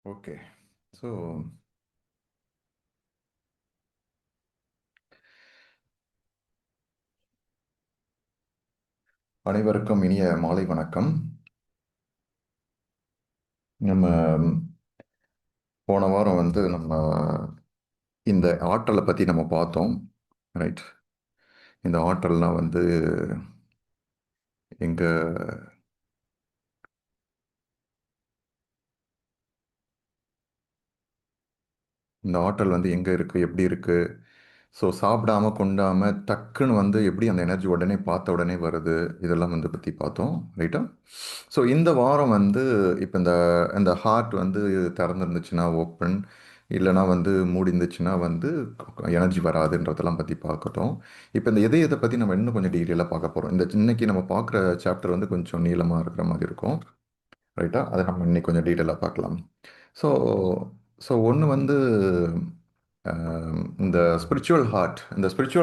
Okay. So அனைவருக்கும் இனிய மாலை வணக்கம். நம்ம போன வாரம் நம்ம இந்த ஆற்றலை பற்றி நம்ம பார்த்தோம். ரைட். இந்த ஆற்றல்னால் எங்க இந்த ஆற்றல் எங்கே இருக்குது, எப்படி இருக்குது. ஸோ சாப்பிடாம கொண்டாம டக்குன்னு எப்படி அந்த எனர்ஜி உடனே பார்த்த உடனே வருது. இதெல்லாம் பற்றி பார்த்தோம். ரைட்டா. ஸோ இந்த வாரம் இப்போ இந்த இந்த ஹார்ட் திறந்துருந்துச்சுன்னா ஓப்பன், இல்லைனா மூடி இருந்துச்சுன்னா எனர்ஜி வராதுன்றதெல்லாம் பற்றி பார்க்கட்டும். இப்போ இந்த இதயத்தை பற்றி நம்ம இன்னும் கொஞ்சம் டீட்டெயிலாக பார்க்க போகிறோம். இந்த இன்னைக்கு நம்ம பார்க்குற சாப்டர் கொஞ்சம் நீளமாக இருக்கிற மாதிரி இருக்கும். ரைட்டா. அதை நம்ம இன்னைக்கு கொஞ்சம் டீட்டெயிலாக பார்க்கலாம். ஸோ ஸோ ஒன்று இந்த ஸ்பிரிச்சுவல்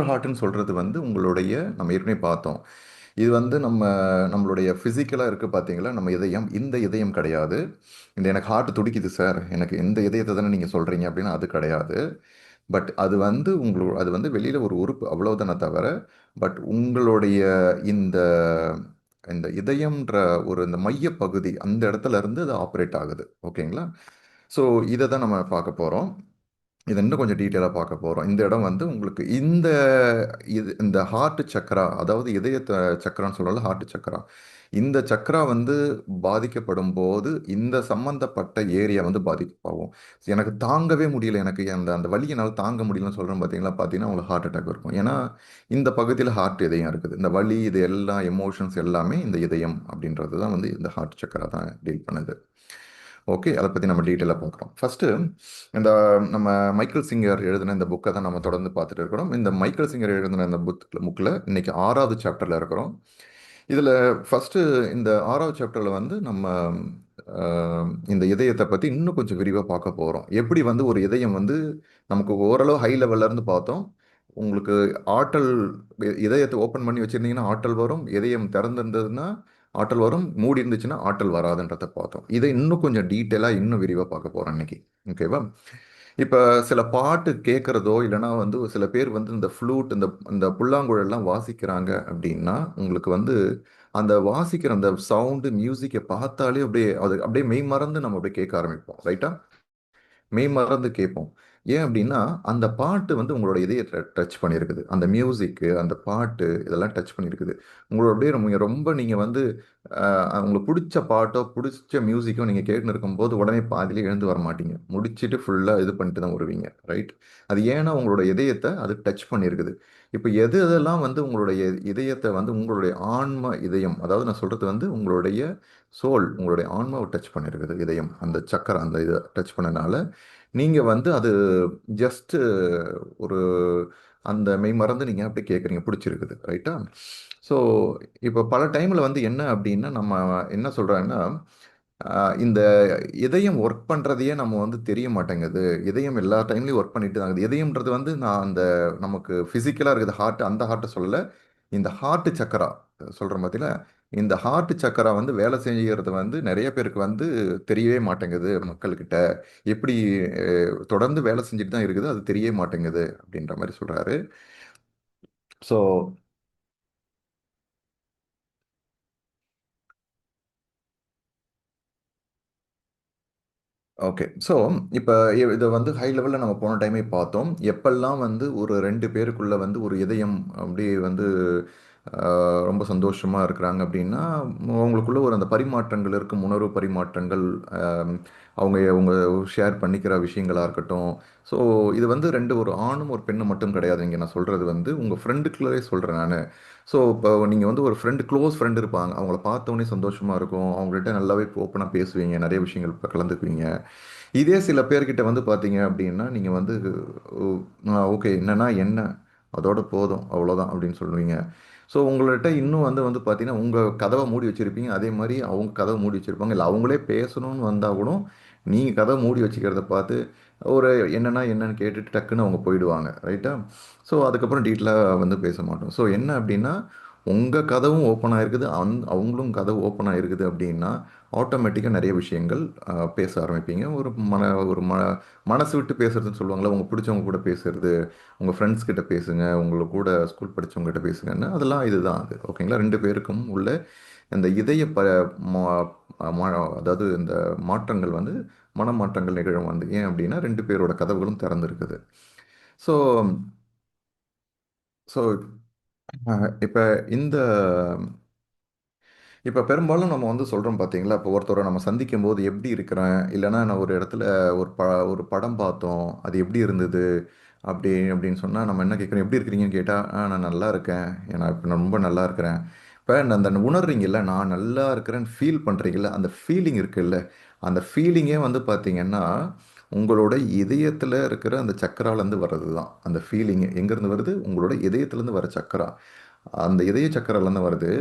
ஹார்ட்னு சொல்கிறது உங்களுடைய நம்ம ஏற்கனவே பார்த்தோம். இது நம்மளுடைய ஃபிசிக்கலாக இருக்குது பார்த்தீங்களா, நம்ம இதயம். இந்த இதயம் கிடையாது. இந்த எனக்கு ஹார்ட் துடிக்குது சார், எனக்கு இந்த இதயத்தை தானே நீங்கள் சொல்கிறீங்க அப்படின்னா அது கிடையாது. பட் அது அது வெளியில் ஒரு உறுப்பு அவ்வளவுதானே தவிர, பட் உங்களுடைய இந்த இந்த இதயம்ன்ற இந்த மைய பகுதி அந்த இடத்துல இருந்து அது ஆப்ரேட் ஆகுது. ஓகேங்களா. ஸோ இதை தான் நம்ம பார்க்க போகிறோம். இதை இன்னும் கொஞ்சம் டீட்டெயிலாக பார்க்க போகிறோம். இந்த இடம் உங்களுக்கு இந்த ஹார்ட் சக்கரா, அதாவது இதய சக்கரான்னு சொல்லல, ஹார்ட் சக்கரா. இந்த சக்கரா பாதிக்கப்படும் போது இந்த சம்பந்தப்பட்ட ஏரியா பாதிப்பாகும். எனக்கு தாங்கவே முடியல, எனக்கு அந்த அந்த வலி என்னால் தாங்க முடியலன்னு சொல்கிறேன் பார்த்தீங்கன்னா உங்களுக்கு ஹார்ட் அட்டாக் இருக்கும். ஏன்னா இந்த பகுதியில் ஹார்ட் இதயம் இருக்குது. இந்த வலி, இது எல்லாம் எமோஷன்ஸ் எல்லாமே இந்த இதயம் அப்படின்றது தான் இந்த ஹார்ட் சக்கரா தான் டீல் பண்ணுது. ஓகே. அதை பற்றி நம்ம டீட்டெயிலாக பார்க்குறோம். ஃபஸ்ட்டு இந்த நம்ம மைக்கேல் சிங்கர் எழுதின இந்த புக்கை தான் நம்ம தொடர்ந்து பார்த்துட்டு இருக்கிறோம். இந்த மைக்கேல் சிங்கர் எழுதின இந்த புக்கில் இன்னைக்கு 6வது சாப்டரில் இருக்கிறோம். இதில் ஃபஸ்ட்டு இந்த 6வது சாப்டரில் நம்ம இந்த இதயத்தை பற்றி இன்னும் கொஞ்சம் விரிவாக பார்க்க போகிறோம். எப்படி ஒரு இதயம் நமக்கு ஓரளவு ஹை லெவல்லேருந்து பார்த்தோம். உங்களுக்கு ஆற்றல், இதயத்தை ஓப்பன் பண்ணி வச்சுருந்தீங்கன்னா ஆற்றல் வரும், இதயம் திறந்திருந்ததுன்னா ஆற்றல் வரும், மூடி இருந்துச்சுன்னா ஆற்றல் வராதுன்றதை பார்த்தோம். இதை இன்னும் கொஞ்சம் டீட்டெயிலாக இன்னும் விரிவாக பார்க்க போகிறோம் இன்னைக்கு. ஓகேவா. இப்போ சில பாட்டு கேட்குறதோ இல்லைனா சில பேர் இந்த ஃப்ளூட், இந்த இந்த புல்லாங்குழல்லாம் வாசிக்கிறாங்க அப்படின்னா உங்களுக்கு அந்த வாசிக்கிற அந்த சவுண்டு மியூசிக்கை பார்த்தாலே அப்படியே அது அப்படியே மெய் மறந்து நம்ம அப்படியே கேட்க ஆரம்பிப்போம். ரைட்டா. மெய் மறந்து கேட்போம். ஏன் அப்படின்னா அந்த பாட்டு உங்களோட இதயத்தை டச் பண்ணியிருக்குது. அந்த மியூசிக்கு, அந்த பாட்டு இதெல்லாம் டச் பண்ணியிருக்குது. உங்களோட அப்படியே ரொம்ப நீங்கள் உங்களுக்கு பிடிச்ச பாட்டோ பிடிச்ச மியூசிக்கோ நீங்கள் கேட்டுன்னு இருக்கும்போது உடனே பாதியிலே எழுந்து வர மாட்டீங்க. முடிச்சுட்டு ஃபுல்லாக இது பண்ணிட்டு தான் வருவீங்க. ரைட். அது ஏன்னா உங்களோட இதயத்தை அது டச் பண்ணியிருக்குது. இப்போ எது எதெல்லாம் உங்களுடைய இதயத்தை உங்களுடைய ஆன்ம இதயம், அதாவது நான் சொல்கிறது உங்களுடைய சோல், உங்களுடைய ஆன்மாவை டச் பண்ணியிருக்குது இதயம். அந்த சக்கரை அந்த இதை டச் பண்ணனால நீங்கள் அது ஜஸ்ட்டு ஒரு அந்த மெய் மறந்து நீங்கள் அப்படி கேட்குறீங்க, பிடிச்சிருக்குது. ரைட்டா. ஸோ இப்போ பல டைமில் என்ன அப்படின்னா நம்ம என்ன சொல்கிறாங்கன்னா, இந்த இதயம் ஒர்க் பண்ணுறதையே நம்ம தெரிய மாட்டேங்குது. இதயம் எல்லா டைம்லையும் ஒர்க் பண்ணிட்டு தான் இருக்குது. இதயம்ன்றது நான் அந்த நமக்கு ஃபிசிக்கலாக இருக்குது ஹார்ட், அந்த ஹார்ட்டை சொல்லலை. இந்த ஹார்ட் சக்கரா சொல்கிறோம் பார்த்தீங்களா, இந்த ஹார்ட் சக்கரா வேலை செய்கிறது நிறைய பேருக்கு தெரியவே மாட்டேங்குது மக்கள்கிட்ட. எப்படி தொடர்ந்து வேலை செஞ்சுட்டு தான் இருக்குது, அது தெரியவே மாட்டேங்குது அப்படின்ற மாதிரி சொல்கிறாரு. So okay. ஸோ இப்போ இதை ஹை லெவலில் நம்ம போன டைமே பார்த்தோம். எப்பெல்லாம் ஒரு 2 பேருக்குள்ள ஒரு இதயம் அப்படியே ரொம்ப சந்தோஷமாக இருக்கிறாங்க அப்படின்னா, அவங்களுக்குள்ள ஒரு அந்த பரிமாற்றங்கள் இருக்கும், உணர்வு பரிமாற்றங்கள், ஆம், அவங்க அவங்க ஷேர் பண்ணிக்கிற விஷயங்களாக இருக்கட்டும். ஸோ இது 2 ஒரு ஆணும் ஒரு பெண்ணும் மட்டும் கிடையாது. இங்கே நான் சொல்கிறது உங்கள் ஃப்ரெண்டுக்குள்ளே சொல்கிறேன் நான். ஸோ இப்போ நீங்கள் ஒரு ஃப்ரெண்டு, க்ளோஸ் ஃப்ரெண்டு இருப்பாங்க. அவங்கள பார்த்தோன்னே சந்தோஷமாக இருக்கும். அவங்கள்ட்ட நல்லாவே ஓப்பனாக பேசுவீங்க, நிறைய விஷயங்கள் கலந்துக்குவீங்க. இதே சில பேர்கிட்ட பார்த்தீங்க அப்படின்னா, நீங்கள் ஓகே என்னன்னா என்ன, அதோட போதும் அவ்வளோதான் அப்படின்னு சொல்லுவீங்க. ஸோ உங்கள்ட்ட இன்னும் பார்த்தீங்கன்னா, உங்கள் கதவை மூடி வச்சுருப்பீங்க. அதே மாதிரி அவங்க கதவை மூடி வச்சுருப்பாங்க. இல்லை அவங்களே பேசணும்னு வந்தால் கூட நீங்கள் கதவை மூடி வச்சுக்கிறத பார்த்து ஒரு என்னன்னா என்னன்னு கேட்டுட்டு டக்குன்னு அவங்க போயிடுவாங்க. ரைட்டா. ஸோ அதுக்கப்புறம் டீட்டெயிலாக பேச மாட்டோம். ஸோ என்ன அப்படின்னா, உங்கள் கதவும் ஓப்பன் ஆயிருக்குது, அவங்களும் கதவு ஓப்பன் ஆயிருக்குது அப்படின்னா ஆட்டோமேட்டிக்காக நிறைய விஷயங்கள் பேச ஆரம்பிப்பீங்க. ஒரு மனசு விட்டு பேசுறதுன்னு சொல்லுவாங்கள்ல, உங்க பிடிச்சவங்க கூட பேசுறது, உங்கள் ஃப்ரெண்ட்ஸ் கிட்ட பேசுங்க, உங்களை கூட ஸ்கூல் படிச்சவங்க கிட்ட பேசுங்கன்னு, அதெல்லாம் இதுதான் அது. ஓகேங்களா? ரெண்டு பேருக்கும் உள்ள இந்த இதய மா- அதாவது இந்த மாற்றங்கள் வந்து மனமாற்றங்கள் நிகழும் வந்து ஏன் அப்படின்னா ரெண்டு பேரோட கதவுகளும் திறந்திருக்குது. ஸோ ஸோ இப்போ இந்த இப்போ பெரும்பாலும் நம்ம வந்து சொல்கிறோம் பார்த்தீங்களா, இப்போ ஒருத்தரை நம்ம சந்திக்கும் போது எப்படி இருக்கிறேன், இல்லைன்னா நான் ஒரு இடத்துல ஒரு படம் பார்த்தோம், அது எப்படி இருந்தது அப்படின்னு சொன்னால் நம்ம என்ன கேட்குறோம், எப்படி இருக்கிறீங்கன்னு கேட்டால் நான் நல்லா இருக்கேன், நான் இப்போ ரொம்ப நல்லா இருக்கிறேன். இப்போ அந்த உணர்றீங்கல்ல, நான் நல்லா இருக்கிறேன்னு ஃபீல் பண்ணுறீங்கல்ல, அந்த ஃபீலிங் இருக்குல்ல, அந்த ஃபீலிங்கே வந்து பார்த்தீங்கன்னா உங்களோட இதயத்தில் இருக்கிற அந்த சக்கராலேருந்து வர்றது தான். அந்த ஃபீலிங் எங்கேருந்து வருது, உங்களோட இதயத்துலேருந்து வர சக்கரா, அந்த இதய சக்கராலேருந்து வருது.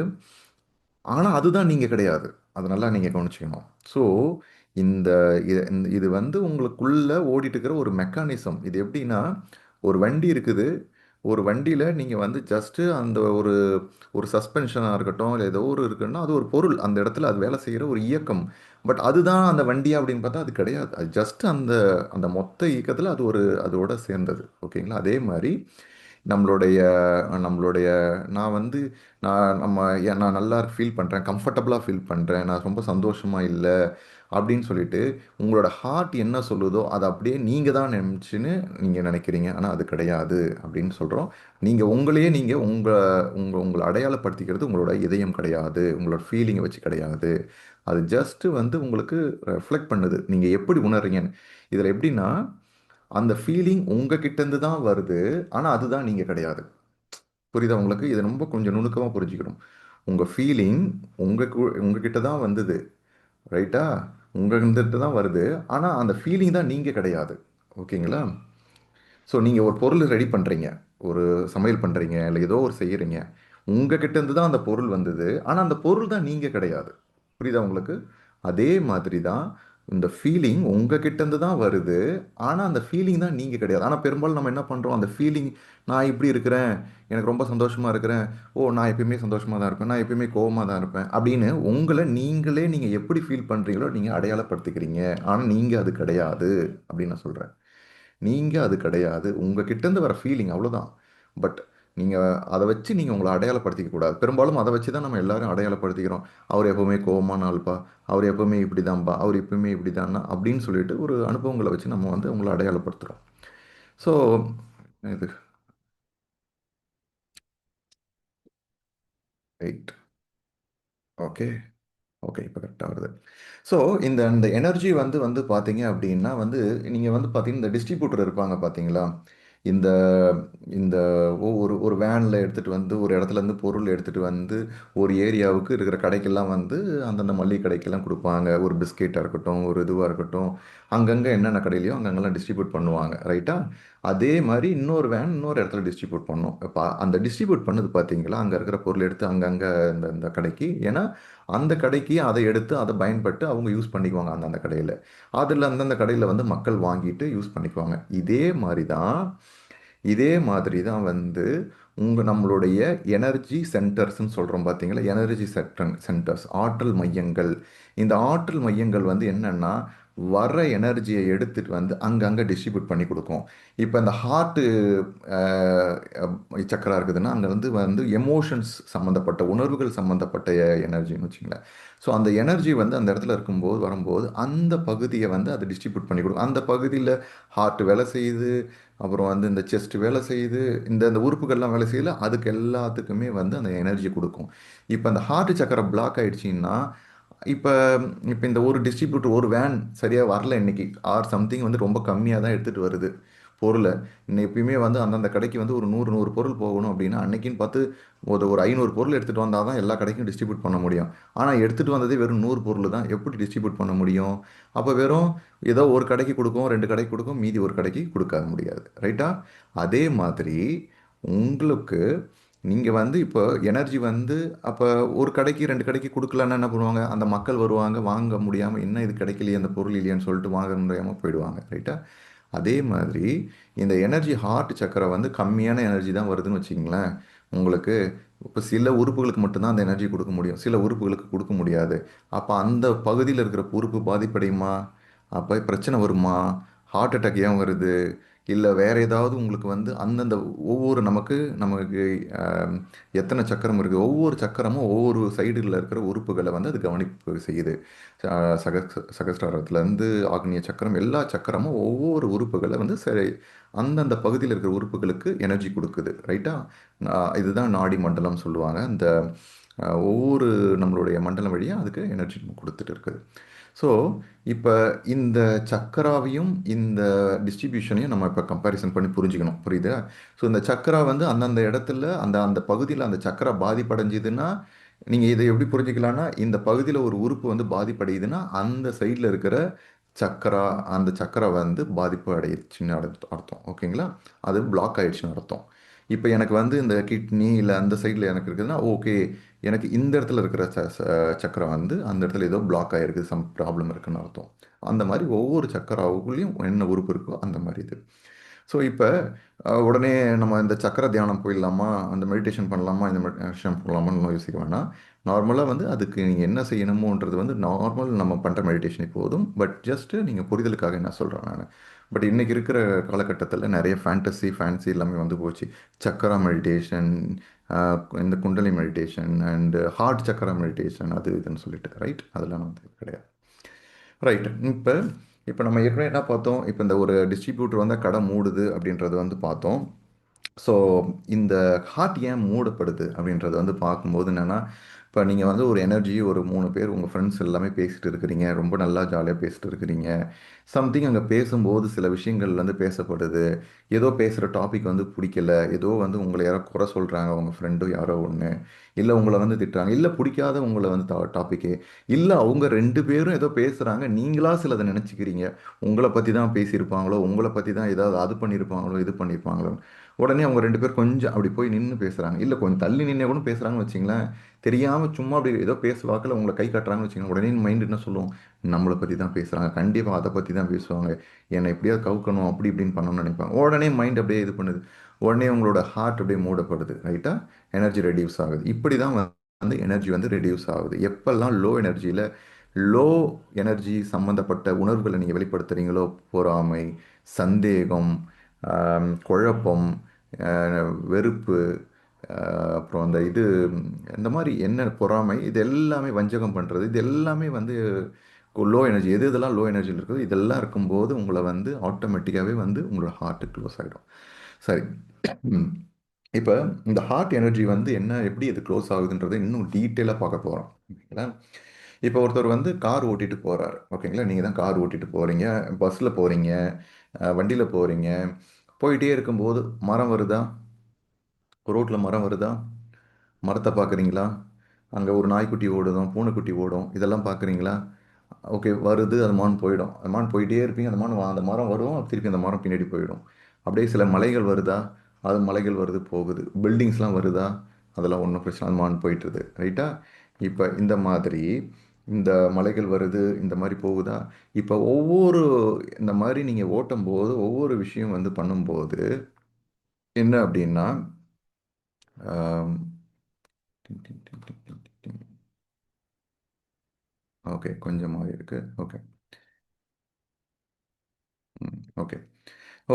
ஆனா, அதுதான் நீங்க கிடையாது. அத நல்லா நீங்க கவனிச்சுக்கணும். ஸோ, இந்த இது வந்து உங்களுக்குள்ள ஓடிட்டு இருக்கிற ஒரு மெக்கானிசம். இது எப்படின்னா, ஒரு வண்டி இருக்குது. ஒரு வண்டியில நீங்க வந்து ஜஸ்ட் அந்த ஒரு ஒரு சஸ்பென்ஷனா இருக்கட்டும், இல்ல ஏதோ ஒரு இருக்குன்னா, அது ஒரு பொருள். அந்த இடத்துல அது வேலை செய்ற ஒரு இயக்கம். பட் அதுதான் அந்த வண்டியா அப்படின்னு பார்த்தா அது கிடையாது. அது ஜஸ்ட் அந்த அந்த மொத்த இயக்கத்துல அது ஒரு அதோட சேர்ந்தது. ஓகேங்களா? அதே மாரி நம்மளுடைய நம்மளுடைய நான் வந்து நான் நல்லா ஃபீல் பண்ணுறேன், கம்ஃபர்டபுளாக ஃபீல் பண்ணுறேன், நான் ரொம்ப சந்தோஷமா இல்லை அப்படின்னு சொல்லிட்டு உங்களோட ஹார்ட் என்ன சொல்லுதோ அதை அப்படியே நீங்கள் தான் நினச்சின்னு நீங்கள் நினைக்கிறீங்க. ஆனால் அது கிடையாது அப்படின்னு சொல்கிறோம். நீங்கள் உங்களையே நீங்கள் உங்களை அடையாளப்படுத்திக்கிறது உங்களோட இதயம் கிடையாது, உங்களோட ஃபீலிங்கை வச்சு கிடையாது. அது ஜஸ்ட்டு வந்து உங்களுக்கு ரெஃப்ளெக்ட் பண்ணுது நீங்கள் எப்படி உணர்றீங்கன்னு. இதில் எப்படின்னா அந்த ஃபீலிங் உங்ககிட்டேருந்து தான் வருது, ஆனால் அதுதான் நீங்கள் கிடையாது. புரியுதா உங்களுக்கு? இதை ரொம்ப கொஞ்சம் நுணுக்கமாக புரிஞ்சுக்கணும். உங்கள் ஃபீலிங் உங்ககிட்ட தான் வந்தது, ரைட்டா? உங்ககிட்ட தான் வருது, ஆனால் அந்த ஃபீலிங் தான் நீங்கள் கிடையாது. ஓகேங்களா? ஸோ நீங்கள் ஒரு பொருள் ரெடி பண்ணுறீங்க, ஒரு சமையல் பண்ணுறீங்க, இல்லை ஏதோ ஒரு செய்கிறீங்க. உங்ககிட்ட இருந்து தான் அந்த பொருள் வந்தது, ஆனால் அந்த பொருள் தான் நீங்கள் கிடையாது. புரியுதா உங்களுக்கு? அதே மாதிரி தான் இந்த ஃபீலிங் உங்ககிட்ட இருந்து தான் வருது, ஆனால் அந்த ஃபீலிங் தான் நீங்கள் கிடையாது. ஆனால் பெரும்பாலும் நம்ம என்ன பண்ணுறோம், அந்த ஃபீலிங் நான் இப்படி இருக்கிறேன், எனக்கு ரொம்ப சந்தோஷமாக இருக்கிறேன், ஓ நான் எப்பயுமே சந்தோஷமாக தான் இருப்பேன், நான் எப்பயுமே கோவமாக தான் இருப்பேன் அப்படின்னு உங்களை நீங்கள் எப்படி ஃபீல் பண்ணுறீங்களோ நீங்கள் அடையாளப்படுத்திக்கிறீங்க. ஆனால் நீங்கள் அது கிடையாது அப்படின்னு நான் சொல்கிறேன். நீங்கள் அது கிடையாது. உங்கள் கிட்டேருந்து வர ஃபீலிங் அவ்வளோதான். பட் நீங்கள் அதை வச்சு நீங்கள் உங்களை அடையாளப்படுத்திக்க கூடாது. பெரும்பாலும் அதை வச்சு தான் நம்ம எல்லாரும் அடையாளப்படுத்திக்கிறோம். அவர் எப்பவுமே கோவமான ஆள்பா, அவர் எப்பவுமே இப்படி தான்பா, அவர் எப்பவுமே இப்படி தானா அப்படின்னு சொல்லிட்டு ஒரு அனுபவங்களை வச்சு நம்ம வந்து உங்களை அடையாளப்படுத்துகிறோம். ஸோ இது ரைட். ஓகே. ஓகே. இப்போ கரெக்டாக வருது. ஸோ இந்த இந்த எனர்ஜி வந்து வந்து பார்த்தீங்க அப்படின்னா வந்து நீங்கள் வந்து பார்த்தீங்கன்னா இந்த டிஸ்ட்ரிபியூட்டர் இருப்பாங்க பார்த்தீங்களா? இந்த இந்த ஒரு ஒரு வேனில் எடுத்துகிட்டு வந்து ஒரு இடத்துலேருந்து பொருள் எடுத்துகிட்டு வந்து ஒரு ஏரியாவுக்கு இருக்கிற கடைக்கெல்லாம் வந்து அந்தந்த மளிகை கடைக்கெல்லாம் கொடுப்பாங்க. ஒரு பிஸ்கெட்டாக இருக்கட்டும், ஒரு இதுவாக இருக்கட்டும், அங்கங்கே என்னென்ன கடையிலையோ அங்கங்கெல்லாம் டிஸ்ட்ரிபியூட் பண்ணுவாங்க. ரைட்டா? அதே மாதிரி இன்னொரு வேன் இன்னொரு இடத்துல டிஸ்ட்ரிபியூட் பண்ணும். இப்போ அந்த டிஸ்ட்ரிபியூட் பண்ணது பார்த்தீங்களா? அங்கே இருக்கிற பொருள் எடுத்து அங்கங்கே இந்த இந்த கடைக்கு. ஏன்னா அந்த கடைக்கு அதை எடுத்து அதை பயன்பட்டு அவங்க யூஸ் பண்ணிக்குவாங்க அந்தந்த கடையில். அதில் அந்தந்த கடையில் வந்து மக்கள் வாங்கிட்டு யூஸ் பண்ணிக்குவாங்க. இதே மாதிரி தான் வந்து நம்மளுடைய எனர்ஜி சென்டர்ஸ்ன்னு சொல்கிறோம் பார்த்தீங்களா? எனர்ஜி சென்டர்ஸ், ஆற்றல் மையங்கள். இந்த ஆற்றல் மையங்கள் வந்து என்னன்னா வர எனர்ஜியை எடுத்துட்டு வந்து அங்கங்கே டிஸ்ட்ரிபியூட் பண்ணி கொடுக்கும். இப்போ இந்த ஹார்ட்டு சக்கரா இருக்குதுன்னா அங்கே வந்து வந்து எமோஷன்ஸ் சம்மந்தப்பட்ட உணர்வுகள் சம்மந்தப்பட்ட எனர்ஜின்னு வச்சுங்களேன். ஸோ அந்த எனர்ஜி வந்து அந்த இடத்துல இருக்கும்போது வரும்போது அந்த பகுதியை வந்து அதை டிஸ்ட்ரிபியூட் பண்ணி கொடுக்கும். அந்த பகுதியில் ஹார்ட் வேலை செய்யுது, அப்புறம் வந்து இந்த செஸ்ட் வேலை செய்யுது, இந்த இந்த உறுப்புகள்லாம் வேலை செய்யல, அதுக்கு எல்லாத்துக்குமே வந்து அந்த எனர்ஜி கொடுக்கும். இப்போ அந்த ஹார்ட் சக்கரை பிளாக் ஆயிடுச்சின்னா இப்போ இப்போ இந்த ஒரு டிஸ்ட்ரிபியூட்டர் ஒரு வேன் சரியாக வரல இன்னைக்கு ஆர் சம்திங் வந்து ரொம்ப கம்மியாக தான் எடுத்துகிட்டு வருது பொருளை. இன்னும் எப்பயுமே வந்து அந்தந்த கடைக்கு வந்து ஒரு 100 பொருள் போகணும் அப்படின்னா அன்னைக்குன்னு பார்த்து ஒரு 500 பொருள் எடுத்துகிட்டு வந்தால் தான் எல்லா கடைக்கும் டிஸ்ட்ரிபியூட் பண்ண முடியும். ஆனால் எடுத்துகிட்டு வந்ததே வெறும் 100 பொருள் தான், எப்படி டிஸ்ட்ரிபியூட் பண்ண முடியும்? அப்போ வெறும் ஏதோ ஒரு கடைக்கு கொடுக்கும், ரெண்டு கடைக்கு கொடுக்கும், மீதி ஒரு கடைக்கு கொடுக்க முடியாது. ரைட்டா? அதே மாதிரி உங்களுக்கு நீங்கள் வந்து இப்போ எனர்ஜி வந்து அப்போ ஒரு கடைக்கு ரெண்டு கடைக்கு கொடுக்கலன்னா என்ன பண்ணுவாங்க, அந்த மக்கள் வருவாங்க வாங்க முடியாமல் என்ன இது கிடைக்கலையே அந்த பொருள் இல்லையான்னு சொல்லிட்டு வாங்க முடியாமல் போயிடுவாங்க. ரைட்டா? அதே மாதிரி இந்த எனர்ஜி ஹார்ட் சக்கரை வந்து கம்மியான எனர்ஜி தான் வருதுன்னு வச்சுங்களேன். உங்களுக்கு இப்போ சில உறுப்புகளுக்கு மட்டும்தான் அந்த எனர்ஜி கொடுக்க முடியும், சில உறுப்புகளுக்கு கொடுக்க முடியாது. அப்போ அந்த பகுதியில் இருக்கிற உறுப்பு பாதிப்படையுமா? அப்போ பிரச்சனை வருமா? ஹார்ட் அட்டாக் ஏன் வருது? இல்லை வேற ஏதாவது உங்களுக்கு வந்து அந்தந்த ஒவ்வொரு நமக்கு ஆம், எத்தனை சக்கரம் இருக்குது, ஒவ்வொரு சக்கரமும் ஒவ்வொரு சைடுகளில் இருக்கிற உறுப்புகளை வந்து அது கவனிப்பு செய்யுது. சக சகஸ்டாரத்துலேருந்து ஆக்னிய சக்கரம் எல்லா சக்கரமும் ஒவ்வொரு உறுப்புகளை வந்து சரி அந்தந்த பகுதியில் இருக்கிற உறுப்புகளுக்கு எனர்ஜி கொடுக்குது, ரைட்டா? இதுதான் நாடி மண்டலம் சொல்லுவாங்க. அந்த ஒவ்வொரு நம்மளுடைய மண்டலம் வழியாக அதுக்கு எனர்ஜி கொடுத்துட்டு இருக்குது. ஸோ இப்போ இந்த சக்கராவையும் இந்த டிஸ்ட்ரிபியூஷனையும் நம்ம இப்போ கம்பேரிசன் பண்ணி புரிஞ்சுக்கணும், புரியுதா? ஸோ இந்த சக்கரா வந்து அந்தந்த இடத்துல அந்த அந்த பகுதியில் அந்த சக்கரா பாதிப்படைஞ்சுதுன்னா நீங்கள் இதை எப்படி புரிஞ்சுக்கலாம்னா, இந்த பகுதியில் ஒரு உறுப்பு வந்து பாதிப்படையுதுன்னா அந்த சைடில் இருக்கிற சக்கரா அந்த சக்கரை வந்து பாதிப்பு அடையிடுச்சுன்னு அர்த்தம், ஓகேங்களா? அது பிளாக் ஆயிடுச்சுன்னு அர்த்தம். இப்போ எனக்கு வந்து இந்த கிட்னி இல்லை அந்த சைடில் எனக்கு இருக்குதுன்னா ஓகே, எனக்கு இந்த இடத்துல இருக்கிற சக்கரை வந்து அந்த இடத்துல ஏதோ பிளாக் ஆகிருக்கு, சம் ப்ராப்ளம் இருக்குன்னு அர்த்தம். அந்த மாதிரி ஒவ்வொரு சக்கராவுக்குள்ளேயும் என்ன உறுப்பு இருக்கோ அந்த மாதிரி இது. ஸோ இப்போ உடனே நம்ம இந்த சக்கர தியானம் போயிடலாமா, அந்த மெடிடேஷன் பண்ணலாமா, இந்த மெடிடேஷன் பண்ணலாமான்னு யோசிக்க வேணாம். நார்மலாக வந்து அதுக்கு நீங்கள் என்ன செய்யணுமோன்றது வந்து நார்மல் நம்ம பண்ணுற மெடிடேஷன் போதும். பட் ஜஸ்ட்டு நீங்கள் புரிதலுக்காக என்ன சொல்கிறேன் நான். பட் இன்றைக்கி இருக்கிற காலகட்டத்தில் நிறைய ஃபேன்சி எல்லாமே வந்து போச்சு. சக்கரா மெடிடேஷன், இந்த kundali meditation and heart chakra meditation, அது இதுன்னு சொல்லிட்டு, ரைட்? அதெல்லாம் வந்து கிடையாது. ரைட். இப்போ இப்போ நம்ம ஏற்கனவே என்ன பார்த்தோம், இப்போ இந்த ஒரு டிஸ்ட்ரிபியூட்டர் வந்து கடை மூடுது அப்படின்றது வந்து பார்த்தோம். ஸோ இந்த ஹார்ட் ஏன் மூடப்படுது அப்படின்றது வந்து பார்க்கும்போது என்னென்னா, இப்போ நீங்கள் வந்து ஒரு எனர்ஜி ஒரு 3 பேர் உங்கள் ஃப்ரெண்ட்ஸ் எல்லாமே பேசிட்டு இருக்கிறீங்க, ரொம்ப நல்லா ஜாலியாக பேசிட்டு இருக்கிறீங்க. சம்திங் அங்கே பேசும்போது சில விஷயங்கள் வந்து பேசப்படுது. ஏதோ பேசுகிற டாபிக் வந்து பிடிக்கல, ஏதோ வந்து உங்களை யாரோ குறை சொல்கிறாங்க, உங்கள் ஃப்ரெண்டோ யாரோ ஒன்று, இல்லை உங்களை வந்து திட்டுறாங்க, இல்லை பிடிக்காத உங்களை வந்து டாப்பிக்கு, இல்லை அவங்க 2 பேரும் ஏதோ பேசுகிறாங்க, நீங்களா சிலதை நினச்சிக்கிறீங்க, உங்களை பற்றி தான் பேசியிருப்பாங்களோ, உங்களை பற்றி தான் ஏதாவது அது பண்ணியிருப்பாங்களோ இது பண்ணியிருப்பாங்களோ. உடனே அவங்க 2 பேர் கொஞ்சம் அப்படி போய் நின்று பேசுகிறாங்க, இல்லை கொஞ்சம் தள்ளி நின்று கூட பேசுகிறாங்கன்னு வச்சிங்களேன், தெரியாமல் சும்மா அப்படி ஏதோ பேசுவாக்கில் உங்களை கை காட்டுறாங்கன்னு வச்சுக்கோங்க, உடனே மைண்ட் என்ன சொல்லுவோம், நம்மளை பற்றி தான் பேசுகிறாங்க, கண்டிப்பாக அதை பற்றி தான் பேசுவாங்க, என்னை எப்படியாவது கவுக்கணும் அப்படி இப்படின்னு பண்ணணும்னு நினைப்பாங்க. உடனே மைண்ட் அப்படியே இது பண்ணுது, உடனே உங்களோட ஹார்ட் அப்படியே மூடப்படுது, ரைட்டா? எனர்ஜி ரெடியூஸ் ஆகுது. இப்படி தான் வந்து எனர்ஜி வந்து ரெடியூஸ் ஆகுது. எப்பெல்லாம் லோ எனர்ஜியில் லோ எனர்ஜி சம்மந்தப்பட்ட உணர்வுகளை நீங்கள் வெளிப்படுத்துகிறீங்களோ, பொறாமை, சந்தேகம், குழப்பம், வெறுப்பு, அப்புறம் அந்த இது இந்த மாதிரி என்ன பொறாமை, இது எல்லாமே வஞ்சகம் பண்ணுறது, இது எல்லாமே வந்து லோ எனர்ஜி. எது இதெல்லாம் லோ எனர்ஜியில் இருக்குதோ இதெல்லாம் இருக்கும்போது உங்களை வந்து ஆட்டோமேட்டிக்காகவே வந்து உங்களோட ஹார்ட்டு க்ளோஸ் ஆகிடும். சரி. இப்போ இந்த ஹார்ட் எனர்ஜி வந்து என்ன, எப்படி இது க்ளோஸ் ஆகுதுன்றதை இன்னும் டீட்டெயிலாக பார்க்க போகிறோம், ஓகேங்களா? இப்போ ஒருத்தர் வந்து கார் ஓட்டிட்டு போகிறாரு, ஓகேங்களா? நீங்கள் தான் கார் ஓட்டிட்டு போகிறீங்க, பஸ்ஸில் போகிறீங்க, வண்டியில் போகிறீங்க, போயிட்டே இருக்கும்போது மரம் வருதா? ரோட்டில் மரம் வருதா? மரத்தை பார்க்குறீங்களா? அங்கே ஒரு நாய்க்குட்டி ஓடுதும், பூனைக்குட்டி ஓடும், இதெல்லாம் பார்க்குறீங்களா? ஓகே, வருது, அது மான் போயிடும், அது மான் போயிட்டே இருப்பீங்க, அந்த மரம் வரும், திருப்பி அந்த மரம் பின்னாடி போயிடும். அப்படியே சில மலைகள் வருதா? அது மலைகள் வருது போகுது. பில்டிங்ஸ்லாம் வருதா? அதெல்லாம் ஒன்றும் பிரச்சனை, அது மான் போயிட்டுருது, ரைட்டா? இப்போ இந்த மாதிரி இந்த மலைகள் வருது, இந்த மாதிரி போகுதா? இப்போ ஒவ்வொரு இந்த மாதிரி நீங்கள் ஓட்டும்போது ஒவ்வொரு விஷயம் வந்து பண்ணும்போது என்ன அப்படின்னா, ஓகே, கொஞ்சமாக இருக்கு, ஓகே. ஓகே.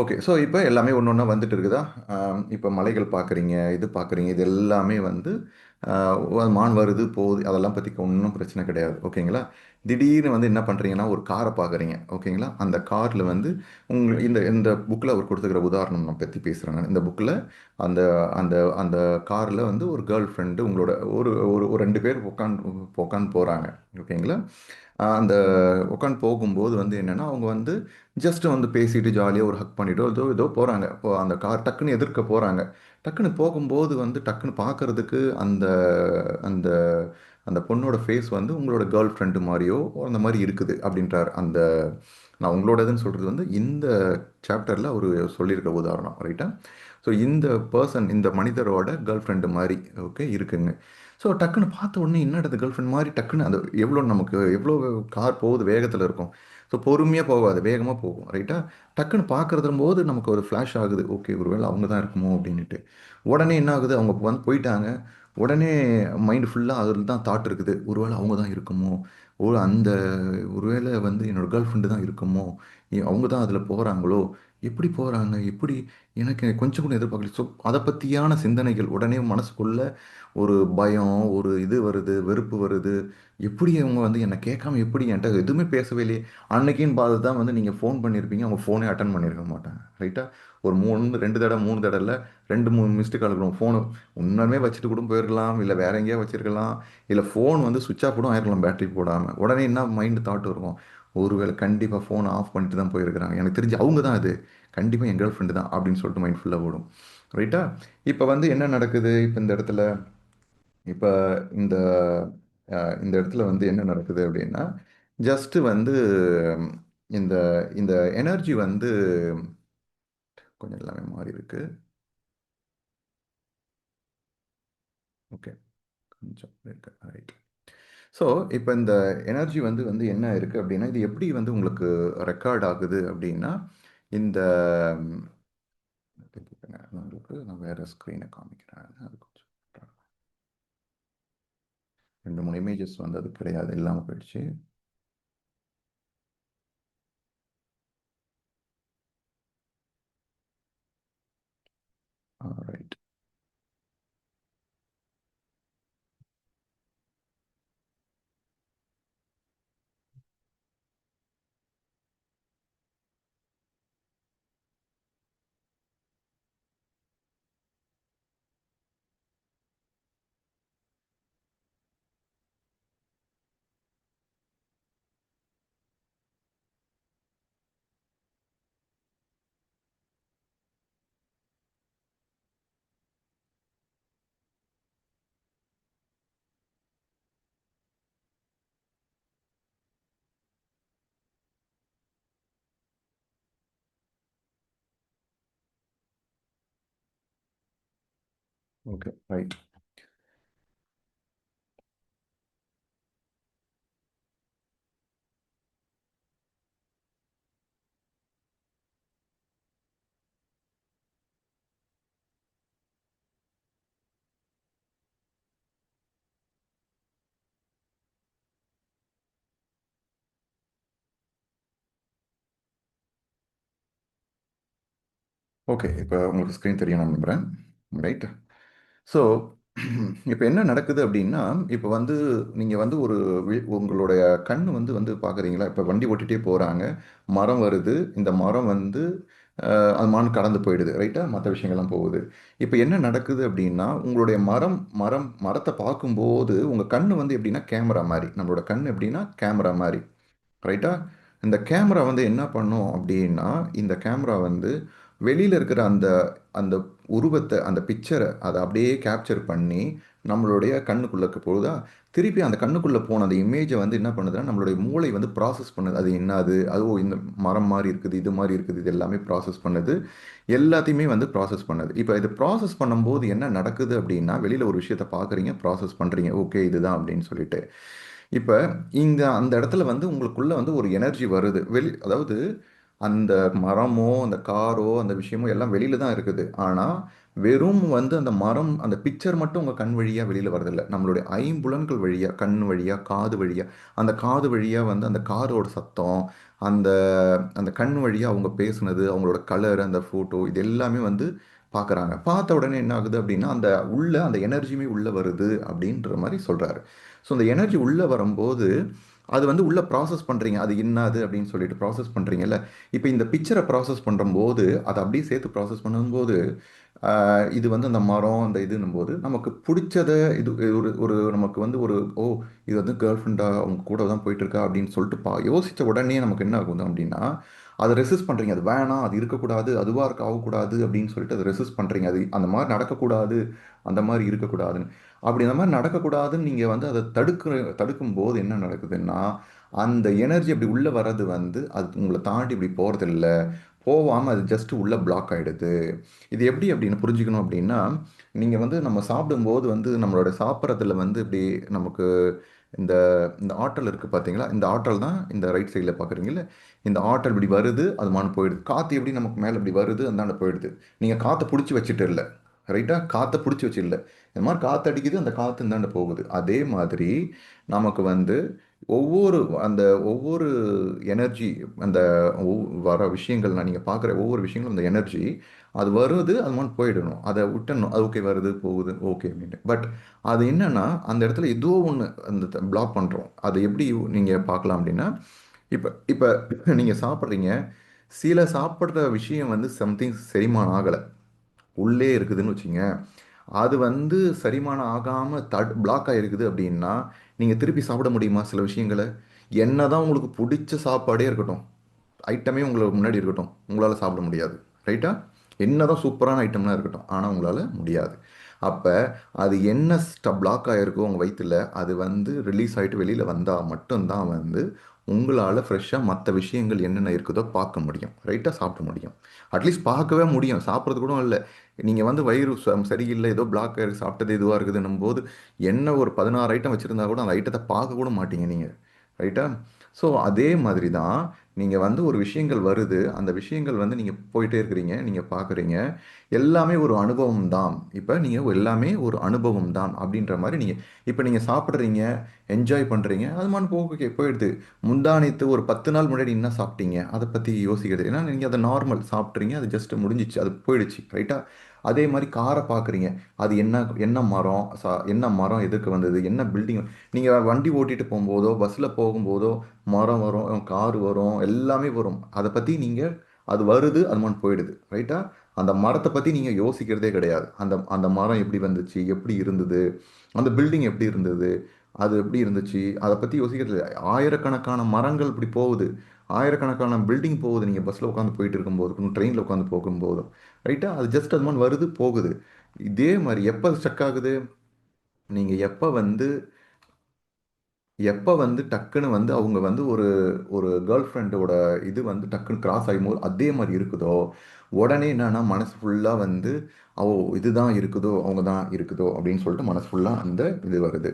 ஓகே. ஸோ இப்போ எல்லாமே ஒன்று ஒன்றா வந்துட்டு இருக்குதா? இப்போ மலைகள் பார்க்குறீங்க, இது பார்க்குறீங்க, இது எல்லாமே வந்து மான் வருது, போகுது, அதெல்லாம் பற்றி ஒன்றும் பிரச்சனை கிடையாது, ஓகேங்களா? திடீர்னு வந்து என்ன பண்ணுறீங்கன்னா, ஒரு காரை பார்க்குறீங்க, ஓகேங்களா? அந்த காரில் வந்து இந்த இந்த புக்கில் அவர் கொடுத்துக்கிற உதாரணம் நான் பற்றி பேசுகிறேன் நான். இந்த புக்கில் அந்த அந்த அந்த காரில் வந்து ஒரு கேர்ள் ஃப்ரெண்டு உங்களோட ஒரு ஒரு ஒரு 2 பேர் உட்காந்து உட்காந்து போகிறாங்க, ஓகேங்களா? அந்த உட்காந்து போகும்போது வந்து என்னென்னா, அவங்க வந்து ஜஸ்ட் வந்து பேசிட்டு ஜாலியாக ஒரு ஹக் பண்ணிட்டோ ஏதோ ஏதோ போகிறாங்க. இப்போ அந்த கார் டக்குன்னு எதிர்க்க போகிறாங்க. டக்குன்னு போகும்போது வந்து டக்குன்னு பார்க்கறதுக்கு அந்த அந்த அந்த பொண்ணோட ஃபேஸ் வந்து உங்களோட கேர்ள் ஃப்ரெண்டு மாதிரியோ அந்த மாதிரி இருக்குது அப்படின்றார். அந்த நான் உங்களோடதுன்னு சொல்கிறது வந்து இந்த சாப்டரில் அவர் சொல்லியிருக்க உதாரணம், ரைட்டா? ஸோ இந்த பர்சன், இந்த மனிதரோட கேர்ள் ஃப்ரெண்டு மாதிரி ஓகே இருக்குங்க. ஸோ டக்குன்னு பார்த்த உடனே என்னடா இது கேர்ள் ஃப்ரெண்ட் மாதிரி டக்குன்னு அந்த எவ்வளோ நமக்கு எவ்வளோ கார் போகுது வேகத்தில் இருக்கும். ஸோ பொறுமையாக போகாது, வேகமாக போகும் ரைட்டா. டக்குன்னு பார்க்கறதும் போது நமக்கு ஒரு ஃப்ளாஷ் ஆகுது, ஓகே ஒருவேளை அவங்க தான் இருக்குமோ அப்படின்ட்டு. உடனே என்ன ஆகுது, அவங்க வந்து போயிட்டாங்க. உடனே மைண்டு ஃபுல்லாக அதில் தான் தாட் இருக்குது, ஒருவேளை அவங்க தான் இருக்குமோ, அந்த ஒருவேளை வந்து என்னோட கேர்ள் ஃப்ரெண்டு தான் இருக்குமோ, அவங்க தான் அதில் போகிறாங்களோ, எப்படி போகிறாங்க, எப்படி, எனக்கு கொஞ்சம் கூட எதிர்பார்க்கல. ஸோ அதை பற்றியான சிந்தனைகள் உடனே மனசுக்குள்ள ஒரு பயம், ஒரு இது வருது, வெறுப்பு வருது. எப்படி அவங்க வந்து என்ன கேட்காம எப்படி என்ட்ட எதுவுமே பேசவே இல்லையே! அன்னைக்குன்னு பார்த்து தான் வந்து நீங்க ஃபோன் பண்ணியிருப்பீங்க. அவங்க ஃபோனே அட்டெண்ட் பண்ணியிருக்க மாட்டாங்க. ரைட்டா? ஒரு 3 2 தடவ 3 தடவ இல்ல. 2, 3 மிஸ்டு கால் இருக்கும். ஃபோனு உண்மையாலுமே வச்சுட்டு கூட போயிருக்கலாம். இல்ல வேற எங்கேயோ வச்சிருக்கலாம். இல்ல ஃபோன் வந்து ஸ்விட்ச் ஆஃப் கூட ஆயிருக்கலாம் பேட்டரி போடாம. உடனே என்ன மைண்ட் தாட் இருக்கும்? ஒருவேளை கண்டிப்பா ஃபோன ஆஃப் பண்ணிட்டு தான் போயிருக்கிறாங்க. எனக்கு தெரிஞ்சு அவங்க தான் அது. கண்டிப்பா என் கேர்ள் ஃப்ரெண்ட் தான் அப்படின்னு சொல்லிட்டு மைண்ட் ஃபுல்லா ஓடும். ரைட்டா? இப்ப வந்து என்ன நடக்குது? இப்ப இந்த இடத்துல இப்போ இந்த இந்த இடத்துல வந்து என்ன நடக்குது அப்படின்னா, ஜஸ்ட் வந்து ம், இந்த இந்த எனர்ஜி வந்து கொஞ்சம் எல்லாமே மாறி இருக்கு. ஓகே, கொஞ்சம் இருக்கு. ரைட். ஸோ இப்போ இந்த எனர்ஜி வந்து வந்து என்ன இருக்கு அப்படின்னா, இது எப்படி வந்து உங்களுக்கு ரெக்கார்ட் ஆகுது அப்படின்னா, இந்த ம், நான் உங்களுக்கு நான் வேற ஸ்க்ரீனை காமிக்கிறேன். அது கொஞ்சம் 2 3 இமேஜஸ் வந்து அது கிடையாது, இல்லாமல் போயிடுச்சு. ரைட். Okay, right. ஓகே, இப்போ உங்களுக்கு ஸ்க்ரீன் தெரியும் நான் நம்புறேன். ரைட். ஸோ இப்போ என்ன நடக்குது அப்படின்னா, இப்போ வந்து நீங்கள் வந்து ஒரு உங்களுடைய கண் வந்து வந்து பார்க்குறீங்களா, இப்போ வண்டி ஓட்டிகிட்டே போகிறாங்க, மரம் வருது, இந்த மரம் வந்து அது மான் கடந்து போயிடுது ரைட்டா, மற்ற விஷயங்கள்லாம் போகுது. இப்போ என்ன நடக்குது அப்படின்னா, உங்களுடைய மரத்தை பார்க்கும்போது உங்கள் கண் வந்து எப்படின்னா கேமரா மாதிரி, நம்மளோட கண் எப்படின்னா கேமரா மாதிரி ரைட்டா. இந்த கேமரா வந்து என்ன பண்ணும் அப்படின்னா, இந்த கேமரா வந்து வெளியில் இருக்கிற அந்த அந்த உருவத்தை, அந்த பிக்சரை அதை அப்படியே கேப்சர் பண்ணி நம்மளுடைய கண்ணுக்குள்ளக்கு போகுதா, திருப்பி அந்த கண்ணுக்குள்ளே போன அந்த இமேஜை வந்து என்ன பண்ணுதுன்னா நம்மளுடைய மூளை வந்து ப்ராசஸ் பண்ணுது. அது என்னது, அதுவும் இந்த மரம் மாதிரி இருக்குது, இது மாதிரி இருக்குது, இது எல்லாமே ப்ராசஸ் பண்ணுது. எல்லாத்தையுமே வந்து ப்ராசஸ் பண்ணுது. இப்போ இது ப்ராசஸ் பண்ணும்போது என்ன நடக்குது அப்படின்னா, வெளியில் ஒரு விஷயத்தை பார்க்குறீங்க, ப்ராசஸ் பண்ணுறீங்க, ஓகே இதுதான் அப்படின்னு சொல்லிட்டு. இப்போ இங்க அந்த இடத்துல வந்து உங்களுக்குள்ள வந்து ஒரு எனர்ஜி வருது. அதாவது அந்த மரமோ, அந்த காரோ, அந்த விஷயமோ எல்லாம் வெளியில தான் இருக்குது. ஆனா, வெறும் வந்து அந்த மரம், அந்த பிக்சர் மட்டும் உங்க கண் வழியா வெளியில வரதில்ல. நம்மளுடைய ஐம்புலன்கள் வழியா, கண் வழியா, காது வழியா, அந்த காது வழியா வந்து அந்த காரோட சத்தம், அந்த அந்த கண் வழியா அவங்க பேசுனது, அவங்களோட கலர், அந்த ஃபோட்டோ இது எல்லாமே வந்து பார்க்குறாங்க. பார்த்த உடனே என்ன ஆகுது அப்படின்னா, அந்த உள்ள அந்த எனர்ஜியுமே உள்ள வருது அப்படின்ற மாரி சொல்றாரு. ஸோ அந்த எனர்ஜி உள்ள வரும்போது, அது வந்து உள்ள ப்ராசஸ் பண்றீங்க. அது என்னது அப்படின்னு சொல்லிட்டு ப்ராசஸ் பண்றீங்கல்ல. இப்ப இந்த பிக்சர ப்ராசஸ் பண்றம்போது, அத அப்படியே சேர்த்து ப்ராசஸ் பண்ணும்போது, இது வந்து அந்த மரம், அந்த இதுன்னும்போது, நமக்கு புடிச்சத இது ஒரு ஒரு நமக்கு வந்து ஒரு, "ஓ! இது வந்து கேர்ள் ஃப்ரெண்டா அவங்க கூட தான் போயிட்டுருக்கா" அப்படின்னு சொல்லிட்டு யோசிச்ச உடனே நமக்கு என்ன ஆகும் அப்படின்னா, அத ரெசிஸ்ட் பண்றீங்க. அது வேணாம், அது இருக்கக்கூடாது, அதுவா இருக்க ஆகக்கூடாது அப்படின்னு சொல்லிட்டு அத ரெசிஸ்ட் பண்றீங்க. அது அந்த மாரி நடக்கக்கூடாது, அந்த மாரி இருக்கக்கூடாதுன்னு. அப்படி அந்த மாரி நடக்கக்கூடாதுன்னு நீங்க வந்து அத தடுக்கும்போது என்ன நடக்குதுன்னா, அந்த எனர்ஜி அப்படி உள்ள வர்றது வந்து, அது உங்கள தாண்டி இப்படி போறதில்ல. போகாமல் அது ஜஸ்ட் உள்ள பிளாக் ஆகிடுது. இது எப்படி அப்படின்னு புரிஞ்சுக்கணும் அப்படின்னா, நீங்கள் வந்து நம்ம சாப்பிடும்போது வந்து நம்மளோட சாப்பிட்றதுல வந்து இப்படி நமக்கு இந்த இந்த ஆற்றல் இருக்குது பார்த்தீங்களா, இந்த ஆற்றல் தான் இந்த ரைட் சைடில் பார்க்குறீங்கல்ல, இந்த ஆற்றல் இப்படி வருது அது மான போயிடுது. காற்று எப்படி நமக்கு மேலே இப்படி வருது அந்தாண்ட போயிடுது. நீங்கள் காற்றை பிடிச்சி வச்சுட்டு இல்லை, ரைட்டா, காற்றை பிடிச்சி வச்சு இல்லை, இந்த மாதிரி காற்று அடிக்குது, அந்த காற்று இந்தாண்ட போகுது. அதே மாதிரி நமக்கு வந்து ஒவ்வொரு அந்த ஒவ்வொரு எனர்ஜி, அந்த வர விஷயங்கள்லாம் நீங்கள் பார்க்குற ஒவ்வொரு விஷயங்களும் அந்த எனர்ஜி, அது வருது அது மாதிரி போயிடணும், அதை விட்டணும். அது ஓகே, வருது போகுது ஓகே அப்படின்ட்டு. பட் அது என்னன்னா அந்த இடத்துல ஏதோ ஒன்று அந்த பிளாக் பண்ணுறோம். அது எப்படி நீங்கள் பார்க்கலாம் அப்படின்னா, இப்போ இப்போ நீங்கள் சாப்பிட்றீங்க, சில சாப்பிட்ற விஷயம் வந்து சம்திங் செரிமானம் ஆகலை, உள்ளே இருக்குதுன்னு வச்சுங்க. அது வந்து செரிமானம் ஆகாமல் பிளாக் ஆகிருக்குது அப்படின்னா நீங்கள் திருப்பி சாப்பிட முடியுமா சில விஷயங்களை? என்னதான் உங்களுக்கு பிடிச்ச சாப்பாடே இருக்கட்டும், ஐட்டமே உங்களுக்கு முன்னாடி இருக்கட்டும், உங்களால் சாப்பிட முடியாது. ரைட்டா? என்னதான் சூப்பரான ஐட்டம்லாம் இருக்கட்டும், ஆனால் உங்களால் முடியாது. அப்போ அது என்ன பிளாக் ஆகிருக்கோ உங்கள் வயிற்றில், அது வந்து ரிலீஸ் ஆகிட்டு வெளியில் வந்தால் மட்டும்தான் வந்து உங்களால் ஃப்ரெஷ்ஷாக மற்ற விஷயங்கள் என்னென்ன இருக்குதோ பார்க்க முடியும், ரைட்டாக சாப்பிட முடியும். அட்லீஸ்ட் பார்க்கவே முடியும், சாப்பிட்றது கூட இல்லை. நீங்கள் வந்து வயிறு சரியில்லை, ஏதோ பிளாக் ஆகிருக்கு, சாப்பிட்டது இதுவாக இருக்குதுன்னும் போது என்ன ஒரு 16 ஐட்டம் வச்சுருந்தா கூட அந்த ஐட்டத்தை பார்க்க கூட மாட்டீங்க நீங்கள், ரைட்டா? ஸோ அதே மாதிரி தான் நீங்கள் வந்து ஒரு விஷயங்கள் வருது, அந்த விஷயங்கள் வந்து நீங்கள் போயிட்டே இருக்கிறீங்க, நீங்கள் பார்க்குறீங்க, எல்லாமே ஒரு அனுபவம் தான். இப்போ நீங்கள் எல்லாமே ஒரு அனுபவம் தான் அப்படின்ற மாதிரி நீங்கள் இப்போ நீங்கள் சாப்பிட்றீங்க, என்ஜாய் பண்ணுறீங்க, அது மாதிரி போயிடுது. முந்தானித்து ஒரு 10 நாள் முன்னாடி என்ன சாப்பிட்டீங்க அதை பற்றி யோசிக்கிறது ஏன்னா நீங்கள் அதை நார்மல் சாப்பிட்றீங்க, அது ஜஸ்ட் முடிஞ்சிச்சு, அது போயிடுச்சு, ரைட்டா? அதே மாதிரி காரை பார்க்குறீங்க, அது என்ன என்ன மரம் என்ன மரம் எதுக்கு வந்தது, என்ன பில்டிங். நீங்கள் வண்டி ஓட்டிட்டு போகும்போதோ பஸ்ஸில் போகும்போதோ மரம் வரும், கார் வரும், எல்லாமே வரும். அதை பற்றி நீங்கள் அது வருது அது மாதிரி போயிடுது, ரைட்டா? அந்த மரத்தை பற்றி நீங்கள் யோசிக்கிறதே கிடையாது. அந்த அந்த மரம் எப்படி வந்துச்சு, எப்படி இருந்தது, அந்த பில்டிங் எப்படி இருந்தது, அது எப்படி இருந்துச்சு, அதை பற்றி யோசிக்கிறது இல்லை. ஆயிரக்கணக்கான மரங்கள் இப்படி போகுது, ஆயிரக்கணக்கான பில்டிங் போகுது, நீங்கள் பஸ்ஸில் உட்காந்து போயிட்டு இருக்கும்போது, ட்ரெயினில் உட்காந்து போகும்போதும், ரைட்டா? அது ஜஸ்ட் அது மாதிரி வருது போகுது. இதே மாதிரி எப்போ ஸ்டக் ஆகுது, நீங்கள் எப்போ வந்து டக்குன்னு வந்து அவங்க வந்து ஒரு ஒரு கேர்ள் ஃப்ரெண்டோட இது வந்து டக்குன்னு கிராஸ் ஆகும்போது அதே மாதிரி இருக்குதோ, உடனே என்னன்னா மனசு ஃபுல்லாக வந்து ஓ இதுதான் இருக்குதோ, அவங்க தான் இருக்குதோ அப்படின்னு சொல்லிட்டு மனசு ஃபுல்லாக அந்த இது வருது.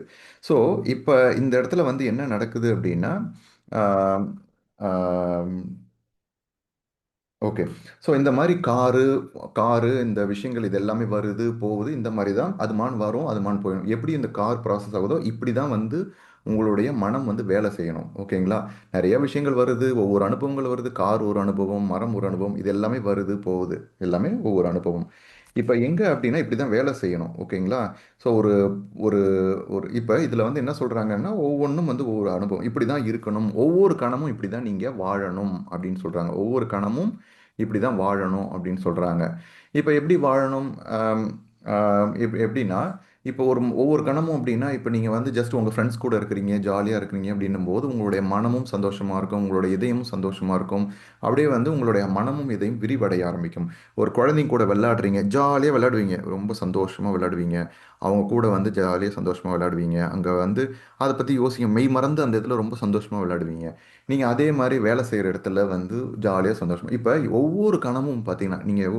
ஸோ இப்போ இந்த இடத்துல வந்து என்ன நடக்குது அப்படின்னா, ஆம், ஆம், ஓகே. ஸோ இந்த மாதிரி காரு காரு இந்த விஷயங்கள் இது எல்லாமே வருது, போகுது. இந்த மாதிரி தான் அதுமான் வரும், அதுமான் போயிடும். எப்படி இந்த கார் ப்ராசஸ் ஆகுதோ, இப்படி தான் வந்து உங்களுடைய மனம் வந்து வேலை செய்யணும். ஓகேங்களா? நெறைய விஷயங்கள் வருது, ஒவ்வொரு அனுபவங்கள் வருது. கார் ஒரு அனுபவம், மரம் ஒரு அனுபவம். இது எல்லாமே வருது, போகுது. எல்லாமே ஒவ்வொரு அனுபவம். இப்ப எங்க அப்படின்னா, இப்படி தான் வேலை செய்யணும். ஓகேங்களா? ஸோ ஒரு ஒரு ஒரு இப்ப இதுல வந்து என்ன சொல்றாங்கன்னா, ஒவ்வொன்னும் வந்து ஒவ்வொரு அனுபவம். இப்படி தான் இருக்கணும். ஒவ்வொரு கணமும் இப்படி தான் நீங்க வாழணும் அப்படின்னு சொல்றாங்க. ஒவ்வொரு கணமும் இப்படி தான் வாழணும் அப்படின்னு சொல்கிறாங்க. இப்போ எப்படி வாழணும்? ஆம், எப்படின்னா, இப்போ ஒவ்வொரு கணமும் அப்படின்னா, இப்போ நீங்கள் வந்து ஜஸ்ட் உங்கள் ஃப்ரெண்ட்ஸ் கூட இருக்கிறீங்க, ஜாலியாக இருக்கிறீங்க அப்படின்னும் போது உங்களுடைய மனமும் சந்தோஷமாக இருக்கும், உங்களுடைய இதயமும் சந்தோஷமாக இருக்கும். அப்படியே வந்து உங்களுடைய மனமும் இதயம் விரிவடைய ஆரம்பிக்கும். ஒரு குழந்தைங்க கூட விளையாடுறீங்க, ஜாலியாக விளையாடுவீங்க, ரொம்ப சந்தோஷமாக விளையாடுவீங்க. அவங்க கூட வந்து ஜாலியாக சந்தோஷமாக விளையாடுவீங்க. அங்கே வந்து அதை பற்றி யோசிங்க, மெய் மறந்து அந்த இடத்துல ரொம்ப சந்தோஷமாக விளையாடுவீங்க. நீங்கள் அதே மாதிரி வேலை செய்கிற இடத்துல வந்து ஜாலியாக சந்தோஷமா இப்போ ஒவ்வொரு கணமும் பார்த்தீங்கன்னா, நீங்கள்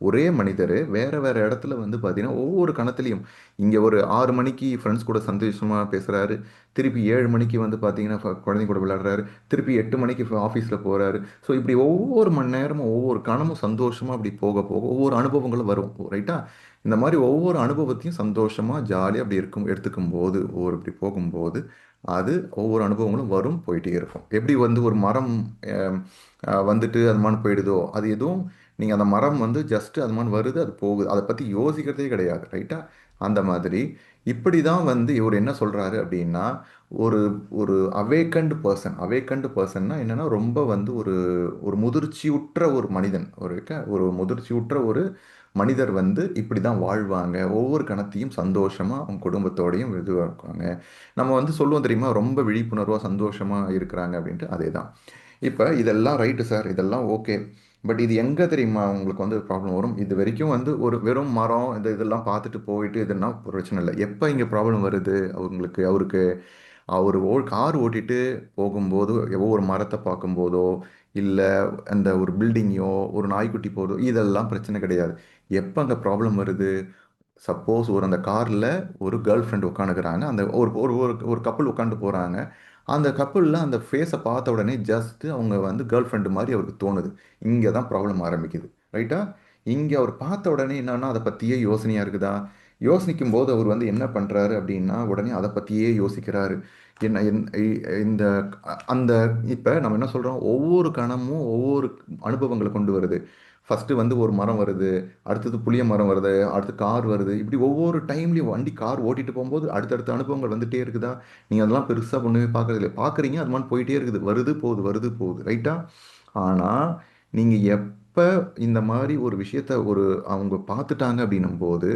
ஒரே மனிதர் வேறு வேறு இடத்துல வந்து பார்த்தீங்கன்னா, ஒவ்வொரு கணத்துலையும் இங்கே ஒரு 6 மணிக்கு ஃப்ரெண்ட்ஸ் கூட சந்தோஷமாக பேசுகிறாரு, திருப்பி 7 மணிக்கு வந்து பார்த்தீங்கன்னா குழந்தைங்க கூட விளையாடுறாரு, திருப்பி 8 மணிக்கு ஆஃபீஸில் போகிறாரு. ஸோ இப்படி ஒவ்வொரு மணி நேரமும் ஒவ்வொரு கணமும் சந்தோஷமாக அப்படி போக போக ஒவ்வொரு அனுபவங்களும் வரும், ரைட்டா? இந்த மாதிரி ஒவ்வொரு அனுபவத்தையும் சந்தோஷமாக ஜாலியாக அப்படி எடுத்துக்கும் போது ஒவ்வொரு இப்படி போகும்போது அது ஒவ்வொரு அனுபவங்களும் வரும், போயிட்டே இருக்கும். எப்படி வந்து ஒரு மரம் அம், வந்துட்டு அது மாதிரி போயிடுதோ, அது எதுவும் நீங்கள் அந்த மரம் வந்து ஜஸ்ட் அது மாதிரி வருது, அது போகுது, அதை பற்றி யோசிக்கிறதே கிடையாது, ரைட்டா? அந்த மாதிரி இப்படி தான் வந்து இவர் என்ன சொல்கிறாரு அப்படின்னா, ஒரு ஒரு அவேக்கண்டு பர்சன்னா என்னன்னா ரொம்ப வந்து ஒரு ஒரு முதிர்ச்சியுற்ற ஒரு மனிதன், ஒரு முதிர்ச்சியுற்ற ஒரு மனிதர் வந்து இப்படி தான் வாழ்வாங்க. ஒவ்வொரு கணத்தையும் சந்தோஷமா அவங்க குடும்பத்தோடையும் இதுவாக இருக்காங்க. நம்ம வந்து சொல்லுவோம் தெரியுமா, ரொம்ப விழிப்புணர்வா சந்தோஷமா இருக்கிறாங்க அப்படின்ட்டு, அதே தான். இப்போ இதெல்லாம் ரைட்டு சார், இதெல்லாம் ஓகே. பட் இது எங்க தெரியுமா உங்களுக்கு வந்து ப்ராப்ளம் வரும்? இது வரைக்கும் வந்து ஒரு வெறும் மரம் இதெல்லாம் பார்த்துட்டு போயிட்டு இதெல்லாம் பிரச்சனை இல்லை. எப்போ இங்கே ப்ராப்ளம் வருது அவங்களுக்கு அவருக்கு அவர் கார் ஓட்டிட்டு போகும்போது ஒவ்வொரு மரத்தை பார்க்கும்போதோ இல்லை அந்த ஒரு பில்டிங்கோ ஒரு நாய்க்குட்டி போதோ இதெல்லாம் பிரச்சனை கிடையாது. எப்போ அங்கே ப்ராப்ளம் வருது, சப்போஸ் ஒரு அந்த காரில் ஒரு கேர்ள் ஃப்ரெண்ட் உட்காந்துக்கிறாங்க, அந்த ஒரு ஒரு ஒரு ஒரு கப்பல் உட்காந்து போகிறாங்க, அந்த கப்பலில் அந்த ஃபேஸை பார்த்த உடனே ஜஸ்ட் அவங்க வந்து கேர்ள் ஃப்ரெண்டு மாதிரி அவருக்கு தோணுது. இங்கே தான் ப்ராப்ளம் ஆரம்பிக்குது. ரைட்டா? இங்கே அவர் பார்த்த உடனே என்னன்னா அதை பற்றியே யோசனையாக இருக்குதா, யோசிக்கும் போது அவர் வந்து என்ன பண்ணுறாரு அப்படின்னா உடனே அதை பற்றியே யோசிக்கிறாரு. என்ன இந்த அந்த இப்போ நம்ம என்ன சொல்கிறோம், ஒவ்வொரு கணமும் ஒவ்வொரு அனுபவங்களை கொண்டு வருது. ஃபஸ்ட்டு வந்து ஒரு மரம் வருது, அடுத்தது புளிய மரம் வருது, அடுத்து கார் வருது. இப்படி ஒவ்வொரு டைம்லையும் வண்டி கார் ஓட்டிட்டு போகும்போது அடுத்தடுத்த அனுபவங்கள் வந்துட்டே இருக்குதா. நீங்கள் அதெல்லாம் பெருசாக ஒன்றுமே பார்க்கறது இல்லை, பார்க்குறீங்க அது மாதிரி போயிட்டே இருக்குது, வருது போகுது வருது போகுது. ரைட்டா? ஆனால் நீங்கள் எப்போ இந்த மாதிரி ஒரு விஷயத்த அவங்க பார்த்துட்டாங்க அப்படின்னும் போது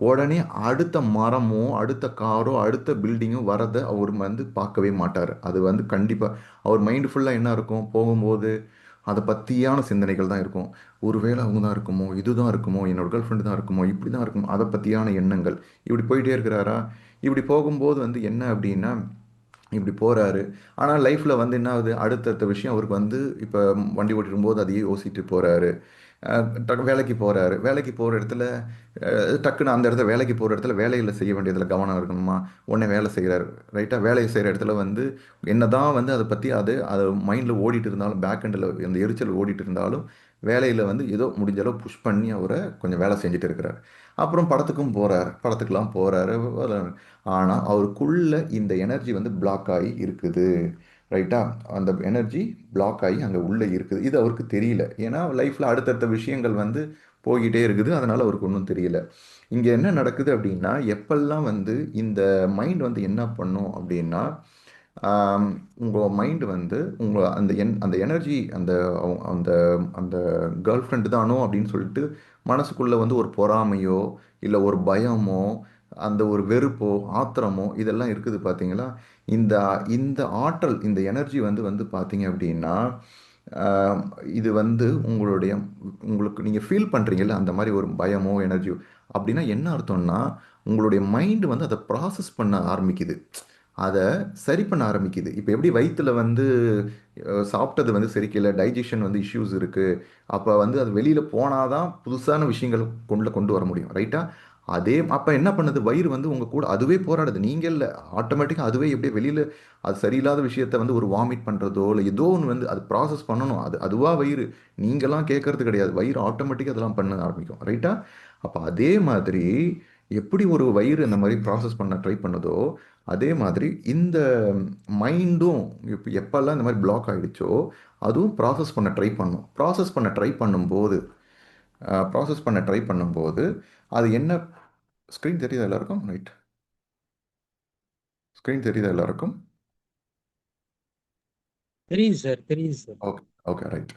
உடனே அடுத்த மரமோ அடுத்த காரோ அடுத்த பில்டிங்கோ வரதை அவர் வந்து பார்க்கவே மாட்டார். அது வந்து கண்டிப்பாக அவர் மைண்டு ஃபுல்லாக என்ன இருக்கும் போகும்போது, அதை பற்றியான சிந்தனைகள் தான் இருக்கும். ஒருவேளை அவங்க தான் இருக்குமோ, இதுதான் இருக்குமோ, என்னோட கேர்ள் ஃப்ரெண்டு தான் இருக்குமோ, இப்படி தான் இருக்குமோ, அதை பற்றியான எண்ணங்கள். இப்படி போயிட்டே இருக்கிறாரா. இப்படி போகும்போது வந்து என்ன அப்படின்னா இப்படி போறாரு. ஆனா லைஃப்ல வந்து என்ன ஆகுது, அடுத்தடுத்த விஷயம் அவருக்கு வந்து இப்ப வண்டி ஓட்டிருக்கும்போது அதையே யோசிச்சுட்டு போறாரு. வேலைக்கு போறாரு. வேலைக்கு போற இடத்துல டக்குன்னு அந்த இடத்துல வேலைக்கு போற இடத்துல வேலையில செய்ய வேண்டியதுல கவனம் இருக்கணுமா, உடனே வேலை செய்றாரு. ரைட்டா? வேலைய செய்ற இடத்துல வந்து என்னதான் வந்து அத பத்தி அது மைண்ட்ல ஓடிட்டு இருந்தாலும், பேக் எண்ட்ல அந்த எரிச்சல் ஓடிட்டு இருந்தாலும், வேலையில வந்து ஏதோ முடிஞ்ச அளவு புஷ் பண்ணி கொஞ்சம் வேலை செஞ்சுட்டு இருக்கிறாரு. அப்புறம் படத்துக்கும் போறாரு. படத்துக்குலாம் போறாரு. ஆனா அவருக்குள்ள இந்த எனர்ஜி வந்து பிளாக் ஆகி இருக்குது. ரைட்டா? அந்த எனர்ஜி பிளாக் ஆகி அங்க உள்ள இருக்குது. இது அவருக்கு தெரியல. ஏன்னா லைஃப்ல அடுத்தடுத்த விஷயங்கள் வந்து போய்க்கிட்டே இருக்குது. அதனால அவருக்கு ஒண்ணும் தெரியல. இங்க என்ன நடக்குது அப்படின்னா, எப்பல்லாம் வந்து இந்த மைண்ட் வந்து என்ன பண்ணும் அப்படின்னா, ஆம், உங்க மைண்ட் வந்து அந்த எனர்ஜி அந்த அந்த கேர்ள் ஃப்ரெண்டு தானோ அப்படின்னு சொல்லிட்டு மனசுக்குள்ள வந்து ஒரு பொறாமையோ, இல்ல ஒரு பயமோ, அந்த ஒரு வெறுப்போ, ஆத்திரமோ இதெல்லாம் இருக்குது பார்த்தீங்களா? இந்த இந்த ஆற்றல், இந்த எனர்ஜி வந்து வந்து பார்த்தீங்க அப்படின்னா, ஆம், இது வந்து உங்களுக்கு நீங்க ஃபீல் பண்றீங்கல்ல, அந்த மாரி ஒரு பயமோ, எனர்ஜியோ அப்படின்னா என்ன அர்த்தம்னா, உங்களுடைய மைண்ட் வந்து அத ப்ராசஸ் பண்ண ஆரம்பிக்குது. அத சரி பண்ண ஆரம்பிக்குது. இப்ப எப்படி வயித்துல வந்து சாப்பிட்டது வந்து செரிக்கல, டைஜெஷன் வந்து இஷ்யூஸ் இருக்கு. அப்ப வந்து அது வெளியில போனா தான் புதுசான விஷயங்கள் கொண்டு வர முடியும். ரைட்டா? அப்ப என்ன பண்ணுது? வயிறு வந்து உங்க கூட அதுவே போராடுது. நீங்க இல்ல. ஆட்டோமேட்டிக்கா அதுவே எப்படியே வெளியில அது சரியில்லாத விஷயத்த வந்து ஒரு வாமிட் பண்றதோ, இல்ல ஏதோ ஒண்ணு வந்து அது ப்ராசஸ் பண்ணணும். அதுவா வயிறு. நீங்கலாம் கேட்கறது கிடையாது. வயிறு ஆட்டோமேட்டிக்கா அதெல்லாம் பண்ண ஆரம்பிக்கும். ரைட்டா? அப்ப அதே மாதிரி எப்படி ஒரு வயிறு இந்த மாரி ப்ராசஸ் பண்ண ட்ரை பண்ணுதோ, அதே மாதிரி இந்த மைண்டும் எப்பல்லாம் இந்த மாதிரி பிளாக் ஆயிடுச்சோ, அதுவும் ப்ராசஸ் பண்ண ட்ரை பண்ணும். ப்ராசஸ் பண்ண ட்ரை பண்ணும்போது அது என்ன. ஸ்க்ரீன் தெரியுதா எல்லாருக்கும்? ரைட். ஸ்க்ரீன் தெரியுதா எல்லாருக்கும்? தெரியுது சார், தெரியுது sir. Okay, okay, right.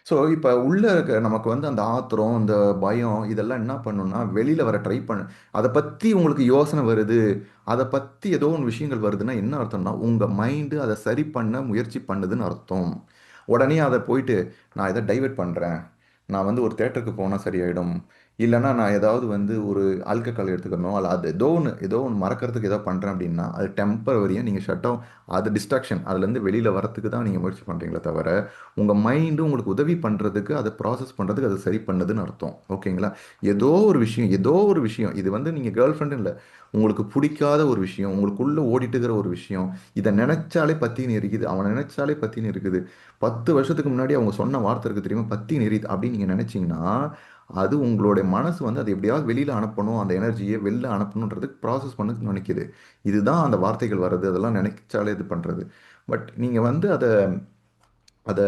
So இப்போ உள்ள இருக்க நமக்கு வந்து அந்த ஆத்திரம், இந்த பயம் இதெல்லாம் என்ன பண்ணும்னா, வெளியில வர ட்ரை பண்ணு. அதை பத்தி உங்களுக்கு யோசனை வருது, அதை பத்தி ஏதோ ஒன்று விஷயங்கள் வருதுன்னா என்ன அர்த்தம்னா, உங்க மைண்டு அதை சரி பண்ண முயற்சி பண்ணுதுன்னு அர்த்தம். உடனே அதை போயிட்டு நான் இதை டைவர்ட் பண்றேன். நான் வந்து ஒரு தேட்டருக்கு போனால் சரியாயிடும். இல்லைன்னா நான் ஏதாவது வந்து ஒரு ஆல்கஹால் எடுத்துக்கணும். அல்ல அது ஏதோ ஒன்று மறக்கிறதுக்கு ஏதோ பண்ணுறேன் அப்படின்னா, அது டெம்பரவரியாக நீங்கள் ஷட் டவுன். அது டிஸ்ட்ராக்ஷன். அதுலேருந்து வெளியில் வரத்துக்கு தான் நீங்கள் முயற்சி பண்ணுறீங்களே தவிர, உங்கள் மைண்டு உங்களுக்கு உதவி பண்ணுறதுக்கு, அதை ப்ராசஸ் பண்ணுறதுக்கு அது சரி பண்ணுதுன்னு அர்த்தம். ஓகேங்களா? ஏதோ ஒரு விஷயம் இது வந்து நீங்கள் கேர்ள் ஃப்ரெண்டு இல்லை, உங்களுக்கு பிடிக்காத ஒரு விஷயம், உங்களுக்குள்ளே ஓடிட்டு இருக்கிற ஒரு விஷயம், இதை நினைச்சாலே பத்தின்னு எரிக்குது, அவனை நினைச்சாலே பத்தின்னு இருக்குது. 10 வருஷத்துக்கு முன்னாடி அவங்க சொன்ன வார்த்தை இருக்கு தெரியுமா, பத்தின்னு எரியுது அப்படின்னு நீங்கள் நினைச்சீங்கன்னா, அது உங்களுடைய மனசு வந்து அது எப்படியாவது வெளியில் அனுப்பணும், அந்த எனர்ஜியை வெளில அனுப்பணுன்றதுக்கு ப்ராசஸ் பண்ண நினைக்குது. இதுதான் அந்த வார்த்தைகள் வர்றது, அதெல்லாம் நினைச்சாலே இது பண்ணுறது. பட் நீங்கள் வந்து அதை அதை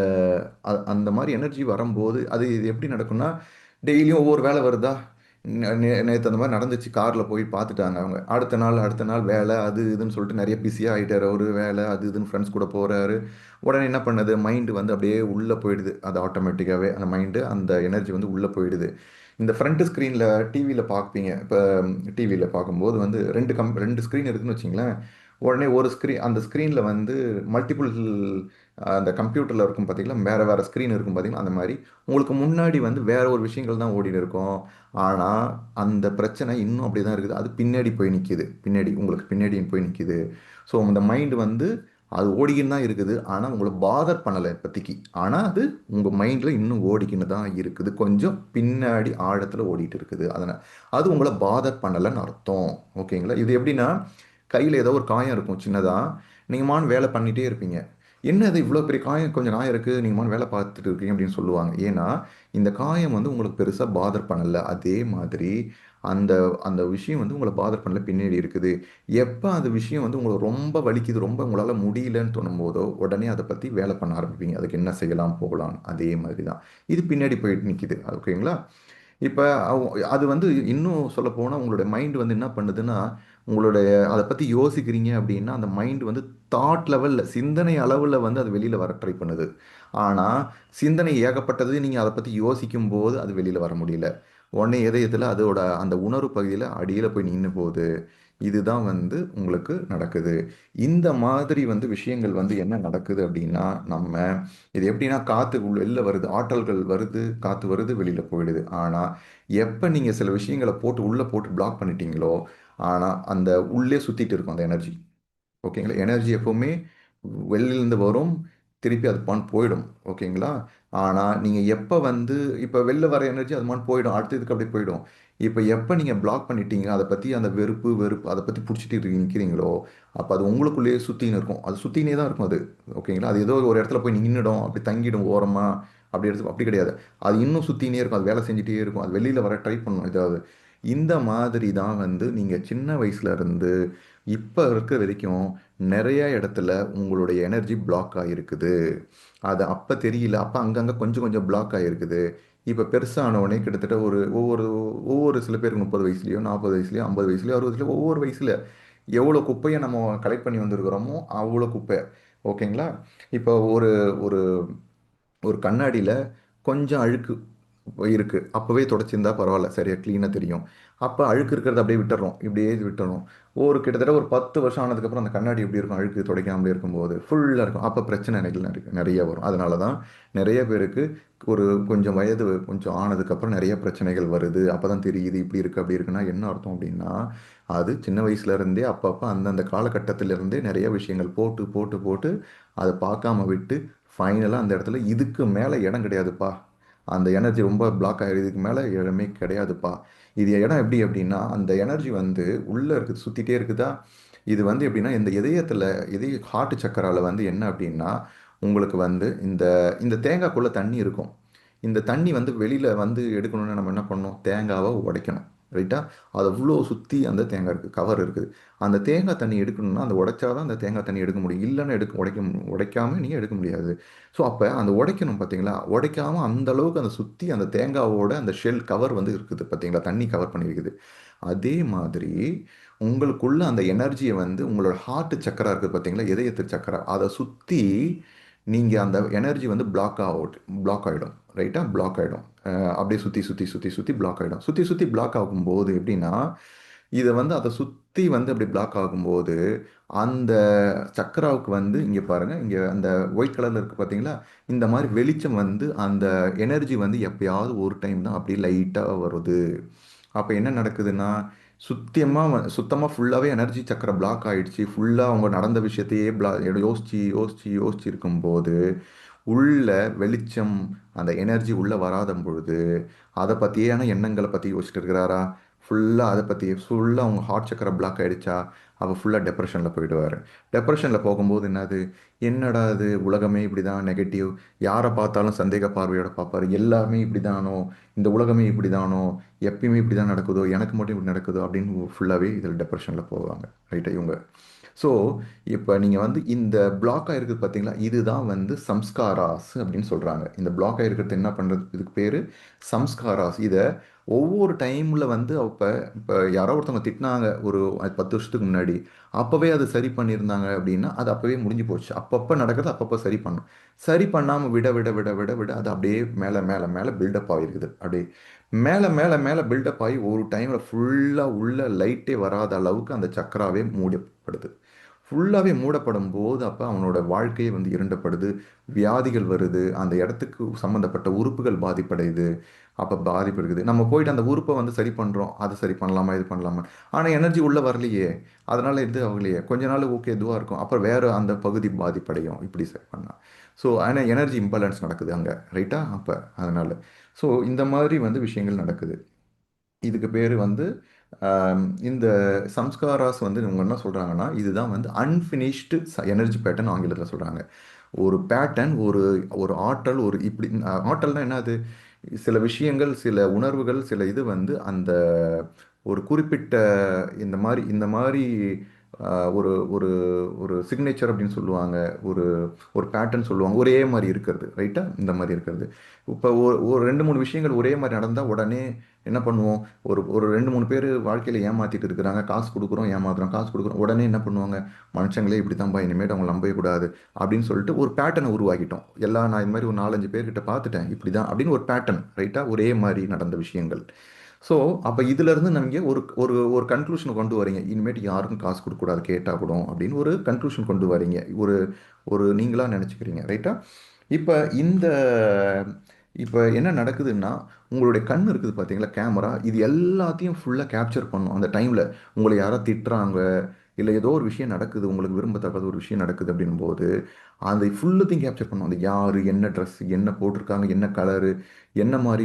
அந்த மாதிரி எனர்ஜி வரும்போது அது இது எப்படி நடக்கும்னா, டெய்லியும் ஒவ்வொரு வேலை வருதா. நேற்று அந்த மாதிரி நடந்துச்சு, காரில் போய் பார்த்துட்டாங்க அவங்க. அடுத்த நாள் வேலை அது இதுன்னு சொல்லிட்டு நிறைய பிஸியாக ஆகிட்டார் அவர். வேலை அது இதுன்னு ஃப்ரெண்ட்ஸ் கூட போகிறாரு. உடனே என்ன பண்ணுது, மைண்டு வந்து அப்படியே உள்ளே போயிடுது. அது ஆட்டோமேட்டிக்காகவே அந்த மைண்டு அந்த எனர்ஜி வந்து உள்ளே போயிடுது. இந்த ஃப்ரண்ட் ஸ்க்ரீனில் டிவியில் பார்ப்பீங்க. இப்போ டிவியில் பார்க்கும்போது வந்து ரெண்டு ஸ்க்ரீன் இருக்குன்னு வச்சிங்களேன். உடனே ஒரு ஸ்க்ரீன், அந்த ஸ்க்ரீனில் வந்து மல்டிபிள், அந்த கம்ப்யூட்டரில் இருக்கும் பார்த்தீங்களா, வேறு வேறு ஸ்க்ரீன் இருக்கும் பார்த்தீங்களா, அந்த மாதிரி உங்களுக்கு முன்னாடி வந்து வேற ஒரு விஷயங்கள் தான் ஓடிட்டு இருக்கும். ஆனால் அந்த பிரச்சனை இன்னும் அப்படி தான் இருக்குது. அது பின்னாடி போய் நிற்கிது, பின்னாடி உங்களுக்கு பின்னாடி போய் நிற்கிது. ஸோ அந்த மைண்டு வந்து அது ஓடிக்கின்னு தான் இருக்குது, ஆனால் உங்களை பாதர் பண்ணலை இப்போதைக்கு. ஆனால் அது உங்கள் மைண்டில் இன்னும் ஓடிக்கின்னு தான் இருக்குது, கொஞ்சம் பின்னாடி ஆழத்தில் ஓடிட்டு இருக்குது. அதனால் அது உங்களை பாதர் பண்ணலைன்னு அர்த்தம். ஓகேங்களா? இது எப்படின்னா, கையில் ஏதோ ஒரு காயம் இருக்கும் சின்னதாக, நீங்கள் மான் வேலை பண்ணிகிட்டே இருப்பீங்க. என்ன இது இவ்வளோ பெரிய காயம், கொஞ்சம் காயம் இருக்குது, நீங்கள் மான் வேலை பார்த்துட்டு இருக்கீங்க அப்படின்னு சொல்லுவாங்க. ஏன்னா இந்த காயம் வந்து உங்களுக்கு பெருசாக பாதர் பண்ணலை. அதே மாதிரி அந்த அந்த விஷயம் வந்து உங்களை பாதர் பண்ணல, பின்னாடி இருக்குது. எப்போ அந்த விஷயம் வந்து உங்களுக்கு ரொம்ப வலிக்குது, ரொம்ப உங்களால் முடியலன்னு தோணும் போதோ உடனே அதை பற்றி வேலை பண்ண ஆரம்பிப்பீங்க. அதுக்கு என்ன செய்யலாம் போகலாம், அதே மாதிரி தான் இது பின்னாடி போயிட்டு நிற்கிது. ஓகேங்களா? இப்போ அது வந்து இன்னும் சொல்லப்போனால் உங்களுடைய மைண்ட் வந்து என்ன பண்ணுதுன்னா, உங்களுடைய அதை பற்றி யோசிக்கிறீங்க அப்படின்னா அந்த மைண்ட் வந்து தாட் லெவலில், சிந்தனை அளவில் வந்து அது வெளியில் வர ட்ரை பண்ணுது. ஆனால் சிந்தனை ஏகப்பட்டது, நீங்கள் அதை பற்றி யோசிக்கும் போது அது வெளியில் வர முடியல. உடனே இதயத்தில் அதோட அந்த உணர்வு பகுதியில் அடியில் போய் நின்று போகுது. இதுதான் வந்து உங்களுக்கு நடக்குது. இந்த மாதிரி வந்து விஷயங்கள் வந்து என்ன நடக்குது அப்படின்னா, நம்ம இது எப்படின்னா, காற்று வெளில வருது, ஆற்றல்கள் வருது, காற்று வருது, வெளியில் போயிடுது. ஆனால் எப்போ நீங்கள் சில விஷயங்களை போட்டு உள்ளே போட்டு பிளாக் பண்ணிட்டீங்களோ, ஆனால் அந்த உள்ளே சுற்றிட்டு இருக்கும் அந்த எனர்ஜி. ஓகேங்களா? எனர்ஜி எப்பவுமே வெளியிலேருந்து வரும், திருப்பி அது போயிடும். ஓகேங்களா? ஆனால் நீங்கள் எப்போ வந்து இப்போ வெளில வர எனர்ஜி அது போயிடும், அடுத்ததுக்கு அப்படியே போயிடும். இப்போ எப்போ நீங்கள் பிளாக் பண்ணிட்டீங்க, அதை பற்றி அந்த வெறுப்பு வெறுப்பு அதை பற்றி பிடிச்சிட்டு நிற்கிறீங்களோ, அப்போ அது உங்களுக்குள்ளேயே சுற்றின்னு இருக்கும். அது சுற்றினே தான் இருக்கும் அது. ஓகேங்களா? அது ஏதோ ஒரு இடத்துல போய் நின்றுடும், அப்படி தங்கிடும் ஓரமாக, அப்படி எடுத்து அப்படி கிடையாது. அது இன்னும் சுற்றினே இருக்கும், அது வேலை செஞ்சுட்டே இருக்கும், அது வெளியில் வர ட்ரை பண்ணும் ஏதாவது. இந்த மாதிரி தான் வந்து நீங்கள் சின்ன வயசுல இருந்து இப்போ இருக்க வரைக்கும் நிறைய இடத்துல உங்களுடைய எனர்ஜி பிளாக் ஆகிருக்குது. அது அப்போ தெரியல, அப்போ அங்கங்கே கொஞ்சம் கொஞ்சம் பிளாக் ஆகிருக்குது. இப்போ பெருசானவொடனே கிட்டத்தட்ட ஒரு ஒவ்வொரு ஒவ்வொரு சில பேருக்கு 30 வயசுலையோ, 40 வயசுலையோ, 50 வயசுலையோ, 60 வயசுலையோ, ஒவ்வொரு வயசில் எவ்வளோ குப்பையை நம்ம கலெக்ட் பண்ணி வந்திருக்கிறோமோ அவ்வளோ குப்பை. ஓகேங்களா? இப்போ ஒரு ஒரு ஒரு கண்ணாடியில் கொஞ்சம் அழுக்கு இருக்கு, அப்போவே தொடச்சிருந்தா பரவாயில்ல, சரியா க்ளீனாக தெரியும். அப்போ அழுக்கு இருக்கிறத அப்படியே விட்டுறோம், இப்படியே விட்டுறோம். ஒரு கிட்டத்தட்ட ஒரு 10 வருஷம் ஆனதுக்கப்புறம் அந்த கண்ணாடி எப்படி இருக்கும், அழுக்கு துடைக்காமலே இருக்கும்போது ஃபுல்லாக இருக்கும். அப்போ பிரச்சனைகள் நிறைய வரும். அதனால தான் நிறைய பேருக்கு ஒரு கொஞ்சம் வயது கொஞ்சம் ஆனதுக்கப்புறம் நிறைய பிரச்சனைகள் வருது. அப்போ தான் தெரியுது இப்படி இருக்குது அப்படி இருக்குன்னா என்ன அர்த்தம் அப்படின்னா, அது சின்ன வயசுல இருந்தே அப்பப்போ அந்தந்த காலகட்டத்திலிருந்தே நிறைய விஷயங்கள் போட்டு போட்டு போட்டு அதை பார்க்காம விட்டு ஃபைனலாக அந்த இடத்துல இதுக்கு மேலே இடம் கிடையாதுப்பா, அந்த எனர்ஜி ரொம்ப பிளாக் ஆகிடுது, இதுக்கு மேலே இடமே கிடையாதுப்பா. இது இடம் எப்படி அப்படின்னா, அந்த எனர்ஜி வந்து உள்ளே இருக்குது, சுற்றிட்டே இருக்குதா. இது வந்து எப்படின்னா, இந்த இதயத்தில், ஹார்ட் சக்கரால வந்து என்ன அப்படின்னா, உங்களுக்கு வந்து இந்த இந்த தேங்காய்க்குள்ளே தண்ணி இருக்கும். இந்த தண்ணி வந்து வெளியில் வந்து எடுக்கணும்னா நம்ம என்ன பண்ணணும், தேங்காவை உடைக்கணும். ரைட்டா? அது அவ்வளோ சுற்றி அந்த தேங்காய் இருக்குது, கவர் இருக்குது. அந்த தேங்காய் தண்ணி எடுக்கணும்னா அந்த உடைச்சாதான் அந்த தேங்காய் தண்ணி எடுக்க முடியும், இல்லைன்னா உடைக்காமல் நீங்கள் எடுக்க முடியாது. ஸோ அப்போ அந்த உடைக்கணும் பார்த்தீங்களா, உடைக்காமல் அந்த அளவுக்கு அந்த சுற்றி அந்த தேங்காவோட அந்த ஷெல் கவர் வந்து இருக்குது பார்த்தீங்களா, தண்ணி கவர் பண்ணியிருக்குது. அதே மாதிரி உங்களுக்குள்ள அந்த எனர்ஜியை வந்து உங்களோட ஹார்ட் சக்கரா இருக்குது பார்த்தீங்களா, இதயத்து சக்கரா, அதை சுற்றி நீங்கள் அந்த எனர்ஜி வந்து பிளாக் ஆகிடும். ரைட்டாக பிளாக் ஆகிடும். அப்படியே சுற்றி சுற்றி சுற்றி சுற்றி பிளாக் ஆகிடும். சுற்றி சுற்றி பிளாக் ஆகும்போது எப்படின்னா, இதை வந்து அதை சுற்றி வந்து அப்படி பிளாக் ஆகும்போது அந்த சக்கராவுக்கு வந்து இங்கே பாருங்கள், இங்கே அந்த ஒயிட் கலரில் இருக்குது பார்த்தீங்களா, இந்த மாதிரி வெளிச்சம் வந்து அந்த எனர்ஜி வந்து எப்பயாவது ஒரு டைம் தான் அப்படி லைட்டாக வருது. அப்போ என்ன நடக்குதுன்னா, சுத்தமாக ஃபுல்லாகவே எனர்ஜி சக்கரை பிளாக் ஆயிடுச்சு. ஃபுல்லாக அவங்க நடந்த விஷயத்தையே யோசிச்சு யோசிச்சு யோசிச்சு இருக்கும்போது உள்ள வெளிச்சம், அந்த எனர்ஜி உள்ளே வராத பொழுது அதை பற்றியான எண்ணங்களை பற்றி யோசிச்சுட்டு இருக்கிறாரா, ஃபுல்லாக அதை பற்றி ஃபுல்லாக அவங்க ஹார்ட் சக்கரை பிளாக் ஆகிடுச்சா, அவள் ஃபுல்லாக டெப்ரெஷனில் போயிடுவார். டெப்ரெஷனில் போகும்போது என்னது, என்னடா இது உலகமே இப்படி தான் நெகட்டிவ், யாரை பார்த்தாலும் சந்தேக பார்வையோட பார்ப்பாரு, எல்லாமே இப்படி தானோ, இந்த உலகமே இப்படி தானோ, எப்பயுமே இப்படி தான் நடக்குதோ, எனக்கு மட்டும் இப்படி நடக்குதோ அப்படின்னு ஃபுல்லாகவே இதில் டெப்ரெஷனில் போவாங்க. ரைட்டா இவங்க. ஸோ இப்போ நீங்கள் வந்து இந்த பிளாக் ஆகிருக்குது பார்த்தீங்களா, இதுதான் வந்து சம்ஸ்காராஸ் அப்படின்னு சொல்கிறாங்க. இந்த பிளாக் ஆகிருக்கிறது என்ன பண்ணுறது, இதுக்கு பேர் சம்ஸ்காராஸ். இதை ஒவ்வொரு டைமில் வந்து அப்போ இப்போ யாரோ ஒருத்தவங்க திட்டினாங்க ஒரு 10 வருஷத்துக்கு முன்னாடி, அப்போவே அது சரி பண்ணியிருந்தாங்க அப்படின்னா அது அப்போவே முடிஞ்சு போச்சு. அப்பப்போ நடக்கிறது அப்பப்போ சரி பண்ணும். சரி பண்ணாமல் விட விட விட விட விட அது அப்படியே மேலே மேலே மேலே பில்டப் ஆகிருக்குது. அப்படியே மேலே மேலே மேலே பில்டப் ஆகி ஒரு டைமில் ஃபுல்லாக உள்ள லைட்டே வராத அளவுக்கு அந்த சக்கராவே மூடப்படுது. ஃபுல்லாகவே மூடப்படும் போது அப்போ அவனோட வாழ்க்கையே வந்து இருண்டப்படுது, வியாதிகள் வருது, அந்த இடத்துக்கு சம்மந்தப்பட்ட உறுப்புகள் பாதிப்படையுது. அப்போ பாதிப்பு இருக்குது. நம்ம போயிட்டு அந்த உறுப்பை வந்து சரி பண்ணுறோம், அது சரி பண்ணலாமா, இது பண்ணலாமா, ஆனால் எனர்ஜி உள்ளே வரலையே, அதனால இது ஆகலையே, கொஞ்ச நாள் ஓகே இதுவாக இருக்கும், அப்புறம் வேறு அந்த பகுதி பாதிப்படையும் இப்படி சரி பண்ணால். ஸோ ஆனால் எனர்ஜி இம்பேலன்ஸ் நடக்குது அங்கே, ரைட்டா? அப்போ அதனால் ஸோ இந்த மாதிரி வந்து விஷயங்கள் நடக்குது. இதுக்கு பேர் வந்து இந்த சம்ஸ்காராஸ் வந்து இவங்க என்ன சொல்கிறாங்கன்னா, இதுதான் வந்து அன்ஃபினிஷ்டு எனர்ஜி பேட்டர்ன் ஆங்கிலத்தில் சொல்கிறாங்க. ஒரு பேட்டர்ன், ஒரு ஒரு ஆற்றல், ஒரு இப்படி ஆற்றல்னா என்னது? சில விஷயங்கள், சில உணர்வுகள், சில இது வந்து அந்த ஒரு குறிப்பிட்ட இந்த மாதிரி ஒரு ஒரு ஒரு சிக்னேச்சர் அப்படின்னு சொல்லுவாங்க, ஒரு ஒரு பேட்டர்ன் சொல்லுவாங்க, ஒரே மாதிரி இருக்கிறது, ரைட்டா? இந்த மாதிரி இருக்கிறது. இப்போ ஒரு ரெண்டு மூணு விஷயங்கள் ஒரே மாதிரி நடந்தால் உடனே என்ன பண்ணுவோம்? ஒரு ஒரு ரெண்டு மூணு பேர் வாழ்க்கையில் ஏமாத்திட்டு இருக்கிறாங்க, காசு கொடுக்குறோம் ஏமாத்துறோம், காசு கொடுக்குறோம், உடனே என்ன பண்ணுவாங்க? மனுஷங்களே இப்படி தான்ப்பா, இனிமேட்டு அவங்க நம்பவே கூடாது அப்படின்னு சொல்லிட்டு ஒரு பேட்டர்னை உருவாக்கிட்டோம். நான் இது மாதிரி ஒரு 4 5 பேர்கிட்ட பார்த்துட்டேன் இப்படி தான் அப்படின்னு ஒரு பேட்டர்ன், ரைட்டா? ஒரே மாதிரி நடந்த விஷயங்கள். ஸோ அப்போ இதிலிருந்து நீங்கள் ஒரு ஒரு ஒரு கன்க்ளூஷனை கொண்டு வரீங்க, இனிமேட்டு யாருக்கும் காசு கொடுக்கக்கூடாது கேட்டால் கூட அப்படின்னு ஒரு கன்க்ளூஷன் கொண்டு வரீங்க, ஒரு ஒரு நீங்களா நினச்சிக்கிறீங்க, ரைட்டா? இப்போ இந்த இப்போ என்ன நடக்குதுன்னா, உங்களுடைய கண் இருக்குது பார்த்தீங்களா, கேமரா, இது எல்லாத்தையும் ஃபுல்லாக கேப்சர் பண்ணும் அந்த டைமில். உங்களை யாரோ திட்டுறாங்க, இல்லை ஏதோ ஒரு விஷயம் நடக்குது, உங்களுக்கு விரும்பத்தக்காத ஒரு விஷயம் நடக்குது அப்படின்போது அந்த ஃபுல்லத்தையும் கேப்சர் பண்ணும். அந்த யார், என்ன ட்ரெஸ், என்ன போட்டிருக்காங்க, என்ன கலரு, என்ன மாதிரி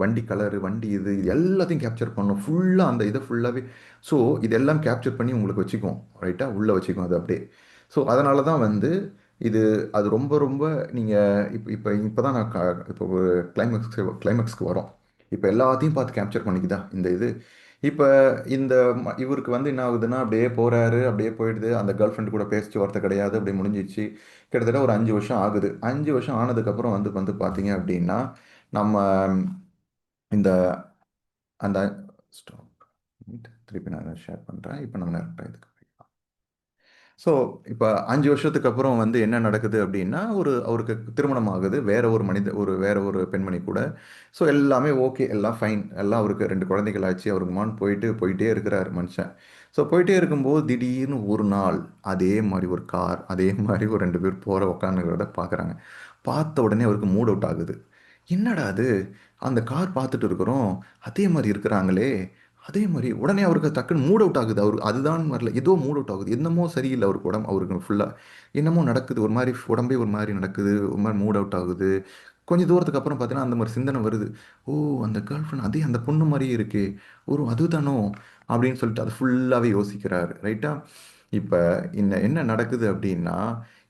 வண்டி கலரு, வண்டி இது எல்லாத்தையும் கேப்சர் பண்ணும் ஃபுல்லாக, அந்த இதை ஃபுல்லாகவே. ஸோ இதெல்லாம் கேப்சர் பண்ணி உங்களுக்கு வச்சுக்கும், ரைட்டாக உள்ளே வச்சுக்கும் அது அப்படியே. ஸோ அதனால தான் வந்து இது அது ரொம்ப ரொம்ப நீங்கள் இப்போ தான் நான் இப்போ ஒரு கிளைமேக்ஸ்க்கு வரோம். இப்போ எல்லாத்தையும் பார்த்து கேப்சர் பண்ணிக்குதா இந்த இது. இப்போ இந்த இவருக்கு வந்து என்ன ஆகுதுன்னா, அப்படியே போறாரு, அப்படியே போயிடுது, அந்த கேர்ள் ஃப்ரெண்ட் கூட பேச்சு வார்த்தை கிடையாது, அப்படியே முடிஞ்சிச்சு. கிட்டத்தட்ட ஒரு 5 வருஷம் ஆகுது. 5 வருஷம் ஆனதுக்கப்புறம் வந்து வந்து பார்த்தீங்க அப்படின்னா, நம்ம இந்த அந்த ஸ்டாப், திருப்பி நான் ஷேர் பண்ணுறேன். இப்போ நம்ம டேரெக்டாக இதுக்கு ஸோ இப்போ 5 வருஷத்துக்கு அப்புறம் வந்து என்ன நடக்குது அப்படின்னா, அவருக்கு திருமணம் ஆகுது, வேற ஒரு பெண்மணி கூட. ஸோ எல்லாமே ஓகே, எல்லாம் ஃபைன், எல்லாம் அவருக்கு 2 குழந்தைகள் ஆச்சு, அவருக்கு போயிட்டே இருக்கிறாரு மனுஷன். ஸோ போயிட்டே இருக்கும்போது திடீர்னு ஒரு நாள் அதே மாதிரி ஒரு கார், அதே மாதிரி ஒரு 2 பேர் போகிற உட்காந்துக்கிறத பார்க்குறாங்க. பார்த்த உடனே அவருக்கு மூட் அவுட் ஆகுது. என்னடா அது, அந்த கார் பார்த்துட்டு இருக்கிறோம், அதே மாதிரி இருக்கிறாங்களே, அதே மாதிரி உடனே அவருக்கு டக்குன்னு மூட் அவுட் ஆகுது. அவர் அதுதான் வரல, ஏதோ மூட் அவுட் ஆகுது, என்னமோ சரியில்லை அவருக்கு உடம்பு, அவருக்கு ஃபுல்லாக என்னமோ நடக்குது, ஒரு மாதிரி உடம்பே ஒரு மாதிரி நடக்குது, ஒரு மாதிரி மூட் அவுட் ஆகுது. கொஞ்சம் தூரத்துக்கு அப்புறம் பார்த்தீங்கன்னா அந்த மாதிரி சிந்தனை வருது. ஓ, அந்த கேர்ள் ஃப்ரெண்ட் அதே அந்த பொண்ணு மாதிரியே இருக்கே, ஒரு அதுதானோ அப்படின்னு சொல்லிட்டு அது ஃபுல்லாகவே யோசிக்கிறாரு, ரைட்டா? இப்போ என்ன நடக்குது அப்படின்னா,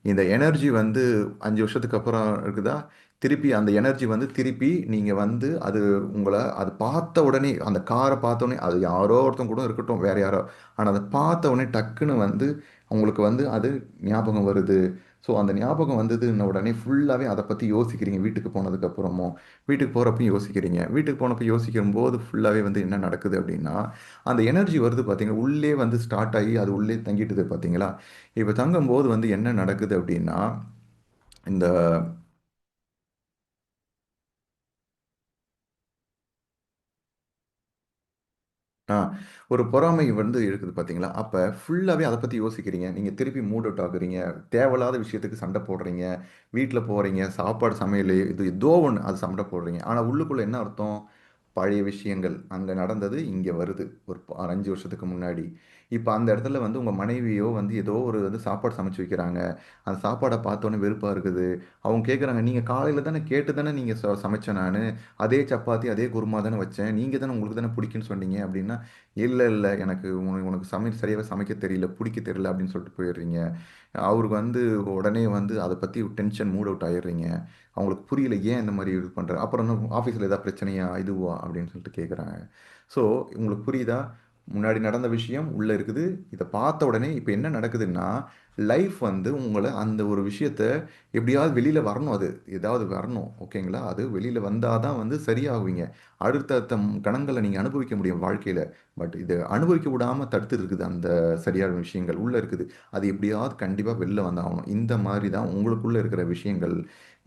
இந்த எனர்ஜி வந்து 5 வருஷத்துக்கு அப்புறம் இருக்குதா, திருப்பி அந்த எனர்ஜி வந்து திருப்பி நீங்கள் வந்து அது உங்களை அது பார்த்த உடனே, அந்த காரை பார்த்த உடனே, அது யாரோ ஒருத்தன் கூட இருக்கட்டும், வேற யாரோ, ஆனால் அதை பார்த்த உடனே டக்குன்னு வந்து உங்களுக்கு வந்து அது ஞாபகம் வருது. ஸோ அந்த ஞாபகம் வந்ததுன்ன உடனே ஃபுல்லாகவே அதை பற்றி யோசிக்கிறீங்க. வீட்டுக்கு போனதுக்கப்புறமும், வீட்டுக்கு போகிறப்பையும் யோசிக்கிறீங்க. வீட்டுக்கு போனப்போ யோசிக்கும் போது ஃபுல்லாகவே வந்து என்ன நடக்குது அப்படின்னா, அந்த எனர்ஜி வருது பார்த்தீங்கன்னா, உள்ளே வந்து ஸ்டார்ட் ஆகி அது உள்ளே தங்கிட்டுது பார்த்தீங்களா? இப்போ தங்கும்போது வந்து என்ன நடக்குது அப்படின்னா, இந்த ஆ ஒரு பொறாமை வந்து இருக்குது பார்த்தீங்களா? அப்ப ஃபுல்லாவே அத பத்தி யோசிக்கிறீங்க. நீங்க திருப்பி மூட் அவுட் ஆகுறீங்க. தேவையில்லாத விஷயத்துக்கு சண்டை போடுறீங்க. வீட்ல போறீங்க, சாப்பாடு சமையலு இது ஏதோ ஒண்ணு அது சண்டை போடுறீங்க. ஆனா உள்ளுக்குள்ள என்ன அர்த்தம்? பழைய விஷயங்கள். அங்க நடந்தது இங்க வருது. ஒரு 5 வருஷத்துக்கு முன்னாடி. இப்ப அந்த இடத்துல வந்து உங்க மனைவியோ வந்து ஏதோ ஒரு வந்து சாப்பாடு சமைச்சு வைக்கிறாங்க. அந்த சாப்பாட பார்த்தோனே வெறுப்பா இருக்குது. அவங்க கேட்குறாங்க, "நீங்க காலையில தானே கேட்டு தானே நீங்க சமைச்சேன் நானு. அதே சப்பாத்தி, அதே குருமா தானே வச்சேன். நீங்க தானே உங்களுக்கு தானே பிடிக்கும்னு சொன்னீங்க." அப்படின்னா, "இல்ல, இல்ல. எனக்கு உனக்கு சரியாவே சமைக்க தெரியல, பிடிக்க தெரியல." அப்படின்னு சொல்லிட்டு போயிடுறீங்க. அவருக்கு வந்து உடனே வந்து அத பத்தி டென்ஷன் மூட் அவுட் ஆயிடுறீங்க. அவங்களுக்கு புரியல ஏன் இந்த மாரி இது பண்ற. அப்புறம் என்ன ஆஃபீஸ்ல ஏதாவது பிரச்சனையா? இதுவா? அப்படின்னு சொல்லிட்டு கேட்குறாங்க. ஸோ உங்களுக்கு புரியுதா? முன்னாடி நடந்த விஷயம் உள்ள இருக்குது. இத பார்த்த உடனே இப்ப என்ன நடக்குதுன்னா, லைஃப் வந்து உங்கள அந்த ஒரு விஷயத்த எப்படியாவது வெளியில வரணும் அது. ஏதாவது வரணும். ஓகேங்களா? அது வெளியில வந்தா தான் வந்து சரியாகுவீங்க. அடுத்தடுத்த கணங்கள நீங்க அனுபவிக்க முடியும் வாழ்க்கையில. பட் இது அனுபவிக்க விடாமல் தடுத்து இருக்குது அந்த சரியான விஷயங்கள் உள்ளே இருக்குது. அது எப்படியாவது கண்டிப்பாக வெளில வந்தாகணும். இந்த மாதிரி தான் உங்களுக்குள்ளே இருக்கிற விஷயங்கள்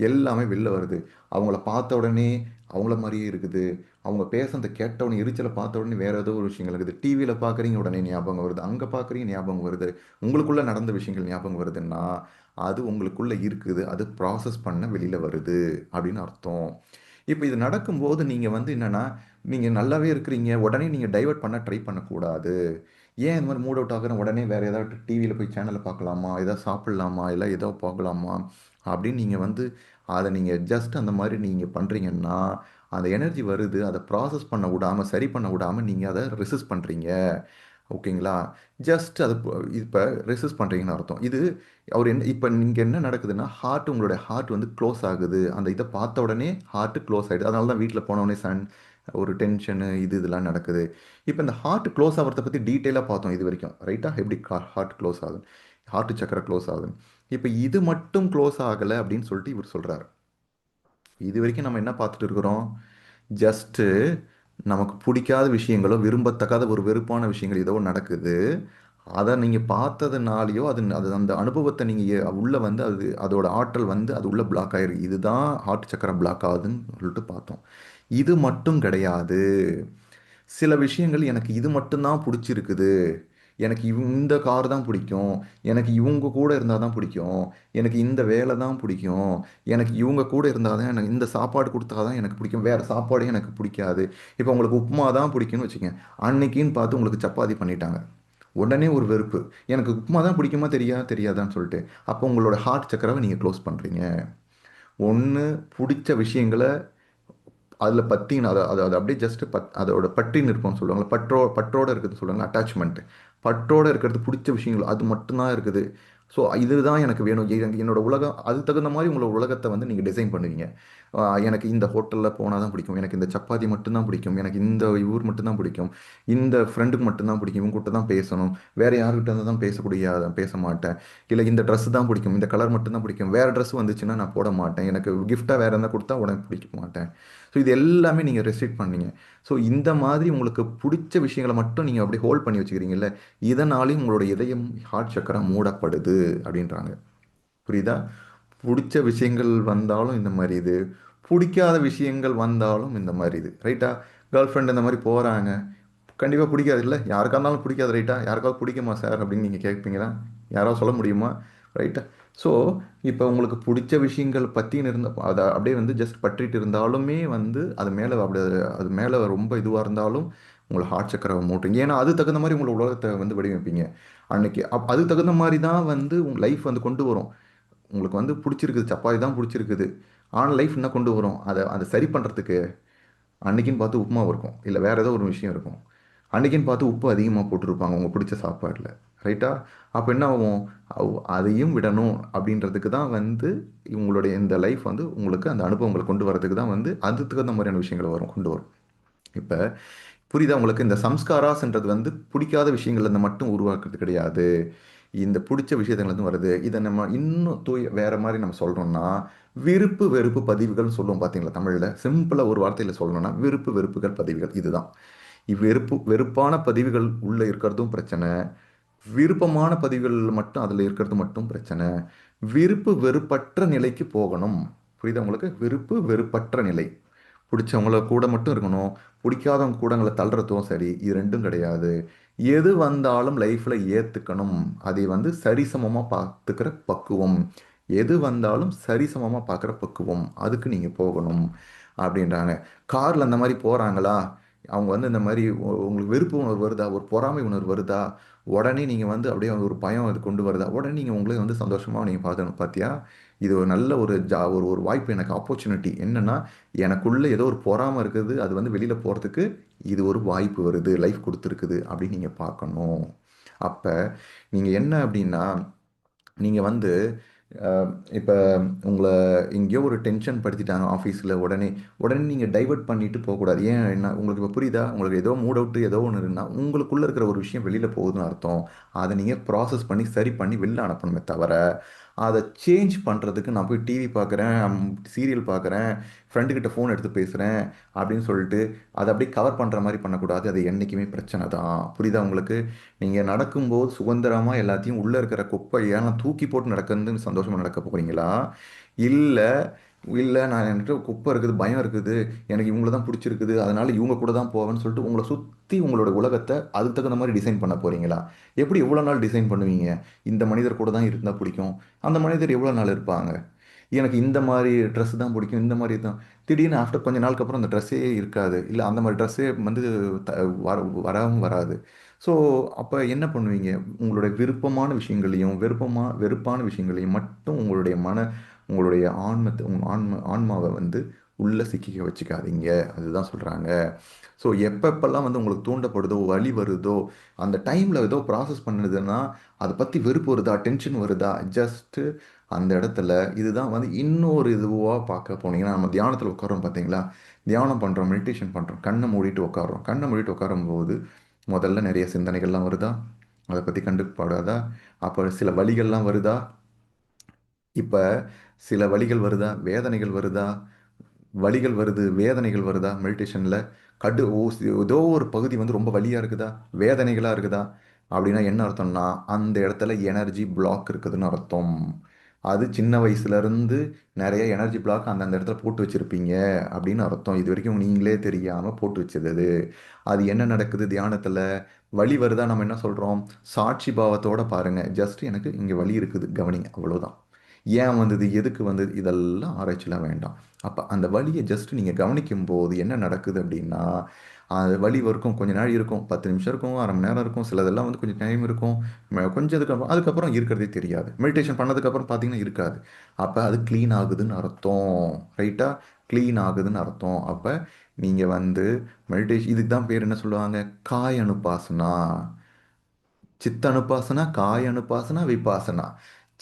எல்லாமே வெளில வருது. அவங்கள பார்த்த உடனே அவங்கள மாதிரியே இருக்குது. அவங்க பேசுறத கேட்ட உடனே எரிச்சலை பார்த்த உடனே வேற ஏதோ ஒரு விஷயங்கள் இருக்குது. டிவியில் பார்க்குறீங்க உடனே ஞாபகம் வருது, அங்கே பார்க்குறீங்க ஞாபகம் வருது, உங்களுக்குள்ளே நடந்த விஷயங்கள் ஞாபகம் வருதுன்னா அது உங்களுக்குள்ளே இருக்குது. அது ப்ராசஸ் பண்ண வெளியில் வருது அப்படின்னு அர்த்தம். இப்போ இது நடக்கும்போது நீங்கள் வந்து என்னென்னா, நீங்கள் நல்லாவே இருக்கிறீங்க, உடனே நீங்கள் டைவர்ட் பண்ண ட்ரை பண்ணக்கூடாது. ஏன் இந்த மாதிரி மூட் அவுட் ஆகுறேன், உடனே வேறு ஏதாவது டிவியில் போய் சேனலை பார்க்கலாமா, ஏதாவது சாப்பிட்லாமா, இல்லை ஏதோ போகலாமா அப்படின்னு நீங்கள் வந்து அதை நீங்கள் ஜஸ்ட் அந்த மாதிரி நீங்கள் பண்ணுறீங்கன்னா அந்த எனர்ஜி வருது. அதை ப்ராசஸ் பண்ண விடாமல், சரி பண்ண விடாமல் நீங்கள் அதை ரெசிஸ்ட் பண்ணுறீங்க. ஓகேங்களா? ஜஸ்ட் அது இப்போ ரெசிஸ்ட் பண்ணுறீங்கன்னு அர்த்தம். இது அவர் என்ன இப்போ நீங்கள் என்ன நடக்குதுன்னா, உங்களுடைய ஹார்ட் வந்து க்ளோஸ் ஆகுது. அந்த இதை பார்த்த உடனே ஹார்ட் க்ளோஸ் ஆகிடுது. அதனால தான் வீட்டில் போன உடனே ஒரு டென்ஷனு இதெல்லாம் நடக்குது. இப்போ இந்த ஹார்ட் க்ளோஸ் ஆகிறத பற்றி டீட்டெயிலாக பார்த்தோம் இது வரைக்கும், ரைட்டா? எப்படி ஹார்ட் க்ளோஸ் ஆகுது, ஹார்ட் சக்கரை க்ளோஸ் ஆகுது. இப்போ இது மட்டும் க்ளோஸ் ஆகலை அப்படின்னு சொல்லிட்டு இவர் சொல்கிறார். இது வரைக்கும் நம்ம என்ன பார்த்துட்டு இருக்கிறோம்? ஜஸ்ட்டு நமக்கு பிடிக்காத விஷயங்களோ, விரும்பத்தக்காத ஒரு வெறுப்பான விஷயங்கள் ஏதோ நடக்குது. அதை நீங்கள் பார்த்ததுனாலையோ, அது அது அந்த அனுபவத்தை நீங்கள் உள்ளே வந்து அது அதோட ஆற்றல் வந்து அது உள்ளே பிளாக் ஆயிருக்கு. இதுதான் ஹார்ட் சக்கரை பிளாக் ஆகுதுன்னு சொல்லிட்டு பார்த்தோம். இது மட்டும் கிடையாது. சில விஷயங்கள் எனக்கு இது மட்டும்தான் பிடிச்சிருக்குது. எனக்கு இந்த கார் தான் பிடிக்கும். எனக்கு இவங்க கூட இருந்தால் தான் பிடிக்கும். எனக்கு இந்த வேலை தான் பிடிக்கும். எனக்கு இவங்க கூட இருந்தால் தான் எனக்கு இந்த சாப்பாடு கொடுத்தா தான் எனக்கு பிடிக்கும். வேறு சாப்பாடே எனக்கு பிடிக்காது. இப்போ உங்களுக்கு உப்புமா தான் பிடிக்கும்னு வச்சுக்கங்க. அன்னைக்குன்னு பார்த்து உங்களுக்கு சப்பாத்தி பண்ணிட்டாங்க. உடனே ஒரு வெறுப்பு. எனக்கு உப்புமா தான் பிடிக்குமா தெரியாதான்னு சொல்லிட்டு. அப்போ உங்களோட ஹார்ட் சக்கரவை நீங்கள் க்ளோஸ் பண்ணுறீங்க. ஒன்று பிடிச்ச விஷயங்களை அதில் பற்றின அதை அதை அதை அப்படியே ஜஸ்ட் அதோட பற்றி நிற்போம்னு சொல்லுவாங்க. பற்றோடு இருக்குதுன்னு சொல்லுவாங்க, அட்டாச்மெண்ட். பற்றோடு இருக்கிறது பிடிச்ச விஷயங்கள் அது மட்டும்தான் இருக்குது. ஸோ இதுதான் எனக்கு வேணும். என்னோட உலகம் அதுக்கு தகுந்த மாதிரி உங்களோட உலகத்தை வந்து நீங்கள் டிசைன் பண்ணுவீங்க. எனக்கு இந்த ஹோட்டலில் போனால் தான் பிடிக்கும், எனக்கு இந்த சப்பாத்தி மட்டும்தான் பிடிக்கும், எனக்கு இந்த ஊர் மட்டும்தான் பிடிக்கும், இந்த ஃப்ரெண்டுக்கு மட்டும்தான் பிடிக்கும், இவங்க கிட்ட தான் பேசணும், வேறு யாருக்கிட்ட இருந்து தான் பேச மாட்டேன், இல்லை இந்த ட்ரெஸ் தான் பிடிக்கும், இந்த கலர் மட்டும்தான் பிடிக்கும், வேறு ட்ரெஸ் வந்துச்சுன்னா நான் போட மாட்டேன், எனக்கு கிஃப்டாக வேறு எதாவது கொடுத்தா உடனே பிடிக்க மாட்டேன். ஸோ இது எல்லாமே நீங்கள் ரெஸ்ட்ரிக்ட் பண்ணீங்க. ஸோ இந்த மாதிரி உங்களுக்கு பிடிச்ச விஷயங்களை மட்டும் நீங்கள் அப்படியே ஹோல்ட் பண்ணி வச்சுக்கிறீங்கல்ல, இதனாலேயும் உங்களோட இதயம் ஹார்ட் சக்கரம் மூடப்படுது அப்படின்றாங்க. புரியுதா? பிடிச்ச விஷயங்கள் வந்தாலும் இந்த மாதிரி இது, பிடிக்காத விஷயங்கள் வந்தாலும் இந்த மாதிரி இது, ரைட்டா? கேர்ள் ஃப்ரெண்ட் இந்த மாதிரி போகிறாங்க, கண்டிப்பாக பிடிக்காது இல்லை, யாருக்கா இருந்தாலும் பிடிக்காது, ரைட்டா? யாருக்காவது பிடிக்குமா சார் அப்படின்னு நீங்கள் கேட்பீங்களா? யாராவது சொல்ல முடியுமா? ரைட்டா? ஸோ இப்போ உங்களுக்கு பிடிச்ச விஷயங்கள் பற்றின்னு இருந்த அதை அப்படியே வந்து ஜஸ்ட் பற்றிட்டு இருந்தாலுமே வந்து அது மேலே அப்படி அது மேலே ரொம்ப இதுவாக இருந்தாலும் உங்களை ஹார்ட் சக்கரை மூட்டுங்க. ஏன்னா அது தகுந்த மாதிரி உங்களை உலகத்தை வந்து வடிவமைப்பீங்க அன்னைக்கு. அது தகுந்த மாதிரி தான் வந்து உங்கள் லைஃப் வந்து கொண்டு வரும். உங்களுக்கு வந்து பிடிச்சிருக்குது, சப்பாத்தி தான் பிடிச்சிருக்குது, ஆனால் லைஃப் என்ன கொண்டு வரும், அதை சரி பண்ணுறதுக்கு அன்னைக்குன்னு பார்த்து உப்புமா இருக்கும், இல்லை வேறு ஏதோ ஒரு விஷயம் இருக்கும். அன்னைக்குன்னு பார்த்து உப்பு அதிகமாக போட்டிருப்பாங்க உங்கள் பிடிச்ச சாப்பாட்டில், ரைட்டா? அப்போ என்ன ஆகும்? அதையும் விடணும் அப்படின்றதுக்கு தான் வந்து உங்களுடைய இந்த லைஃப் வந்து உங்களுக்கு அந்த அனுபவங்களை கொண்டு வரதுக்கு தான் வந்து அதுக்கு தகுந்த மாதிரியான விஷயங்களை கொண்டு வரும். இப்போ புரியுதா உங்களுக்கு? இந்த சம்ஸ்காராஸ்ன்றது வந்து பிடிக்காத விஷயங்கள்லேருந்து மட்டும் உருவாக்குறது கிடையாது, இந்த பிடிச்ச விஷயத்துலேருந்து வருது. இதை நம்ம இன்னும் வேற மாதிரி நம்ம சொல்கிறோம்னா விருப்பு வெறுப்பு பதிவுகள்னு சொல்லுவோம். பார்த்தீங்களா? தமிழில் சிம்பிளாக ஒரு வார்த்தையில் சொல்லணும்னா விருப்பு வெறுப்புகள் பதிவுகள். இதுதான் வெறுப்பான பதிவுகள் உள்ளே இருக்கிறதும் பிரச்சனை, விருப்பமான பதிவுகள் மட்டும் அதில் இருக்கிறது மட்டும் பிரச்சனை. விருப்பு வெறுப்பற்ற நிலைக்கு போகணும். புரியுதா உங்களுக்கு? விருப்பு வெறுப்பற்ற நிலை. பிடிச்சவங்கள கூட மட்டும் இருக்கணும், பிடிக்காதவங்க கூடங்களை தள்ளுறதும் சரி, இது ரெண்டும் கிடையாது. எது வந்தாலும் லைஃப்பில் ஏற்றுக்கணும். அதை வந்து சரிசமமாக பார்த்துக்கிற பக்குவம். எது வந்தாலும் சரிசமமாக பார்க்குற பக்குவம், அதுக்கு நீங்கள் போகணும் அப்படின்றாங்க. காரில் அந்த மாதிரி போகிறாங்களா, அவங்க வந்து இந்த மாதிரி உங்களுக்கு வெறுப்பு உணர்வு வருதா, ஒரு பொறாமை உணர்வு வருதா, உடனே நீங்கள் வந்து அப்படியே ஒரு பயம் அது கொண்டு வருதா, உடனே நீங்கள் உங்களே வந்து சந்தோஷமாக நீங்கள் பார்த்துக்கணும். பார்த்தியா, இது ஒரு நல்ல ஒரு ஒரு வாய்ப்பு, எனக்கு ஆப்பர்ச்சுனிட்டி என்னென்னா, எனக்குள்ளே ஏதோ ஒரு பொறாமை இருக்குது, அது வந்து வெளியில் போகிறதுக்கு இது ஒரு வாய்ப்பு வருது, லைஃப் கொடுத்துருக்குது அப்படின்னு நீங்கள் பார்க்கணும். அப்போ நீங்கள் என்ன அப்படின்னா, நீங்கள் வந்து இப்போ உங்களை எங்கேயோ ஒரு டென்ஷன் படுத்திட்டாங்க ஆஃபீஸில், உடனே உடனே நீங்கள் டைவர்ட் பண்ணிட்டு போகக்கூடாது. ஏன் என்ன உங்களுக்கு இப்போ புரியுதா? உங்களுக்கு ஏதோ மூட் அவுட்டு ஏதோ ஒன்று இருந்தால் உங்களுக்குள்ளே இருக்கிற ஒரு விஷயம் வெளியில் போகுதுன்னு அர்த்தம். அதை நீங்கள் ப்ராசஸ் பண்ணி சரி பண்ணி வெளில அனுப்பணுமே தவிர அதை சேஞ்ச் பண்ணுறதுக்கு நான் போய் டிவி பார்க்குறேன், சீரியல் பார்க்குறேன், ஃப்ரெண்டுக்கிட்ட ஃபோன் எடுத்து பேசுகிறேன் அப்படின்னு சொல்லிட்டு அதை அப்படியே கவர் பண்ணுற மாதிரி பண்ணக்கூடாது. அது என்றைக்குமே பிரச்சனை தான். புரியுதா உங்களுக்கு? நீங்கள் நடக்கும்போது சுதந்திரமாக எல்லாத்தையும் உள்ளே இருக்கிற குப்பையெல்லாம் தூக்கி போட்டு நடக்கிறது சந்தோஷமாக நடக்க போகிறீங்களா? இல்லை இல்லை நான் என்கிட்ட குப்பை இருக்குது, பயம் இருக்குது, எனக்கு இவங்கள தான் பிடிச்சிருக்குது, அதனால இவங்க கூட தான் போவேன்னு சொல்லிட்டு உங்களை சுற்றி உங்களோட உலகத்தை அதுக்கு தகுந்த மாதிரி டிசைன் பண்ண போகிறீங்களா? எப்படி எவ்வளோ நாள் டிசைன் பண்ணுவீங்க? இந்த மனிதர் கூட தான் இருந்தால் பிடிக்கும், அந்த மனிதர் எவ்வளோ நாள் இருப்பாங்க? எனக்கு இந்த மாதிரி ட்ரெஸ் தான் பிடிக்கும், இந்த மாதிரி தான். திடீர்னு ஆஃப்டர் கொஞ்ச நாளுக்கு அப்புறம் அந்த ட்ரெஸ்ஸே இருக்காது, இல்லை அந்த மாதிரி ட்ரெஸ்ஸே வந்து த வர வராமல் வராது. ஸோ அப்போ என்ன பண்ணுவீங்க? உங்களுடைய விருப்பமான விஷயங்களையும் வெறுப்பான விஷயங்களையும் மட்டும் உங்களுடைய ஆன்மாவை வந்து உள்ள சிக்கிக்க வச்சுக்காதீங்க. அதுதான் சொல்கிறாங்க. ஸோ எப்பப்பெல்லாம் வந்து உங்களுக்கு தூண்டப்படுதோ, வலி வருதோ, அந்த டைமில் ஏதோ ப்ராசஸ் பண்ணுதுன்னா, அதை பற்றி வெறுப்பு வருதா, டென்ஷன் வருதா, ஜஸ்ட்டு அந்த இடத்துல இதுதான் வந்து இன்னொரு இதுவாக பார்க்க போனீங்கன்னா, நம்ம தியானத்தில் உட்காரோம் பார்த்தீங்களா? தியானம் பண்ணுறோம், மெடிடேஷன் பண்ணுறோம், கண்ணை மூடிட்டு உட்காரோம். கண்ணை மூடிட்டு உட்காரும்போது முதல்ல நிறைய சிந்தனைகள்லாம் வருதா? அதை பற்றி கண்டுப்பாடாதா? அப்போ சில வலிகள்லாம் வருதா? இப்போ சில வலிகள் வருதா, வேதனைகள் வருதா? வலிகள் வருது, வேதனைகள் வருதா மெடிடேஷனில்? ஏதோ ஒரு பகுதி வந்து ரொம்ப வலியாக இருக்குதா, வேதனைகளாக இருக்குதா? அப்படின்னா என்ன அர்த்தம்னா அந்த இடத்துல எனர்ஜி பிளாக் இருக்குதுன்னு அர்த்தம். அது சின்ன வயசுலேருந்து நிறைய எனர்ஜி பிளாக் அந்தந்த இடத்துல போட்டு வச்சுருப்பீங்க அப்படின்னு அர்த்தம். இது வரைக்கும் நீங்களே தெரியாமல் போட்டு வச்சது அது. அது என்ன நடக்குது தியானத்தில்? வலி வருதா, நம்ம என்ன சொல்கிறோம்? சாட்சி பாவத்தோட பாருங்கள். ஜஸ்ட் எனக்கு இங்கே வலி இருக்குது, கவனிங்க, அவ்வளோதான். ஏன் வந்தது, எதுக்கு வந்தது, இதெல்லாம் ஆராய்ச்சிலாம் வேண்டாம். அப்போ அந்த வலியை ஜஸ்ட் நீங்கள் கவனிக்கும் போது என்ன நடக்குது அப்படின்னா, அது வலி வரைக்கும் கொஞ்ச நாள் இருக்கும், 10 நிமிஷம் இருக்கும், அரை மணி நேரம் இருக்கும், சிலதெல்லாம் வந்து கொஞ்சம் டைம் இருக்கும், கொஞ்சம் அதுக்கப்புறம் இருக்கிறதே தெரியாது. மெடிடேஷன் பண்ணதுக்கப்புறம் பார்த்தீங்கன்னா இருக்காது. அப்போ அது க்ளீன் ஆகுதுன்னு அர்த்தம். ரைட்டா? க்ளீன் ஆகுதுன்னு அர்த்தம். அப்போ நீங்கள் வந்து மெடிடேஷன் இதுக்கு தான் பேர் என்ன சொல்லுவாங்க? காய் அனுபாசனா. சித்த அனுபாசனா, காய் அனுபாசனா, விபாசனா.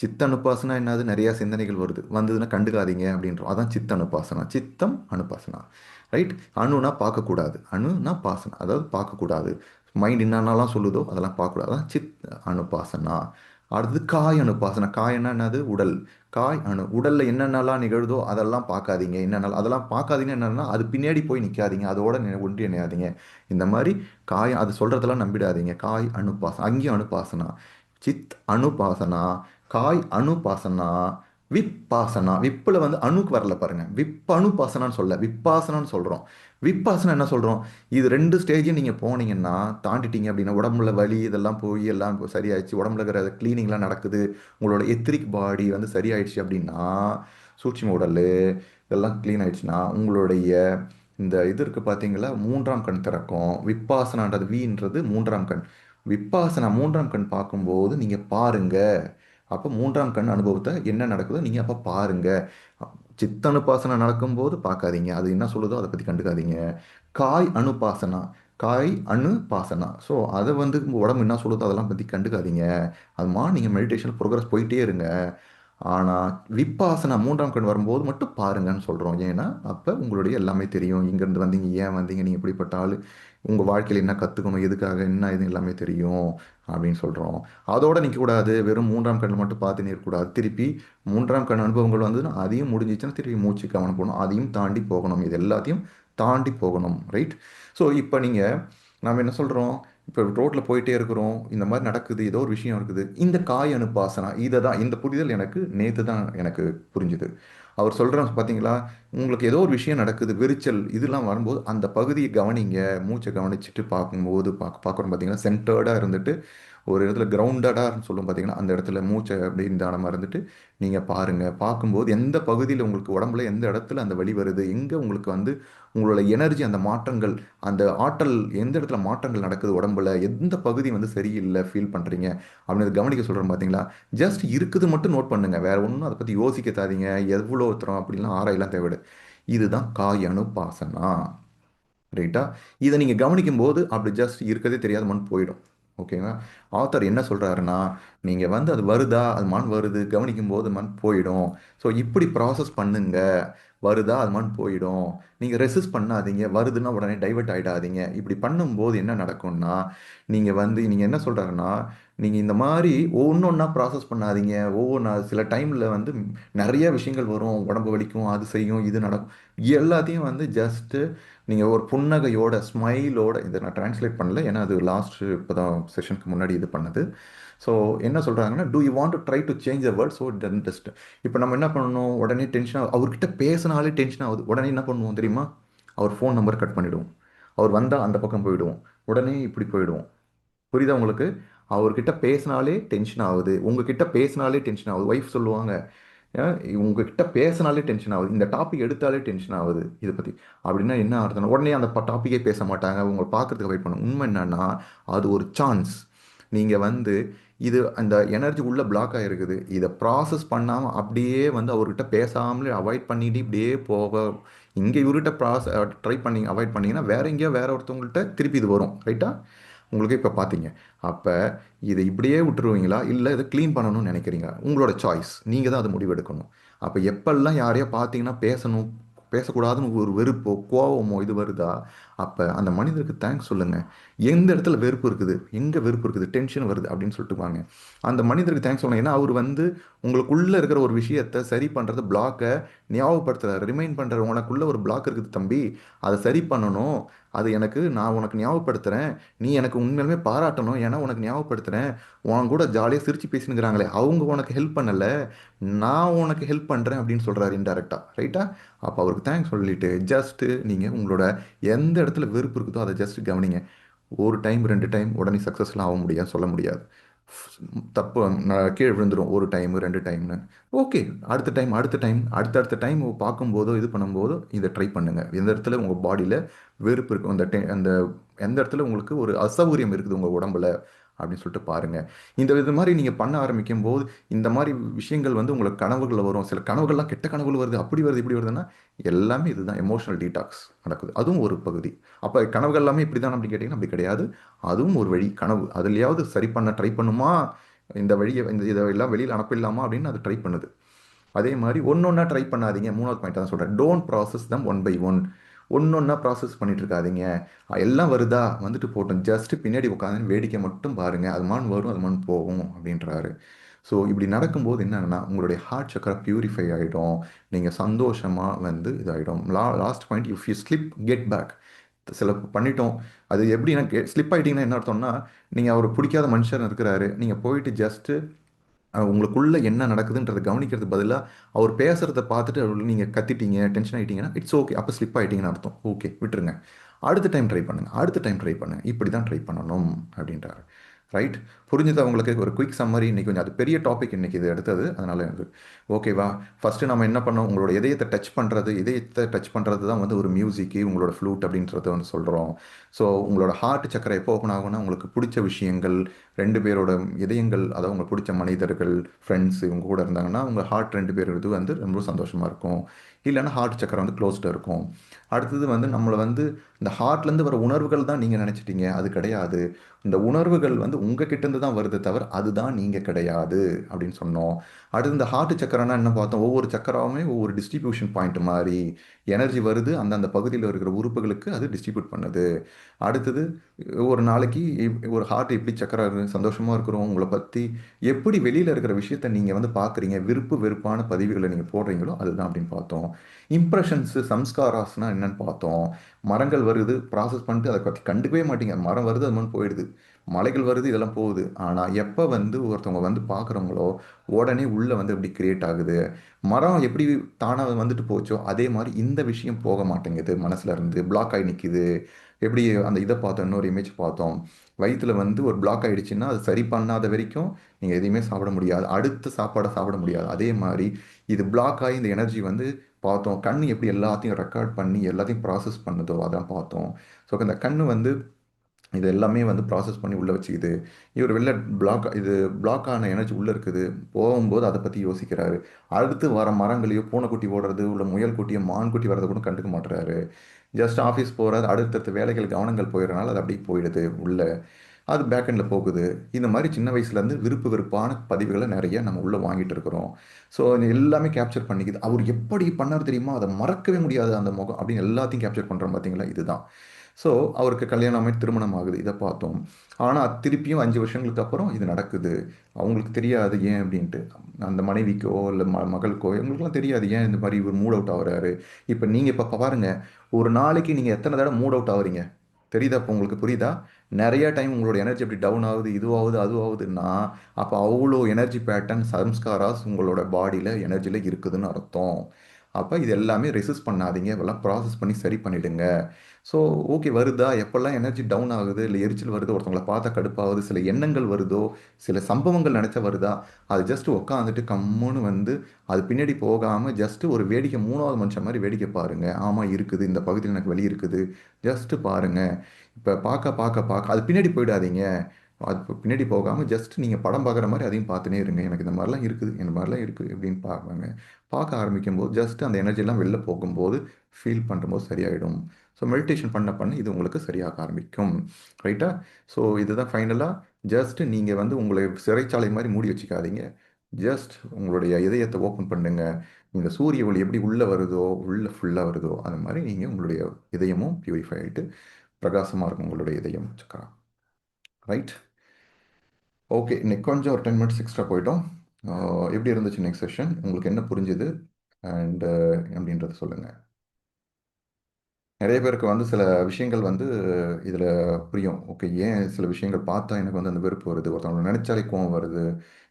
சித்த அனுபாசனா என்னது? நிறைய சிந்தனைகள் வருது, வந்ததுன்னா கண்டுக்காதீங்க அப்படின்றோம். அதான் சித்த அனுபாசனா. சித்தம் அனுபாசனா. ரைட்? அணுனா பார்க்கக்கூடாது, அணுனா பாசனா, அதாவது பார்க்கக்கூடாது. மைண்ட் என்னென்னலாம் சொல்லுதோ அதெல்லாம் பார்க்கக்கூடாது. அதான் சித் அனுபாசனா. அடுத்தது காய் அனுபாசனா. காய்னா என்னது? உடல். உடல்ல என்னென்னலாம் நிகழுதோ அதெல்லாம் பார்க்காதீங்க. என்னென்ன அதெல்லாம் பார்க்காதீங்க என்னன்னா அது பின்னாடி போய் நிற்காதீங்க, அதோட ஒன்றி இணையாதீங்க. இந்த மாதிரி அது சொல்றதெல்லாம் நம்பிடாதீங்க. காய் அனுபாசனா, அங்கேயும் அனுபாசனா. சித் அனுபாசனா, காய் அனுபாசனா, விப்பாசனா. விப்புல வந்து அணுக்கு வரல பாருங்க. அனுபாசனான்னு சொல்ல, விப்பாசனான்னு சொல்றோம். விப்பாசனா என்ன சொல்றோம்? இது ரெண்டு ஸ்டேஜையும் நீங்க போனீங்கன்னா, தாண்டிட்டீங்க அப்படின்னா, உடம்புல வலி இதெல்லாம் போய் எல்லாம் சரியாயிடுச்சு, உடம்புல இருக்கிற கிளீனிங்லாம் நடக்குது, உங்களோட எத்திரிக் பாடி வந்து சரியாயிடுச்சு அப்படின்னா, சூட்சும உடல் இதெல்லாம் க்ளீன் ஆயிடுச்சுன்னா, உங்களுடைய இந்த இது இருக்கு பார்த்தீங்களா, மூன்றாம் கண் திறக்கும். விப்பாசனான்றது வீன்றது மூன்றாம் கண். விப்பாசனா மூன்றாம் கண் பார்க்கும்போது நீங்கள் பாருங்க. அப்போ மூன்றாம் கண் அனுபவத்தை என்ன நடக்குதோ நீங்கள் அப்போ பாருங்க. சித்தனுபாசனா நடக்கும்போது பார்க்காதீங்க, அது என்ன சொல்லுதோ அதை பற்றி கண்டுக்காதீங்க. காய் அனுபாசனா, காய் அனுபாசனா. ஸோ அதை வந்து உங்க உடம்பு என்ன சொல்லுதோ அதெல்லாம் பற்றி கண்டுக்காதீங்க. அதுமா நீங்கள் மெடிடேஷன் ப்ரோக்ரஸ் போயிட்டே இருங்க. ஆனால் விப்பாசனா மூன்றாம் கண் வரும்போது மட்டும் பாருங்கன்னு சொல்கிறோம். ஏன்னா அப்போ உங்களுடைய எல்லாமே தெரியும். இங்கேருந்து வந்தீங்க, ஏன் வந்தீங்க, நீங்கள் எப்படிப்பட்ட ஆள், உங்கள் வாழ்க்கையில் என்ன கற்றுக்கணும், எதுக்காக என்ன இது எல்லாமே தெரியும் அப்படின்னு சொல்கிறோம். அதோடு நிற்கக்கூடாது, வெறும் மூன்றாம் கண்ணில் மட்டும் பார்த்து நிற்கக்கூடாது. திருப்பி மூன்றாம் கண் அனுபவங்கள் வந்ததுன்னா அதையும் முடிஞ்சிச்சுன்னா திருப்பி மூச்சு கவனம் போகணும், அதையும் தாண்டி போகணும், இது எல்லாத்தையும் தாண்டி போகணும். ரைட்? ஸோ இப்போ நீங்கள் நாம் என்ன சொல்கிறோம்? இப்போ ரோட்டில் போயிட்டே இருக்கிறோம், இந்த மாதிரி நடக்குது, ஏதோ ஒரு விஷயம் இருக்குது, இந்த காய் அனுப்பாசனா இதை தான், இந்த புரிதல் எனக்கு நேற்று தான் எனக்கு புரிஞ்சுது. அவர் சொல்கிறார் பார்த்தீங்களா, உங்களுக்கு ஏதோ ஒரு விஷயம் நடக்குது, வெறிச்சல் இதெல்லாம் வரும்போது அந்த பகுதியை கவனிங்க. மூச்சை கவனிச்சுட்டு பார்க்கும்போது பார்க்குறோம் பார்த்தீங்கன்னா, சென்டர்டாக இருந்துட்டு ஒரு இடத்துல கிரவுண்டடாக சொல்லும் பார்த்தீங்கன்னா, அந்த இடத்துல மூச்சை அப்படியே நிதானமாக இருந்துட்டு நீங்கள் பாருங்கள். பார்க்கும்போது எந்த பகுதியில் உங்களுக்கு உடம்புல எந்த இடத்துல அந்த வலி வருது, எங்கே உங்களுக்கு வந்து உங்களோட எனர்ஜி அந்த மாற்றங்கள், அந்த ஆற்றல் எந்த இடத்துல மாற்றங்கள் நடக்குது உடம்புல, எந்த பகுதி வந்து சரியில்லை ஃபீல் பண்ணுறீங்க அப்படின்னு கவனிக்க சொல்கிறேன் பார்த்தீங்களா. ஜஸ்ட் இருக்குது மட்டும் நோட் பண்ணுங்கள், வேற ஒன்றும் அதை பற்றி யோசிக்க தேவைங்க, எவ்வளோ தரம் அப்படின்லாம் ஆராயெல்லாம் தேவையில்லை. இதுதான் காய் அனுபாசனா. ரைட்டா? இதை நீங்கள் கவனிக்கும் போது அப்படி ஜஸ்ட் இருக்கதே தெரியாத மண் போயிடும். ஓகேங்களா? ஆத்தர் என்ன சொல்கிறாருன்னா, நீங்கள் வந்து அது வருதா, அது மண் வருது, கவனிக்கும் போது மண் போயிடும். ஸோ இப்படி ப்ராசஸ் பண்ணுங்க. வருதா அது மண் போயிடும். நீங்கள் ரெசிஸ்ட் பண்ணாதீங்க, வருதுன்னா உடனே டைவர்ட் ஆகிடாதீங்க. இப்படி பண்ணும்போது என்ன நடக்கும்னா, நீங்கள் என்ன சொல்கிறாருன்னா, நீங்கள் இந்த மாதிரி ஒவ்வொன்றா ப்ராசஸ் பண்ணாதீங்க. ஒவ்வொன்றா சில டைமில் வந்து நிறைய விஷயங்கள் வரும், உடம்பு வலிக்கும், அது செய்யும், இது நடக்கும். எல்லாத்தையும் வந்து ஜஸ்ட்டு நீங்கள் ஒரு புன்னகையோட ஸ்மைலோட, இதை நான் டிரான்ஸ்லேட் பண்ணல ஏன்னா அது லாஸ்ட் இப்போ தான் செஷனுக்கு முன்னாடி இது பண்ணது. ஸோ என்ன சொல்கிறாங்கன்னா, do you want to try to change the word so ten test. இப்போ நம்ம என்ன பண்ணணும், உடனே டென்ஷன் அவர்கிட்ட பேசினாலே டென்ஷன் ஆகுது, உடனே என்ன பண்ணுவோம் தெரியுமா, அவர் ஃபோன் நம்பர் கட் பண்ணிவிடுவோம், அவர் வந்தால் அந்த பக்கம் போயிடுவோம், உடனே இப்படி போயிடுவோம். புரியுதா உங்களுக்கு? அவர்கிட்ட பேசினாலே டென்ஷன் ஆகுது, உங்ககிட்ட பேசினாலே டென்ஷன் ஆகுது. ஒய்ஃப் சொல்லுவாங்க, உங்ககிட்ட பேசினாலே டென்ஷன் ஆகுது, இந்த டாபிக் எடுத்தாலே டென்ஷன் ஆகுது இதை பற்றி. அப்படின்னா என்ன அர்த்தம், உடனே அந்த டாப்பிக்கே பேச மாட்டாங்க, உங்களை பார்க்கறதுக்கு வெயிட் பண்ணும். உண்மை என்னன்னா, அது ஒரு சான்ஸ். நீங்கள் வந்து இது அந்த எனர்ஜி உள்ள பிளாக் ஆகிருக்குது, இதை ப்ராசஸ் பண்ணாமல் அப்படியே வந்து அவர்கிட்ட பேசாமலே அவாய்ட் பண்ணிட்டு இப்படியே போக, இங்கே இவர்கிட்ட ட்ரை பண்ணி அவாய்ட் பண்ணீங்கன்னா வேற எங்கேயோ வேற ஒருத்தவங்கள்ட்ட திருப்பி இது வரும். ரைட்டா? உங்களுக்கு இப்போ பார்த்தீங்க. அப்போ இதை இப்படியே விட்டுருவீங்களா, இல்லை இதை க்ளீன் பண்ணணும்னு நினைக்கிறீங்க, உங்களோட சாய்ஸ். நீங்கள் தான் அதை முடிவெடுக்கணும். அப்போ எப்பெல்லாம் யாரையோ பார்த்தீங்கன்னா பேசணும், பேசக்கூடாதுன்னு ஒரு வெறுப்போ கோவமோ இது வருதா, அப்போ அந்த மனிதருக்கு தேங்க்ஸ் சொல்லுங்கள். எந்த இடத்துல வெறுப்பு இருக்குது, எங்கே வெறுப்பு இருக்குது, டென்ஷன் வருது அப்படின்னு சொல்லிட்டு வாங்க, அந்த மனிதருக்கு தேங்க்ஸ் சொல்லணும். ஏன்னா அவர் வந்து உங்களுக்குள்ளே இருக்கிற ஒரு விஷயத்தை சரி பண்ணுறது, பிளாக்கை ஞாபகப்படுத்துகிறார், ரிமைண்ட் பண்ணுற, உனக்குள்ளே ஒரு பிளாக் இருக்குது தம்பி, அதை சரி பண்ணணும், அது எனக்கு, நான் உனக்கு ஞாபகப்படுத்துகிறேன், நீ எனக்கு உண்மையிலுமே பாராட்டணும், ஏன்னா உனக்கு ஞாபகப்படுத்துகிறேன், உன் கூட ஜாலியாக சிரிச்சு பேசினுக்கிறாங்களே அவங்க உனக்கு ஹெல்ப் பண்ணலை, நான் உனக்கு ஹெல்ப் பண்ணுறேன் அப்படின்னு சொல்கிறாரு இன்டெரக்டாக. ரைட்டா? அப்போ அவருக்கு தேங்க்ஸ் சொல்லிட்டு ஜஸ்ட்டு நீங்கள் உங்களோட எந்த இடத்துல வெறுப்பு இருக்குதோ அதை ஜஸ்ட் கவனிங்க. ஒரு டைம் ரெண்டு டைம் உடனே சக்ஸஸ்லாம் ஆக முடியாது, சொல்ல முடியாது. தப்பு கீழே விழுந்துடும் ஒரு டைம் ரெண்டு டைம்னு. ஓகே, அடுத்த டைம் அடுத்த டைம் அடுத்தடுத்த டைம் பார்க்கும்போதோ இது பண்ணும்போதோ இதை ட்ரை பண்ணுங்கள். எந்த இடத்துல உங்கள் பாடியில் வெறுப்பு இருக்கும், அந்த எந்த இடத்துல உங்களுக்கு ஒரு அசௌகரியம் இருக்குது உங்கள் உடம்புல அப்படின்னு சொல்லிட்டு பாருங்கள். இது மாதிரி நீங்கள் பண்ண ஆரம்பிக்கும் போது இந்த மாதிரி விஷயங்கள் வந்து உங்களுக்கு கனவுகளில் வரும். சில கனவுகள்லாம் கெட்ட கனவுகள் வருது, அப்படி வருது இப்படி வருதுன்னா எல்லாமே இதுதான் எமோஷனல் டீடாக்ஸ் நடக்குது, அதுவும் ஒரு பகுதி. அப்போ கனவுகள் எல்லாமே இப்படி தான் அப்படி கேட்டிங்கன்னா அப்படி கிடையாது, அதுவும் ஒரு வழி. கனவு அதுலையாவது சரி பண்ண ட்ரை பண்ணுமா, இந்த வழியை இந்த இதெல்லாம் வெளியில் அனுப்பிடலாமா அப்படின்னு அது ட்ரை பண்ணுது. அதே மாதிரி ஒன்றா ட்ரை பண்ணாதீங்க. மூணாவது பாயிண்ட் தான் சொல்கிறேன், don't process them one by one. ஒன்றா ப்ராசஸ் பண்ணிட்டு இருக்காதீங்க. எல்லாம் வருதா, வந்துட்டு போட்டோம், ஜஸ்ட் பின்னாடி உட்காந்து வேடிக்கை மட்டும் பாருங்கள், அது மான் வரும் அது மான் போகும் அப்படின்றாரு. ஸோ இப்படி நடக்கும்போது என்னன்னா, உங்களுடைய ஹார்ட் சக்கரை பியூரிஃபை ஆகிடும், நீங்கள் சந்தோஷமாக வந்து இதாகிடும். Last point, if you slip get back. சில பண்ணிட்டோம், அது எப்படின்னா ஸ்லிப் ஆகிட்டீங்கன்னா என்ன அர்த்தம்னா, நீங்கள் அவர் பிடிக்காத மனுஷன் இருக்கிறாரு, நீங்கள் போயிட்டு ஜஸ்ட்டு உங்களுக்குள்ள என்ன நடக்குதுன்றதை கவனிக்கிறது பதிலாக அவர் பேசுகிறத பார்த்துட்டு நீங்கள் கத்திட்டீங்க, டென்ஷன் ஆகிட்டீங்கன்னா இட்ஸ் ஓகே, அப்போ ஸ்லிப் ஆகிட்டீங்கன்னு அர்த்தம். ஓகே, விட்டுருங்க, அடுத்த டைம் ட்ரை பண்ணுங்கள், அடுத்த டைம் ட்ரை பண்ணுங்கள், இப்படி தான் ட்ரை பண்ணணும் அப்படின்றாரு. ரைட்? புரிஞ்சுதா உங்களுக்கு? ஒரு குயிக் சம்மரி. இன்னைக்கு கொஞ்சம் அது பெரிய டாபிக் இன்னைக்கு இது எடுத்தது, அதனால எனக்கு ஓகேவா. ஃபஸ்ட்டு நம்ம என்ன பண்ணோம், உங்களோட இதயத்தை டச் பண்ணுறது, இதயத்தை டச் பண்ணுறது தான் வந்து ஒரு மியூசிக்கு, உங்களோட ஃப்ளூட் அப்படின்றத வந்து சொல்கிறோம். ஸோ உங்களோட ஹார்ட் சக்கரை எப்போ ஓப்பன் ஆகும்னா, உங்களுக்கு பிடிச்ச விஷயங்கள், ரெண்டு பேரோட இதயங்கள், அதாவது உங்களுக்கு பிடிச்ச மனிதர்கள், ஃப்ரெண்ட்ஸ் இவங்க கூட இருந்தாங்கன்னா உங்கள் ஹார்ட் ரெண்டு பேர் இது வந்து ரொம்ப சந்தோஷமாக இருக்கும். இல்லைன்னா ஹார்ட் சக்கரை வந்து க்ளோஸ்டாக இருக்கும். அடுத்தது வந்து நம்மளை வந்து இந்த ஹார்ட்லேருந்து வர உணர்வுகள் தான் நீங்கள் நினச்சிட்டீங்க, அது கிடையாது. இந்த உணர்வுகள் வந்து உங்ககிட்ட இருந்து தான் வருது தவிர அதுதான் நீங்கள் கிடையாது அப்படின்னு சொன்னோம். அடுத்து இந்த ஹார்ட் சக்கரைனா என்ன பார்த்தோம், ஒவ்வொரு சக்கராவுமே ஒவ்வொரு டிஸ்ட்ரிபியூஷன் பாயிண்ட் மாதிரி எனர்ஜி வருது, அந்தந்த பகுதியில் இருக்கிற உறுப்புகளுக்கு அது டிஸ்ட்ரிபியூட் பண்ணுது. அடுத்தது ஒரு நாளைக்கு ஒரு ஹார்ட் எப்படி சக்கரை சந்தோஷமாக இருக்கிறோம், உங்களை பற்றி எப்படி வெளியில் இருக்கிற விஷயத்த நீங்கள் வந்து பார்க்குறீங்க, விருப்பு வெறுப்பான பதிவுகளை நீங்கள் போடுறீங்களோ அதுதான் அப்படின்னு பார்த்தோம். இம்ப்ரெஷன்ஸு சம்ஸ்காராஸ்னா என்னன்னு பார்த்தோம். மரங்கள் வருது, ப்ராசஸ் பண்ணிட்டு அதை பற்றி கண்டுக்கவே மாட்டீங்க, மரம் வருது அது மாதிரி போயிடுது, மலைகள் வருது இதெல்லாம் போகுது. ஆனால் எப்போ வந்து ஒருத்தவங்க வந்து பார்க்குறவங்களோ உடனே உள்ளே வந்து எப்படி கிரியேட் ஆகுது, மரம் எப்படி தானாக வந்துட்டு போச்சோ அதே மாதிரி இந்த விஷயம் போக மாட்டேங்குது, மனசுல இருந்து பிளாக் ஆகி நிற்கிது. எப்படி அந்த இதை பார்த்தோம், இன்னொரு இமேஜ் பார்த்தோம், வயிற்றுல வந்து ஒரு பிளாக் ஆகிடுச்சுன்னா அது சரி பண்ணாத வரைக்கும் நீங்கள் எதையுமே சாப்பிட முடியாது, அடுத்த சாப்பாடை சாப்பிட முடியாது. அதே மாதிரி இது பிளாக் ஆகி இந்த எனர்ஜி வந்து பார்த்தோம், கண் எப்படி எல்லாத்தையும் ரெக்கார்ட் பண்ணி எல்லாத்தையும் ப்ராசஸ் பண்ணுதோ அதான் பார்த்தோம். ஸோ இந்த கண் வந்து இது எல்லாமே வந்து ப்ராசஸ் பண்ணி உள்ளே வச்சுக்குது. இவர் வெளில பிளாக் ஆன எனர்ஜி உள்ளே இருக்குது, போகும்போது அதை பற்றி யோசிக்கிறாரு. அடுத்து வர மரங்களையோ பூனைக்குட்டி ஓடுறது உள்ள முயல் குட்டியோ மான் குட்டி வரதை கூட கண்டுக்க மாட்டுறாரு. ஜஸ்ட் ஆஃபீஸ் போகிறது, அடுத்தடுத்த வேலைகள் கவனங்கள் போயிடறனால அது அப்படியே போயிடுது உள்ள, அது பேக்கெண்டில் போகுது. இந்த மாதிரி சின்ன வயசுலேருந்து விருப்பு வெறுப்பான பதிவுகளை நிறைய நம்ம உள்ளே வாங்கிட்டு இருக்கிறோம். ஸோ எல்லாமே கேப்சர் பண்ணிக்குது. அவர் எப்படி பண்ணார் தெரியுமா, அதை மறக்கவே முடியாது அந்த முகம் அப்படின்னு எல்லாத்தையும் கேப்சர் பண்ணுறோம் பார்த்தீங்களா, இதுதான். ஸோ அவருக்கு கல்யாணம் ஆகி திருமணம் ஆகுது, இதை பார்த்தோம். ஆனால் திருப்பியும் 5 வருஷங்களுக்கு அப்புறம் இது நடக்குது. அவங்களுக்கு தெரியாது ஏன் அப்படின்ட்டு. அந்த மனைவிக்கோ இல்லை மகளுக்கோ இவங்களுக்குலாம் தெரியாது ஏன் இந்த மாதிரி இவர் மூட் அவுட் ஆகுறாரு. இப்போ நீங்கள் இப்போ பாருங்க, ஒரு நாளைக்கு நீங்கள் எத்தனை தடவை மூட் அவுட் ஆகுறீங்க தெரியுதா? இப்போ உங்களுக்கு புரியுதா? நிறைய டைம் உங்களோட எனர்ஜி அப்படி டவுன் ஆகுது, இதுவாகுது அதுவாகுதுன்னா அப்போ அவ்வளோ எனர்ஜி பேட்டர்ன் சம்ஸ்காராஸ் உங்களோட பாடியில் எனர்ஜியில் இருக்குதுன்னு அர்த்தம். அப்போ இது எல்லாமே ரெசிஸ்ட் பண்ணாதீங்க, இதெல்லாம் ப்ராசஸ் பண்ணி சரி பண்ணிடுங்க. ஸோ ஓகே, வருதா எப்போல்லாம் எனர்ஜி டவுன் ஆகுது, இல்லை எரிச்சல் வருது, ஒருத்தவங்கள பார்த்தா கடுப்பாகுது, சில எண்ணங்கள் வருதோ, சில சம்பவங்கள் நினச்சா வருதா, அது ஜஸ்ட் உட்காந்துட்டு கம்முன்னு வந்து அது பின்னாடி போகாமல் ஜஸ்ட் ஒரு வேடிக்கை, மூணாவது மனுஷன் மாதிரி வேடிக்கை பாருங்க. ஆமாம் இருக்குது, இந்த பகுதியில் எனக்கு வலி இருக்குது, ஜஸ்ட் பாருங்க. இப்போ பார்க்க பார்க்க பார்க்க அது பின்னாடி போயிடாதீங்க. அது பின்னாடி போகாமல் ஜஸ்ட் நீங்கள் படம் பார்க்குற மாதிரி அதையும் பார்த்துனே இருங்க. எனக்கு இந்த மாதிரிலாம் இருக்குது, இந்த மாதிரிலாம் இருக்குது அப்படின்னு பார்ப்பாங்க. பார்க்க ஆரம்பிக்கும்போது ஜஸ்ட் அந்த எனர்ஜிலாம் வெளில போகும்போது ஃபீல் பண்ணும்போது சரியாயிடும். ஸோ மெடிடேஷன் பண்ண பண்ண இது உங்களுக்கு சரியாக ஆரம்பிக்கும். ரைட்டா? ஸோ இதுதான் ஃபைனலாக. ஜஸ்ட் நீங்கள் வந்து உங்களை சிறைச்சாலை மாதிரி மூடி வச்சுக்காதீங்க. ஜஸ்ட் உங்களுடைய இதயத்தை ஓப்பன் பண்ணுங்க. இந்த சூரிய ஒளி எப்படி உள்ளே வருதோ, உள்ளே ஃபுல்லாக வருதோ, அந்த மாதிரி நீங்கள் உங்களுடைய இதயமும் பியூரிஃபை ஆகிட்டு பிரகாசமாக இருக்கும் உங்களுடைய இதயம் சக்கரா. ரைட்? ஓகே, இன்னைக்கு கொஞ்சம் ஒரு 10 மினிட்ஸ் எக்ஸ்ட்ரா போயிட்டோம். எப்படி இருந்துச்சு நெக்ஸ்ட் செஷன்? உங்களுக்கு என்ன புரிஞ்சுது அண்ட் அப்படின்றத சொல்லுங்கள். நிறைய பேருக்கு வந்து சில விஷயங்கள் வந்து இதில் புரியும். ஓகே, ஏன் சில விஷயங்கள் பார்த்தா எனக்கு வந்து அந்த வெறுப்பு வருது, ஒருத்தவங்களை நினைச்சாலே கோவம் வருது,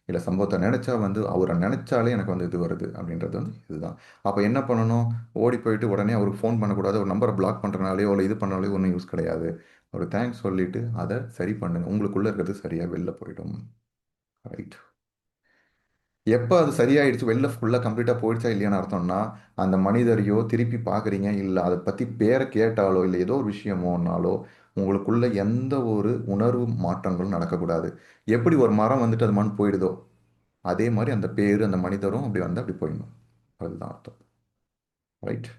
இல்லை சம்பவத்தை நினைச்சா வந்து அவரை நினைச்சாலே எனக்கு வந்து இது வருது அப்படின்றது வந்து இதுதான். அப்போ என்ன பண்ணணும்? ஓடி போயிட்டு உடனே அவருக்கு ஃபோன் பண்ணக்கூடாது. ஒரு நம்பரை பிளாக் பண்ணுறனாலையோ இல்லை இது பண்ணாலே ஒன்றும் யூஸ் கிடையாது. அவருக்கு தேங்க்ஸ் சொல்லிட்டு அதை சரி பண்ணுங்க. உங்களுக்குள்ளே இருக்கிறது சரியாக வெளில போயிடும். ரைட்? எப்போ அது சரியாயிடுச்சு, வெளில ஃபுல்லாக கம்ப்ளீட்டாக போயிடுச்சா இல்லையான்னு அர்த்தம்னா, அந்த மனிதரையோ திருப்பி பார்க்குறீங்க, இல்லை அதை பற்றி பேரை கேட்டாலோ இல்லை ஏதோ ஒரு விஷயமோனாலோ உங்களுக்குள்ள எந்த ஒரு உணர்வு மாற்றங்களும் நடக்கக்கூடாது. எப்படி ஒரு மரம் வந்துட்டு அது மண் போயிடுதோ அதே மாதிரி அந்த பேர் அந்த மனிதரும் அப்படி வந்து அப்படி போயிடணும். அதுதான் அர்த்தம். Right?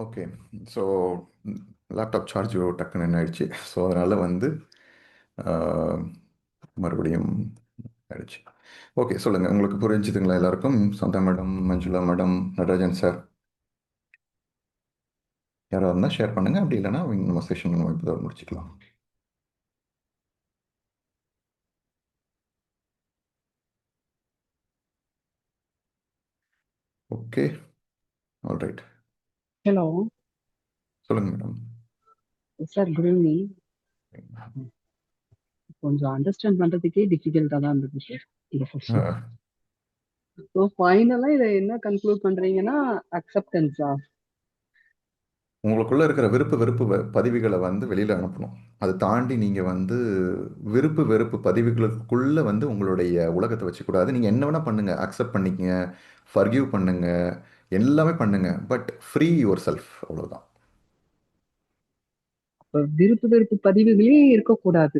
Okay. So laptop charge டக்குன்னு என்ன ஆயிடுச்சு. ஸோ அதனால் வந்து ஆஹ், மறுபடியும் ஆயிடுச்சு. ஓகே, சொல்லுங்கள். உங்களுக்கு புரிஞ்சுதுங்களா எல்லாருக்கும்? சந்தா madam, Manjula madam, Natarajan sir, யாராவது இருந்தால் ஷேர் பண்ணுங்கள். அப்படி இல்லைன்னா நம்ம செஷன் நம்ம இப்போ முடிச்சுக்கலாம். Okay, alright. ஹலோ சொல்லுங்கள் மேடம். Sir, good evening. கொஞ்சம் அண்டர்ஸ்டாண்ட் பண்றதுக்கே டிஃபிகல்ட்டா தான் இருந்தது சார் இந்த செஷன். ஆஹ், ஸோ ஃபைனலா இதை என்ன கன்க்ளூட் பண்றீங்கன்னா, அக்செப்டன்ஸா? உங்களுக்குள்ள இருக்கிற விருப்பு வெறுப்பு பதிவுகளை வந்து வெளியில் அனுப்பணும். அதை தாண்டி நீங்கள் வந்து விருப்பு வெறுப்பு பதிவுகளுக்குள்ள வந்து உங்களுடைய உலகத்தை வச்சுக்கூடாது. நீங்கள் என்ன வேணால் பண்ணுங்கள், அக்செப்ட் பண்ணிக்கங்க, ஃபர்கிவ் பண்ணுங்க, எல்லாமே பண்ணுங்க, பட் ஃப்ரீ யுவர் செல்ஃப், அவ்வளோதான். இப்போ விருப்பு வெறுப்பு பதிவுகளே இருக்கக்கூடாது.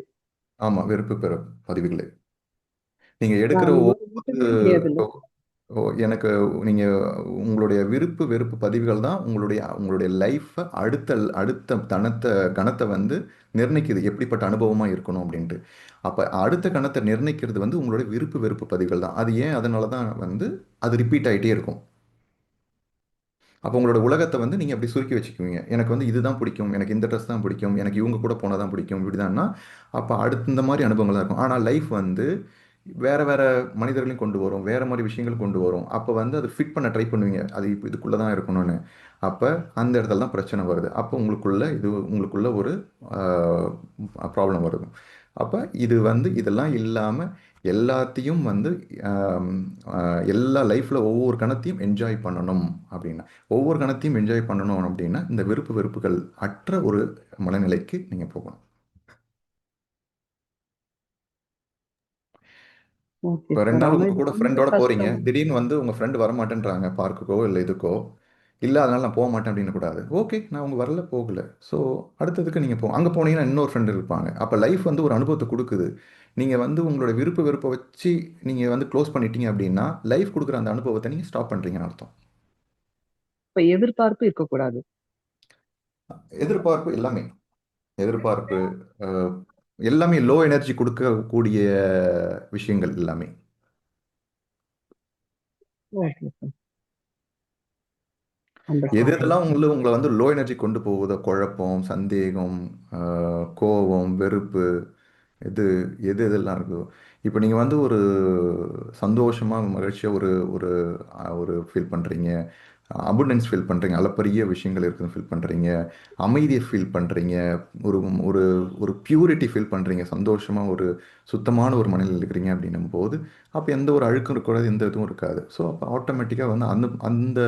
ஆமாம், விருப்பு பெற பதிவுகளே நீங்கள் நான் எடுக்கிற அந்த மாதிரி ஒவ்வொரு விட்டதே கிடையாதுல்ல. எனக்கு நீங்கள் உங்களுடைய விருப்பு வெறுப்பு பதிவுகள் தான் உங்களுடைய உங்களுடைய லைஃப்பை அடுத்த அடுத்த கணத்தை வந்து நிர்ணயிக்குது, எப்படிப்பட்ட அனுபவமாக இருக்கணும் அப்படின்ட்டு. அப்போ அடுத்த கணத்தை நிர்ணயிக்கிறது வந்து உங்களுடைய விருப்பு வெறுப்பு பதிவுகள் தான். அது ஏன் அதனால தான் வந்து அது ரிப்பீட் ஆகிட்டே இருக்கும். அப்போ உங்களோட உலகத்தை வந்து நீங்கள் அப்படி சுருக்கி வச்சுக்குவீங்க. எனக்கு வந்து இதுதான் பிடிக்கும், எனக்கு இந்த ட்ரெஸ் தான் பிடிக்கும், எனக்கு இவங்க கூட போனால் தான் பிடிக்கும், இப்படிதான்னா அப்போ அடுத்து இந்த மாதிரி அனுபவங்கள் தான் இருக்கும். ஆனால் லைஃப் வந்து வேற வேற மனிதர்களையும் கொண்டு வரும், வேற மாதிரி விஷயங்கள் கொண்டு வரும். அப்போ வந்து அது ஃபிட் பண்ண ட்ரை பண்ணுவீங்க, அது இப்போ இதுக்குள்ளே தான் இருக்கணும்னு. அப்போ அந்த இடத்துல தான் பிரச்சனை வருது. அப்போ உங்களுக்குள்ள ஒரு ப்ராப்ளம் வருது. அப்போ இது வந்து இதெல்லாம் இல்லாமல் எல்லாத்தையும் வந்து ஆம், எல்லா லைஃப்பில் ஒவ்வொரு கணத்தையும் என்ஜாய் பண்ணணும் அப்படின்னா, ஒவ்வொரு கணத்தையும் என்ஜாய் பண்ணணும் அப்படின்னா இந்த விருப்பு வெறுப்புகள் அற்ற ஒரு மனநிலைக்கு நீங்கள் போகணும். ஓகே இப்போ ரெண்டு சார். நாள் ஆனா உங்க இது கூட ரொம்ப ஃப்ரெண்டோட போறீங்க, கஷ்டம். திடீர்னு வந்து உங்க ஃப்ரெண்டு வரமாட்டேன்றாங்க பார்க்குக்கோ இல்லை இதுக்கோ, இல்லை அதனால நான் போக மாட்டேன் அப்படின்னு கூடாது. ஓகே, நான் உங்க வரல போகல. ஸோ அடுத்ததுக்கு நீங்கள் அங்கே போனீங்கன்னா இன்னொரு ஃப்ரெண்டு இருப்பாங்க. அப்போ லைஃப் வந்து ஒரு அனுபவத்தை கொடுக்குது. நீங்கள் வந்து உங்களோட விருப்ப வெறுப்பை வச்சு நீங்கள் வந்து க்ளோஸ் பண்ணிட்டீங்க அப்படின்னா லைஃப் கொடுக்குற அந்த அனுபவத்தை நீங்கள் ஸ்டாப் பண்ணுறீங்கன்னு அர்த்தம். இப்ப எதிர்பார்ப்பு இருக்கக்கூடாது. எதிர்பார்ப்பு எல்லாமே, எதிர்பார்ப்பு அஹ், எல்லாமே லோ எனர்ஜி கொடுக்கக்கூடிய விஷயங்கள் எல்லாமே. Okay sir. எது அண்டர்ஸ்டாண்ட். எதெல்லாம் உங்களை வந்து லோ எனர்ஜி கொண்டு போகுதோ, குழப்பம், சந்தேகம், கோபம், வெறுப்பு, எது எது எதெல்லாம் இருக்கோ, இப்போ நீங்கள் வந்து ஒரு சந்தோஷமாக மகிழ்ச்சியாக ஒரு ஒரு ஒரு ஃபீல் பண்ணுறீங்க, அபுண்டன்ஸ் ஃபீல் பண்ணுறீங்க, அளப்பரிய விஷயங்கள் இருக்குதுன்னு ஃபீல் பண்ணுறீங்க, அமைதியை ஃபீல் பண்ணுறீங்க, ஒரு ஒரு ஒரு பியூரிட்டி ஃபீல் பண்ணுறீங்க, சந்தோஷமாக ஒரு சுத்தமான ஒரு மனநிலையில் இருக்கிறீங்க அப்படின்னும் போது அப்போ எந்த ஒரு அழுக்கும் இருக்கக்கூடாது, எந்த இதுவும் இருக்காது. ஸோ அப்போ ஆட்டோமேட்டிக்காக வந்து அந்த அந்த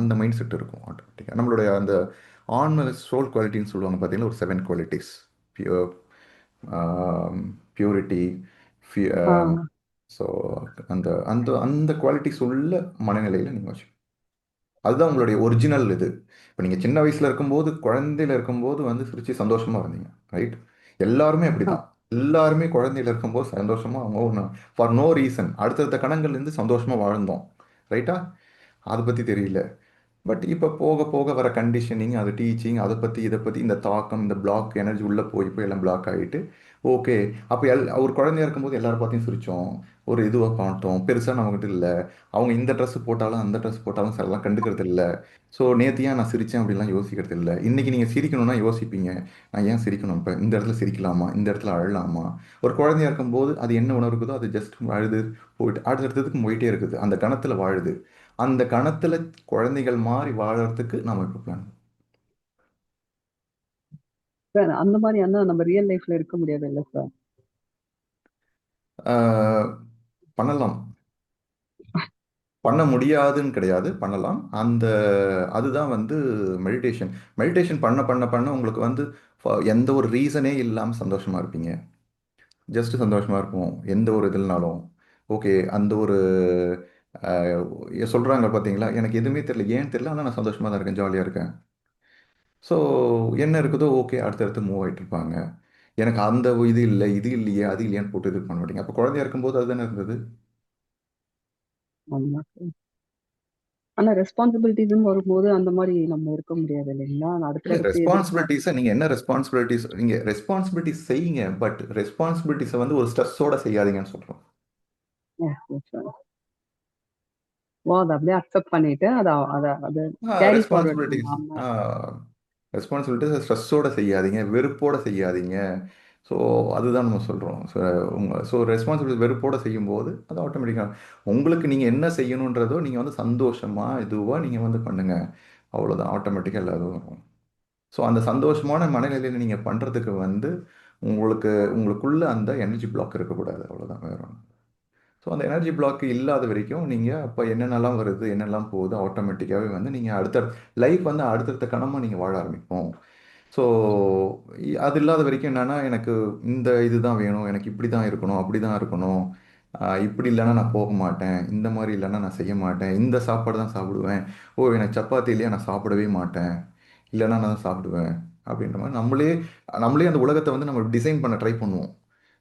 அந்த மைண்ட் செட் இருக்கும் ஆட்டோமேட்டிக்காக. நம்மளுடைய அந்த ஆன்ம சோல் குவாலிட்டின்னு சொல்லுவாங்க பார்த்தீங்கன்னா, ஒரு 7 குவாலிட்டிஸ்: பியூர், பியூரிட்டி, ஆ. ஸோ அந்த அந்த அந்த குவாலிட்டிஸ் உள்ள மனநிலையில் நீங்கள் வச்சு, அதுதான் உங்களுடைய ஒரிஜினல் இது. இப்போ நீங்கள் சின்ன வயசில் இருக்கும்போது, குழந்தையில இருக்கும்போது வந்து சிரிச்சு சந்தோஷமாக இருந்தீங்க, ரைட்? எல்லாருமே அப்படி ஆ. தான். எல்லாருமே குழந்தையில இருக்கும்போது சந்தோஷமாக அவங்க ஒன்று ஃபார் நோ ரீசன் அடுத்தடுத்த கணங்கள்லேருந்து சந்தோஷமாக வாழ்ந்தோம், ரைட்டா? அதை பற்றி தெரியல. பட் இப்போ போக போக வர கண்டிஷனிங், அது டீச்சிங், அதை பற்றி இதை பற்றி இந்த தாக்கம், இந்த பிளாக் எனர்ஜி உள்ளே போய் போய் எல்லாம் பிளாக் ஆகிட்டு, ஓகே. அப்போ ஒரு குழந்தையா இருக்கும்போது எல்லாரும் பார்த்தையும் சிரித்தோம், ஒரு இதுவாக பார்த்தோம், பெருசாக நம்மகிட்ட இல்லை. அவங்க இந்த ட்ரெஸ் போட்டாலும் அந்த ட்ரெஸ் போட்டாலும் சிலலாம் கண்டுக்கிறது இல்லை. ஸோ நேற்று ஏன் நான் சிரித்தேன் அப்படிலாம் யோசிக்கிறது இல்லை. இன்றைக்கி நீங்கள் சிரிக்கணும்னா யோசிப்பீங்க, நான் ஏன் சிரிக்கணும், இப்போ இந்த இடத்துல சிரிக்கலாமா, இந்த இடத்துல அழலாமா. ஒரு குழந்தையா இருக்கும்போது அது என்ன உணர்வுக்குதோ அது ஜஸ்ட் அழுது போயிட்டு அடுத்தடுத்ததுக்கு போயிட்டே இருக்குது, அந்த கணத்தில் வாழுது. அந்த கணத்துல குழந்தைகள் மாதிரி வாழறதுக்கு நாம இப்போ பிளான் சார் அந்த மாதிரி ஆனா நம்ம ரியல் லைஃப்ல இருக்க முடியாது இல்ல சார்? பண்ணலாம். பண்ண முடியாதுன்னு கிடையாது, பண்ணலாம். அந்த அதுதான் வந்து மெடிடேஷன். மெடிடேஷன் பண்ண பண்ண பண்ண உங்களுக்கு வந்து எந்த ஒரு ரீசனே இல்லாமல் சந்தோஷமா இருப்பீங்க. ஜஸ்ட் சந்தோஷமா இருக்கும் எந்த ஒரு இதுலனாலும். ஓகே, அந்த ஒரு சொல்றாங்க பார்த்தீங்களா, எனக்கு எதுவுமே தெரியல, ஏன் தெரியல, ஆனால் நான் சந்தோஷமா தான் இருக்கேன், ஜாலியாக இருக்கேன். ஸோ என்ன இருக்குதோ ஓகே, அடுத்தடுத்து மூவ் ஆகிட்டு இருப்பாங்க. எனக்கு அந்த இது இல்லை, இது இல்லையே, அது இல்லையான்னு போட்டு இது பண்ண மாட்டீங்க. அப்போ குழந்தையா இருக்கும்போது அதுதானே இருந்தது. ஆமா சார். ஆனா ரெஸ்பான்சிபிலிட்டிஸ்ன்னு வரும்போது அந்த மாதிரி நம்ம இருக்க முடியாது இல்லைங்களா? இல்லை, அடுத்தடுத்து எதிர்பார்ப்பு. ரெஸ்பான்சிபிலிட்டிஸை நீங்கள் என்ன ரெஸ்பான்சிபிலிட்டிஸ், நீங்கள் ரெஸ்பான்சிபிலிட்டிஸ் செய்யுங்க, பட் ரெஸ்பான்சிபிலிட்டிஸை வந்து ஒரு ஸ்ட்ரெஸ்ஸோட செய்யாதீங்கன்னு சொல்கிறோம். Okay sir. ஓ, அதை அப்படியே அக்செப்ட் பண்ணிட்டு அதை அதை அதை கேரி ஃபார்வர்ட் ரெஸ்பான்சிபிலிட்டிஸ் பண்ணாம. ரெஸ்பான்சிபிலிட்டிஸ் ஸ்ட்ரெஸ்ஸோட செய்யாதீங்க, வெறுப்போட செய்யாதீங்க. ஸோ அதுதான் நம்ம சொல்கிறோம். ஸோ ரெஸ்பான்சிபிலிட்டி வெறுப்போட செய்யும்போது அது ஆட்டோமேட்டிக்காக உங்களுக்கு நீங்கள் என்ன செய்யணுன்றதோ நீங்கள் வந்து சந்தோஷமாக இதுவாக நீங்கள் வந்து பண்ணுங்கள். அவ்வளோதான், ஆட்டோமேட்டிக்காக எல்லாரும் வரும். ஸோ அந்த சந்தோஷமான மனநிலையில் நீங்கள் பண்ணுறதுக்கு வந்து உங்களுக்கு உங்களுக்குள்ள அந்த எனர்ஜி பிளாக் இருக்கக்கூடாது, அவ்வளோதான், வேற ஒன்றும். ஸோ அந்த எனர்ஜி பிளாக் இல்லாத வரைக்கும் நீங்கள் அப்போ என்னென்னலாம் வருது, என்னெல்லாம் போகுது, ஆட்டோமேட்டிக்காகவே வந்து நீங்கள் லைஃப் வந்து அடுத்தடுத்த கணமாக நீங்கள் வாழ ஆரம்பிப்போம். ஸோ அது இல்லாத வரைக்கும் என்னென்னா, எனக்கு இந்த இதுதான் வேணும், எனக்கு இப்படி தான் இருக்கணும், அப்படி தான் இருக்கணும், இப்படி இல்லைன்னா நான் போக மாட்டேன், இந்த மாதிரி இல்லைன்னா நான் செய்ய மாட்டேன், இந்த சாப்பாடு தான் சாப்பிடுவேன், ஓ எனக்கு சப்பாத்தி இல்லையா நான் சாப்பிடவே மாட்டேன், இல்லைன்னா நான் தான் சாப்பிடுவேன், அப்படின்ற மாதிரி நம்மளே நம்மளே அந்த உலகத்தை வந்து நம்ம டிசைன் பண்ண ட்ரை பண்ணுவோம்,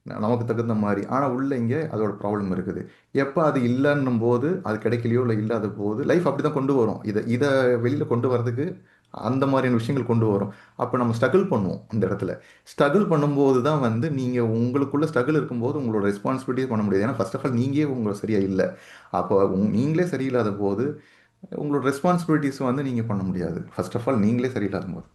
நமக்கு தகுந்த மாதிரி. ஆனால் உள்ள இங்கே அதோட ப்ராப்ளம் இருக்குது. எப்போ அது இல்லைன்னும் போது, அது கிடைக்கலையோ இல்லை இல்லாத போது லைஃப் அப்படி தான் கொண்டு வரும். இதை இதை வெளியில் கொண்டு வரதுக்கு அந்த மாதிரியான விஷயங்கள் கொண்டு வரும். அப்போ நம்ம ஸ்ட்ரகிள் பண்ணுவோம் அந்த இடத்துல. ஸ்ட்ரகிள் பண்ணும்போது தான் வந்து நீங்கள் உங்களுக்குள்ள ஸ்ட்ரகிள் இருக்கும்போது உங்களோட ரெஸ்பான்சிபிலிட்டியே பண்ண முடியாது. ஏன்னா ஃபர்ஸ்ட் ஆஃப் ஆல் நீங்களே உங்களை சரியா இல்லை. அப்போ நீங்களே சரியில்லாத போது உங்களோட ரெஸ்பான்சிபிலிட்டிஸ் வந்து நீங்கள் பண்ண முடியாது. ஃபர்ஸ்ட் ஆஃப் ஆல் நீங்களே சரியில்லாத போது.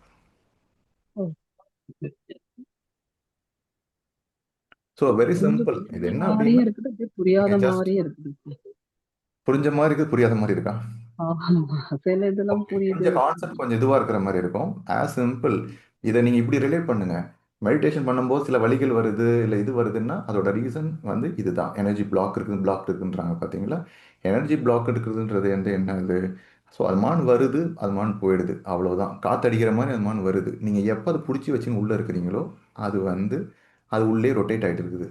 ஸோ வெரி புரிஞ்சு சிம்பிள். இது புரிஞ்ச என்ன மாதிரியும் அப்படின்னா, இருக்குது, அப்படியே புரியாத நீங்கள் ஜஸ்ட் மாதிரியும் இருக்குது. புரிஞ்ச மாதிரி இருக்குது, புரியாத மாதிரி இருக்கா? ஆமா. சில இதெல்லாம் ஓகே, புரிஞ்ச புரியுது. கான்செப்ட் கொஞ்சம் இதுவாக இருக்கிற மாதிரி இருக்கும். As simple. இதை நீங்கள் இப்படி ரிலேட் பண்ணுங்க. மெடிடேஷன் பண்ணும்போது சில வலிகள் வருது, இல்லை இது வருதுன்னா அதோட ரீசன் வந்து இதுதான். எனர்ஜி பிளாக் இருக்குது, பிளாக் இருக்குன்றாங்க பார்த்தீங்களா? எனர்ஜி பிளாக் இருக்குதுன்றது வந்து என்ன இது? ஸோ அது மான் வருது, அது மான் போயிடுது, அவ்வளோதான். காத்தடிக்கிற மாதிரி அது மான் வருது. நீங்கள் எப்போ அதை பிடிச்சி வச்சுன்னு உள்ளே இருக்கிறீங்களோ அது வந்து அது உள்ளே ரொட்டேட் ஆகிட்டு இருக்குது.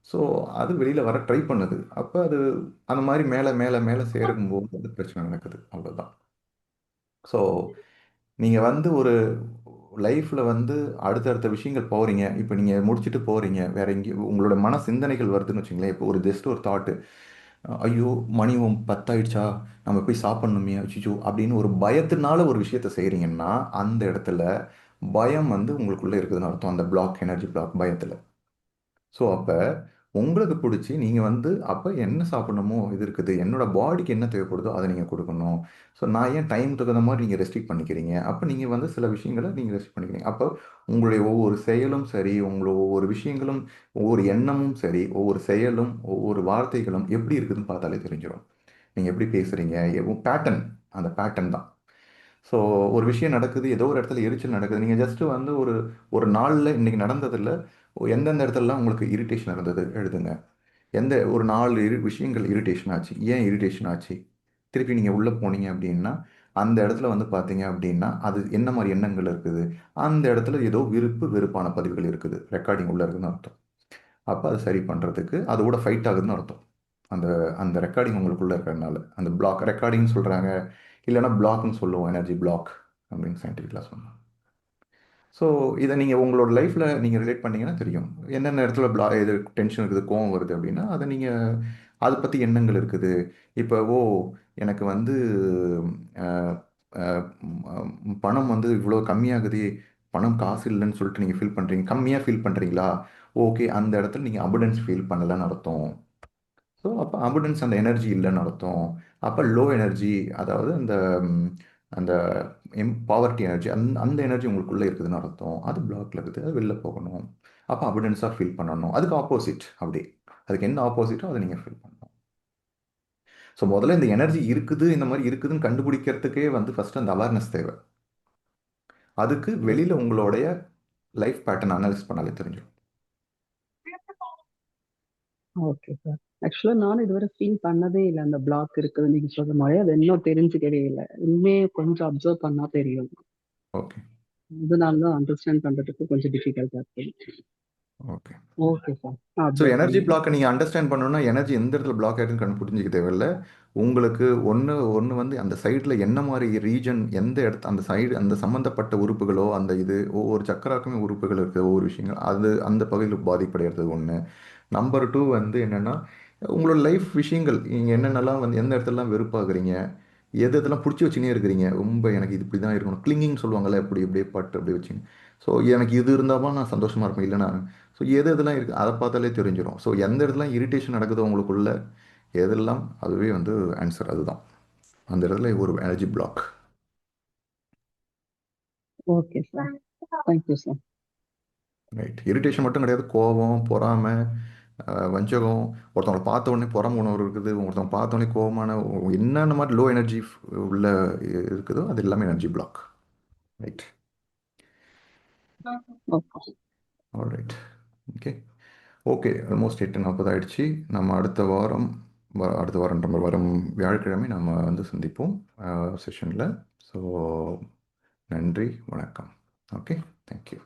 ஸோ அது வெளியில் வர ட்ரை பண்ணுது. அப்போ அது அந்த மாதிரி மேலே மேலே மேலே சேரும்போது அது பிரச்சனை நடக்குது, அவ்வளோதான். ஸோ நீங்கள் வந்து ஒரு லைஃப்பில் வந்து அடுத்தடுத்த விஷயங்கள் போகிறீங்க. இப்போ நீங்கள் முடிச்சுட்டு போகிறீங்க வேற எங்கேயும் உங்களோட மன சிந்தனைகள் வருதுன்னு வச்சுங்களேன். இப்போ ஒரு ஜஸ்ட் ஒரு தாட்டு, ஐயோ மணி 10 நம்ம போய் சாப்பிட்ணுமே அச்சிச்சோ அப்படின்னு ஒரு பயத்தினால ஒரு விஷயத்த செய்கிறீங்கன்னா அந்த இடத்துல பயம் வந்து உங்களுக்குள்ளே இருக்குதுன்னு அர்த்தம். அந்த பிளாக், எனர்ஜி பிளாக் பயத்தில். ஸோ அப்போ உங்களுக்கு பிடிச்சி நீங்கள் வந்து அப்போ என்ன சாப்பிடணுமோ இது இருக்குது, என்னோட பாடிக்கு என்ன தேவைப்படுதோ அதை நீங்கள் கொடுக்கணும். ஸோ நான் ஏன் டைம் தகுந்த மாதிரி நீங்கள் ரெஸ்ட்ரிக்ட் பண்ணிக்கிறீங்க, அப்போ நீங்கள் வந்து சில விஷயங்களை நீங்கள் ரெஸ்ட்ரிக்ட் பண்ணிக்கிறீங்க. அப்போ உங்களுடைய ஒவ்வொரு செயலும் சரி, உங்களோட ஒவ்வொரு விஷயங்களும், ஒவ்வொரு எண்ணமும் சரி, ஒவ்வொரு செயலும், ஒவ்வொரு வார்த்தைகளும் எப்படி இருக்குதுன்னு பார்த்தாலே தெரிஞ்சிடும். நீங்கள் எப்படி பேசுகிறீங்க, பேட்டர்ன், அந்த பேட்டர்ன் தான். ஸோ ஒரு விஷயம் நடக்குது, ஏதோ ஒரு இடத்துல எரிச்சல் நடக்குது. நீங்கள் ஜஸ்ட்டு வந்து ஒரு ஒரு நாளில் இன்னைக்கு நடந்ததில் எந்தெந்த இடத்துலலாம் உங்களுக்கு இரிட்டேஷன் இருந்தது எழுதுங்க. எந்த ஒரு 4 விஷயங்கள் இரிட்டேஷன் ஆச்சு. ஏன் இரிட்டேஷன் ஆச்சு? திருப்பி நீங்கள் உள்ளே போனீங்க அப்படின்னா, அந்த இடத்துல வந்து பார்த்தீங்க அப்படின்னா, அது என்ன மாரி எண்ணங்கள் இருக்குது? அந்த இடத்துல ஏதோ விருப்பு, வெறுப்பான பதிவுகள் இருக்குது. ரெக்கார்டிங் உள்ள இருக்குன்னு அர்த்தம். அப்ப அது சரி பண்றதுக்கு அதோட ஃபைட் ஆகுதுன்னு அர்த்தம். அந்த அந்த ரெக்கார்டிங் உங்களுக்குள்ள இருக்கிறதுனால. அந்த பிளாக் ரெக்கார்டிங்ன்னு சொல்றாங்க. இல்லன்னா பிளாக்ன்னு சொல்லுவோம். எனர்ஜி பிளாக் அப்படின்னு சயின்டிஃபிக்கலா சொன்னா. ஸோ இதை நீங்கள் உங்களோட லைஃப்பில் நீங்கள் ரிலேட் பண்ணீங்கன்னா தெரியும். என்னென்ன இடத்துல இது டென்ஷன் இருக்குது, கோவம் வருது அப்படின்னா, அதை நீங்கள் அதை பற்றி எண்ணங்கள் இருக்குது. இப்போ எனக்கு வந்து அஹ், அஹ், பணம் வந்து இவ்வளோ கம்மியாகுதே, பணம் காசு இல்லைன்னு சொல்லிட்டு நீங்கள் ஃபீல் பண்ணுறீங்க, கம்மியாக ஃபீல் பண்ணுறீங்களா? ஓகே, அந்த இடத்துல நீங்கள் அபண்டன்ஸ் ஃபீல் பண்ணலன்னு அர்த்தம். ஸோ அப்போ அபண்டன்ஸ் அந்த எனர்ஜி இல்லைன்னு அர்த்தம். அப்போ லோ எனர்ஜி, அதாவது அந்த அந்த பாவர்ட்டி எனர்ஜி, அந்த எனர்ஜி உங்களுக்குள்ளே இருக்குதுன்னு அர்த்தம். அது பிளாக்ல இருக்குது, அது வெளில போகணும். அப்போ அபண்டன்ஸாக ஃபீல் பண்ணணும். அதுக்கு ஆப்போசிட் அப்படி, அதுக்கு என்ன ஆப்போசிட்டோ அதை நீங்கள் ஃபீல் பண்ணணும். ஸோ முதல்ல இந்த எனர்ஜி இருக்குது, இந்த மாதிரி இருக்குதுன்னு கண்டுபிடிக்கிறதுக்கே வந்து ஃபர்ஸ்ட் அந்த அவேர்னஸ் தேவை. அதுக்கு வெளியில் உங்களுடைய லைஃப் பேட்டர்ன் அனலைஸ் பண்ணாலே தெரிஞ்சிடும். Okay sir. ஆக்சுவலா நானும் இதுவரை ஃபீல் பண்ணதே இல்ல. அந்த பிளாக் இருக்குது நீங்க சொல்ற மாரி. அது இன்னும் தெரிஞ்சுக்கவே இல்ல. இனிமே கொஞ்சம் அப்சர்வ் பண்ணா தெரியும். ஓகே. அதனால தான் அண்டர்ஸ்டாண்ட் பண்றதுக்கு கொஞ்சம் டிஃபிகல்ட்டா இருக்கு. ஓகே. Okay sir. நான் ஸோ அப்சர்வ் எனர்ஜி பண்ணிக்கிறேன். பிளாக்கை நீங்கள் அண்டர்ஸ்டாண்ட் பண்ணணும்னா எனர்ஜி எந்த இடத்துல பிளாக் ஆகிடுன்னு கண்டுபிடிச்சிக்க தேவையில்ல. உங்களுக்கு ஒன்று ஒன்று வந்து அந்த சைடில் என்ன மாதிரி ரீஜன், எந்த இடத்து அந்த சைடு அந்த சம்மந்தப்பட்ட உறுப்புகளோ அந்த இது ஒவ்வொரு சக்கராக்குமே உறுப்புகள் இருக்குது, ஒவ்வொரு விஷயங்கள் அது அந்த பகுதியில் பாதிப்படைகிறது ஒன்று. நம்பர் டூ வந்து என்னென்னா உங்களோட லைஃப் விஷயங்கள், நீங்கள் என்னென்னலாம் வந்து எந்த இடத்துலலாம் வெறுப்பாகிறீங்க, எது இதெல்லாம் பிடிச்சி வச்சுனே இருக்கிறீங்க. ரொம்ப எனக்கு இது இப்படி தான் இருக்கணும், கிளிங்கிங் சொல்லுவாங்கள்ல, எப்படி இப்படியே பட்டு அப்படியே வச்சுங்க. ஸோ எனக்கு இது இருந்தால் நான் சந்தோஷமாக இருப்பேன், இல்லைனா ஸோ எது எதெல்லாம் இருக்குது அதை பார்த்தாலே தெரிஞ்சிடும். ஸோ எந்த இடத்துல இரிட்டேஷன் நடக்குதோ உங்களுக்குள்ள எதெல்லாம், அதுவே வந்து ஆன்சர் அதுதான். அந்த இடத்துல ஒரு energy block. Okay sir. Thank you sir. Right. Irritation மட்டும் கிடையாது, கோபம், பொறாமை, வஞ்சகம், ஒருத்தவங்களை பார்த்த உடனே பொறாம உணர்வு இருக்குது, ஒருத்தவங்க பார்த்த உடனே கோபமான என்னென்ன மாதிரி லோ எனர்ஜி உள்ள இருக்குதோ அது எல்லாமே energy block. Right. Okay. Alright. Okay. Okay, almost 8:40 ஆயிடுச்சு. நம்ம அடுத்த வாரம் அடுத்த வாரம் நம்ம வரும் வியாழக்கிழமை நம்ம வந்து சந்திப்போம் செஷனில். ஸோ நன்றி, வணக்கம். Okay, thank you.